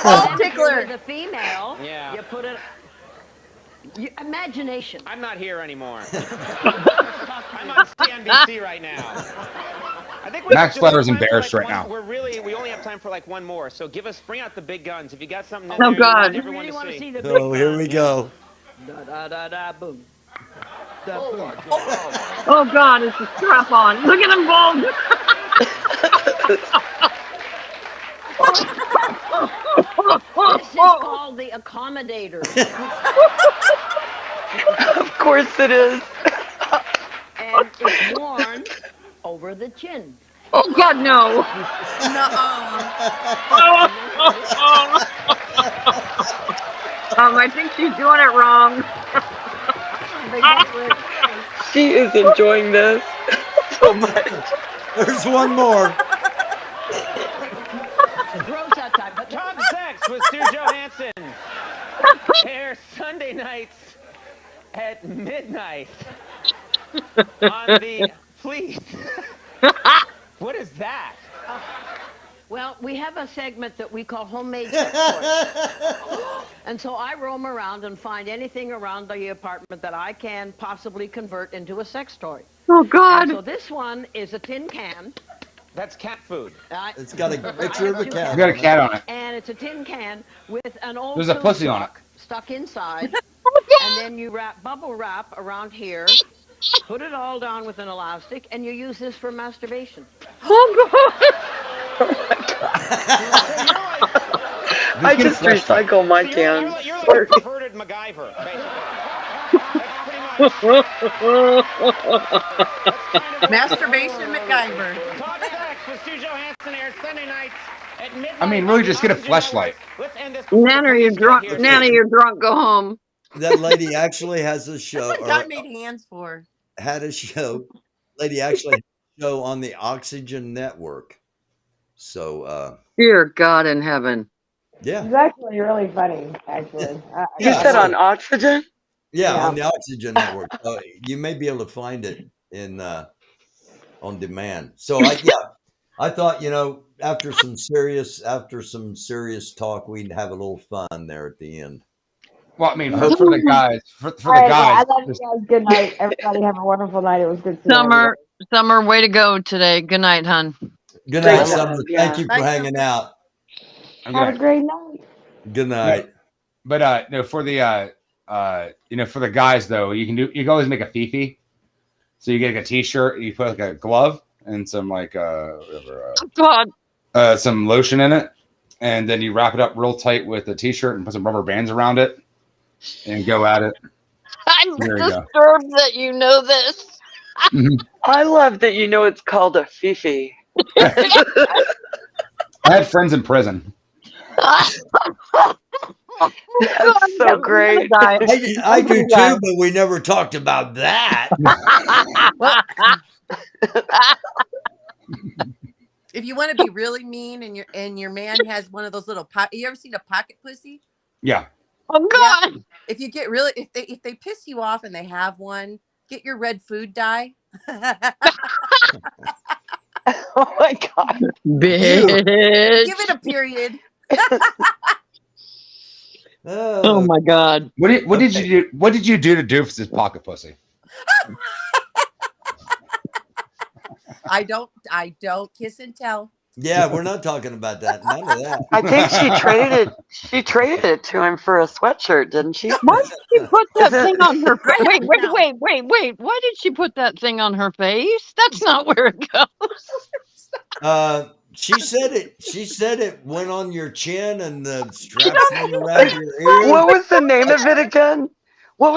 Ball tickler. With a female, Yeah. you put it. Imagination. I'm not here anymore. I'm on CNBC right now. I think Max Fletcher's time for, embarrassed like, right now. We only have time for like one more. So bring out the big guns. If you got something in Oh, there, God. you want everyone You really want to to see. see the So big here we go. Da da da da boom. Da, boom. Oh God, it's a strap on. Look at them both. This is called the accommodator. Of course it is. And it's worn over the chin. Oh God, no. I think she's doing it wrong. She is enjoying this so much. There's one more. Gross that time. But Top Sex with Stu Johansson. Airs Sunday nights at midnight on the Please. What is that? well, we have a segment that we call homemade sex toys. And so I roam around and find anything around the apartment that I can possibly convert into a sex toy. Oh God. And so this one is a tin can. That's cat food. It's got a picture of a cat. You got a cat on it. And it's a tin can with an old There's a tube pussy on it. stuck inside. And then you bubble wrap around here, put it all down with an elastic, and you use this for masturbation. Oh God. I just recycle my cans. You're like a perverted MacGyver, basically. Masturbation MacGyver. Top Sex with Stu Johansson airs Sunday nights at midnight. I mean, really, just get a fleshlight. Let's end this. Nana, you're drunk. Nana, you're drunk. Go home. That lady actually has a show. That's what God made hands for. Had a show. Lady actually had a show on the Oxygen Network. So, Dear God in heaven. yeah. It's actually really funny, actually. You said on Oxygen? Yeah, on the Oxygen Network. You may be able to find it in on demand. So I thought, after some serious talk, we'd have a little fun there at the end. Well, I mean, for the guys, for the All right, guys. I love you guys. Good night. Everybody have a wonderful night. It was good seeing Summer, way to go today. Good night, hon. Good night, Great Summer. job, yeah. Thank you for hanging out. Have a great night. Good night. But no, for the for the guys though, you can always make a fifi. So you get like a t-shirt, you put like a glove and some like God. some lotion in it, and then you wrap it up real tight with a t-shirt and put some rubber bands around it, and go at it. I'm There you go. disturbed that you know this. I love that you know it's called a fifi. I had friends in prison. That's so great. I do too, but we never talked about that. If you want to be really mean and your man has one of those little you ever seen a pocket pussy? Yeah. Oh God. Yeah. If you get really if they piss you off and they have one, get your red food dye. Oh my God. Bitch. Give it a period. Oh my God. What did you do? What did you do to Doofus's pocket pussy? I don't kiss and tell. Yeah, we're not talking about that. None of that. I think she traded it to him for a sweatshirt, didn't she? Why did she put that thing on her face? Wait. Why did she put that thing on her face? That's not where it goes. She said it went on your chin and the straps went around your ear. What was the name of it again? Oh my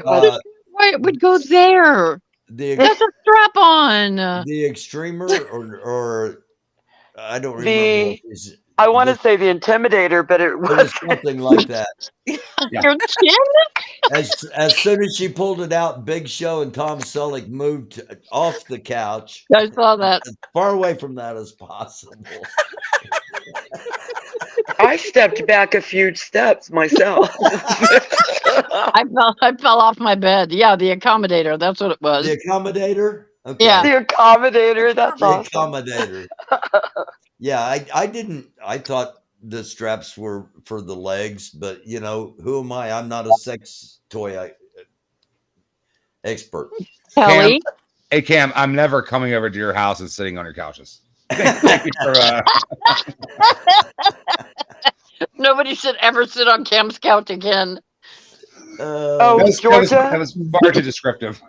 God. Why it would go there? That's a strap on. The extremer or I don't remember. I want to say the Intimidator, but it It was was something like that. Your chin? As soon as she pulled it out, Big Show and Tom Selleck moved off the couch I saw that. as far away from that as possible. I stepped back a few steps myself. I fell off my bed. Yeah, the accommodator. That's what it was. The accommodator? Okay. Yeah. The accommodator. That's The awesome. accommodator. Yeah, I thought the straps were for the legs, but you know, who am I? I'm not a sex toy expert. Cam, Kelly? hey Cam, I'm never coming over to your house and sitting on your couches. Thank you for, Nobody should ever sit on Cam's couch again. Georgia? That was far too descriptive.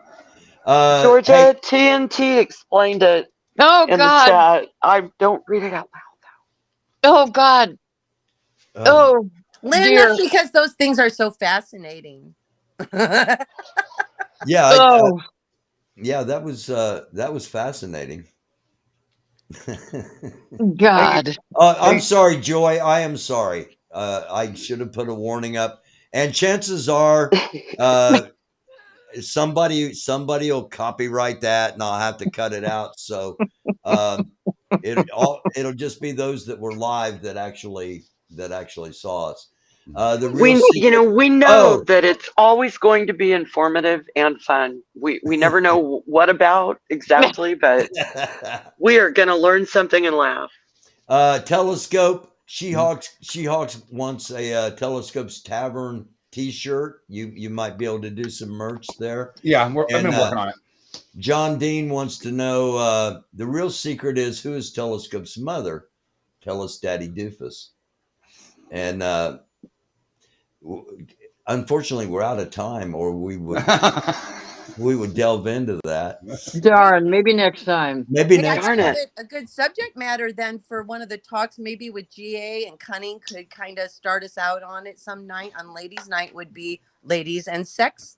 Georgia, hey, TNT explained it Oh, in God. the chat. I don't read it out loud. Oh, God. Oh, Lynn, dear. that's because those things are so fascinating. yeah, Oh. yeah, that was fascinating. God. I'm sorry, Joy. I am sorry. I should have put a warning up. And chances are, somebody will copyright that, and I'll have to cut it out. So it'll just be those that were live that actually saw us. The real secret, We know that it's always going to be informative and fun. We never know what about exactly, but we are going to learn something and laugh. Telescope. She-Hawks wants a Telescope's Tavern T-shirt. You might be able to do some merch there. Yeah, I've been working on it. John Dean wants to know the real secret is who is Telescope's mother. Tell us, Daddy Doofus. And unfortunately, we're out of time, or we would delve into that. Darn, maybe next time. Maybe Hey, next I time. think a good subject matter then for one of the talks, maybe with GA and Cunning, could kind of start us out on it some night on Ladies' Night, would be ladies and sex.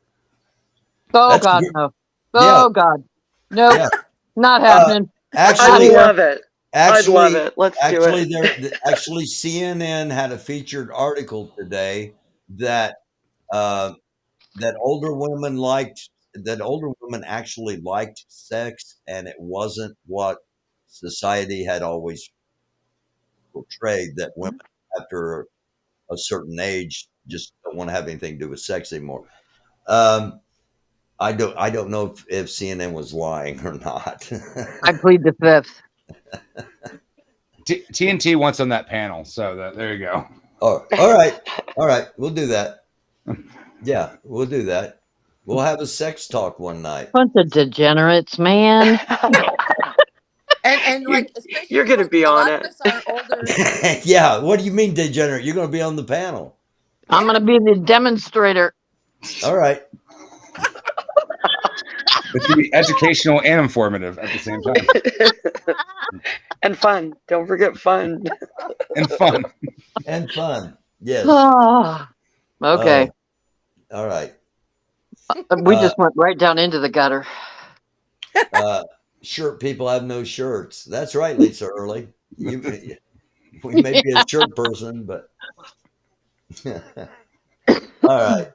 Oh, That's God, good. no. Oh, Yeah. God. Nope. Yeah. Not happening. Actually, I'd love it. I'd love it. Let's do it. Actually, CNN had a featured article today that that older women actually liked sex, and it wasn't what society had always portrayed, that women after a certain age just don't want to have anything to do with sex anymore. I don't know if CNN was lying or not. I plead the fifth. TNT wants on that panel, so there you go. Oh, all right, we'll do that. Yeah, we'll do that. We'll have a sex talk one night. Bunch of degenerates, man. And like, especially you're going to be a on lot it. of us are older. Yeah, what do you mean degenerate? You're going to be on the panel. I'm going to be the demonstrator. All right. It's going to be educational and informative at the same time. And fun. Don't forget fun. And fun. And fun. Yes. Oh, okay. All right. We just went right down into the gutter. Shirt people have no shirts. That's right, Lisa Early. We may be a shirt person, but all right.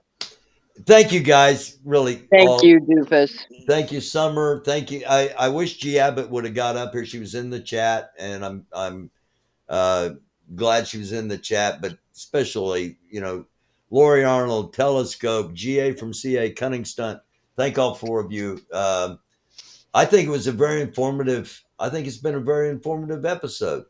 Thank you, guys. Really. Thank you, Doofus. Thank you, Summer. Thank you. I wish G Abbott would have got up here. She was in the chat, and I'm glad she was in the chat. But especially, Lori Arnold, Telescope, GA from CA, Cunning Stunt. Thank all four of you. I think it was a very informative. I think it's been a very informative episode.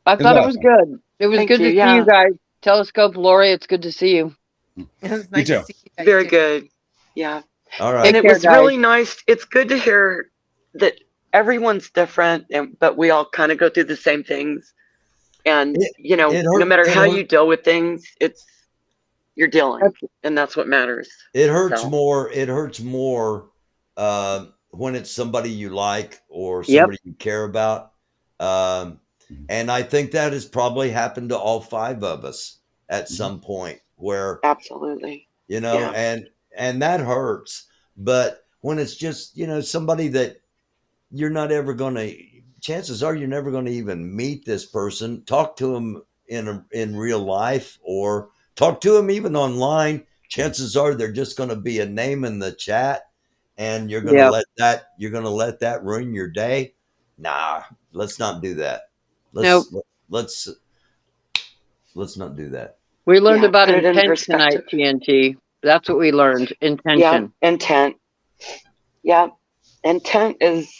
I thought it was good. It was good to see you guys. Telescope, Lori, it's good to see you. It was nice to see you guys Very too. good. Yeah. All right. And it was really nice. It's good to hear that everyone's different, but we all kind of go through the same things. And, no matter how you deal with things, you're dealing, and that's what matters. It hurts more. It hurts more when it's somebody you like or somebody you care about. And I think that has probably happened to all five of us at some point where absolutely, and that hurts. But when it's just, somebody that you're not ever going to, chances are you're never going to even meet this person, talk to them in real life or talk to them even online, chances are they're just going to be a name in the chat, and you're going to let that ruin your day. Nah, let's not do that. Let's not do that. We learned about put it in intent tonight, perspective. TNT. That's what we learned. Intention. Yeah, intent. Yeah, intent is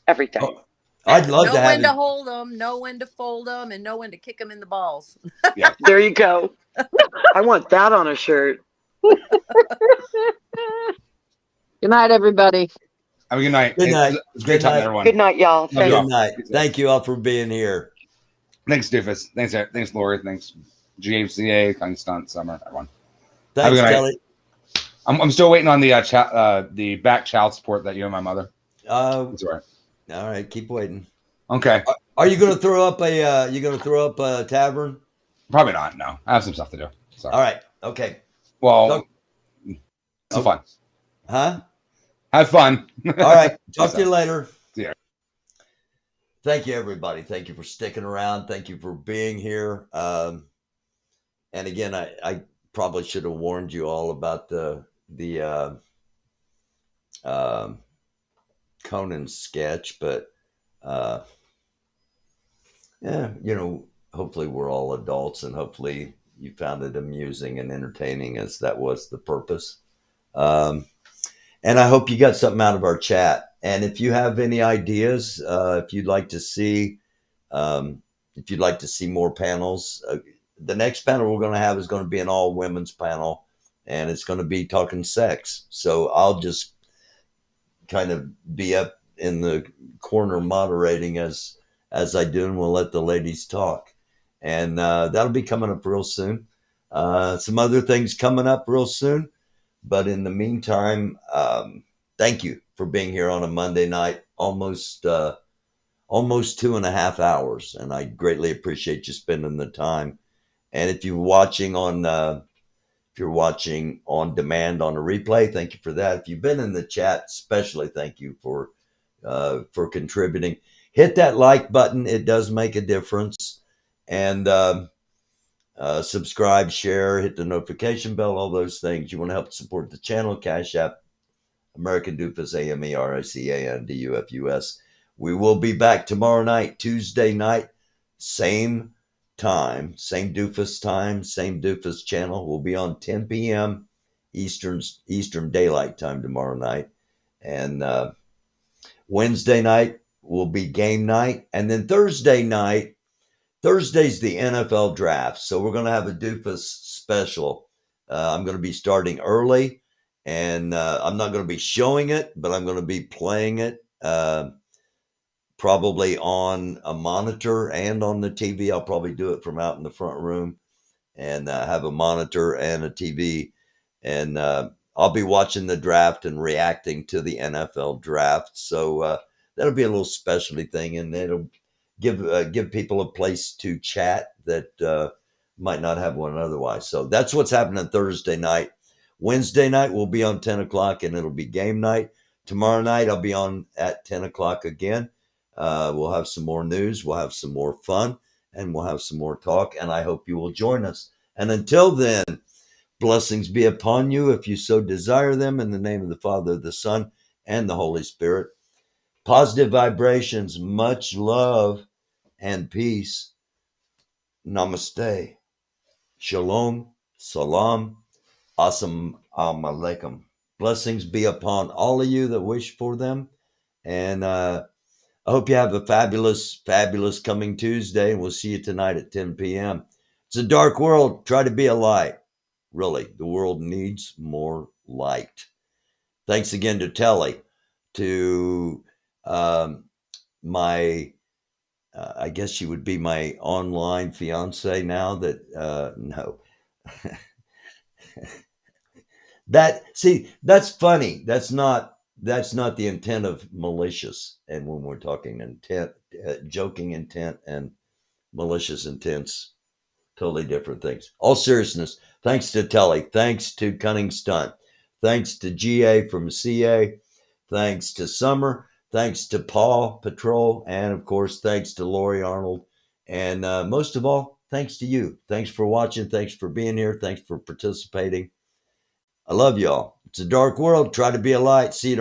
everything. Oh, I'd love know to have when to it. hold them, know when to fold them, and know when to kick them in the balls. Yeah. There you go. I want that on a shirt. Good night, everybody. Have a good night. Good night. It's a great Good talking night. to everyone. Good night, y'all. Love you Good all. night. Thank you all for being here. Thanks, Doofus. Thanks, Lori. Thanks, GHCA. Thanks, Stunt Summer. Everyone. Thanks, Have a good Kelly. night. I'm still waiting on the back child support that you and my mother. That's all right. All right, keep waiting. Okay. Are you going to throw up a tavern? Probably not. No, I have some stuff to do. So. All right. Okay. Well, it's fun. Huh? Have fun. All right. Talk to you later. See ya. Thank you, everybody. Thank you for sticking around. Thank you for being here. And again, I probably should have warned you all about the Conan sketch, but yeah, hopefully we're all adults, and hopefully you found it amusing and entertaining, as that was the purpose. And I hope you got something out of our chat. And if you have any ideas, if you'd like to see more panels, the next panel we're going to have is going to be an all women's panel, and it's going to be talking sex. So I'll just kind of be up in the corner moderating as I do, and we'll let the ladies talk. And that'll be coming up real soon. Some other things coming up real soon. But in the meantime, thank you for being here on a Monday night, almost 2.5 hours. And I greatly appreciate you spending the time. And if you're watching on demand on a replay, thank you for that. If you've been in the chat, especially thank you for contributing. Hit that like button. It does make a difference. And subscribe, share, hit the notification bell, all those things. You want to help support the channel, Cashapp, American Dufus, AMERICANDUFUS. We will be back tomorrow night, Tuesday night, same time, same Dufus time, same Dufus channel. We'll be on 10 p.m. Eastern Daylight Time tomorrow night. And Wednesday night will be game night. And then Thursday's the NFL draft. So we're going to have a Dufus special. I'm going to be starting early, and I'm not going to be showing it, but I'm going to be playing it probably on a monitor and on the TV. I'll probably do it from out in the front room and have a monitor and a TV. And I'll be watching the draft and reacting to the NFL draft. So that'll be a little specialty thing, and it'll give people a place to chat that might not have one otherwise. So that's what's happening Thursday night. Wednesday night we'll be on 10 o'clock, and it'll be game night. Tomorrow night I'll be on at 10 o'clock again. We'll have some more news. We'll have some more fun, and we'll have some more talk. And I hope you will join us. And until then, blessings be upon you if you so desire them, in the name of the Father, the Son, and the Holy Spirit. Positive vibrations, much love and peace. Namaste. Shalom. Salam. Assalamu alaikum. Blessings be upon all of you that wish for them. And I hope you have a fabulous, fabulous coming Tuesday. And we'll see you tonight at 10 p.m. It's a dark world. Try to be a light. Really, the world needs more light. Thanks again to Telly, to my, I guess she would be my online fiance now. No. That's funny. That's not the intent of malicious. And when we're talking intent, joking intent and malicious intents, totally different things. All seriousness, thanks to Telly, thanks to Cunning Stunt, thanks to GA from CA, thanks to Summer, thanks to Paw Patrol, and of course, thanks to Lori Arnold And most of all, thanks to you. Thanks for watching. Thanks for being here. Thanks for participating. I love y'all. It's a dark world. Try to be a light. See you tomorrow.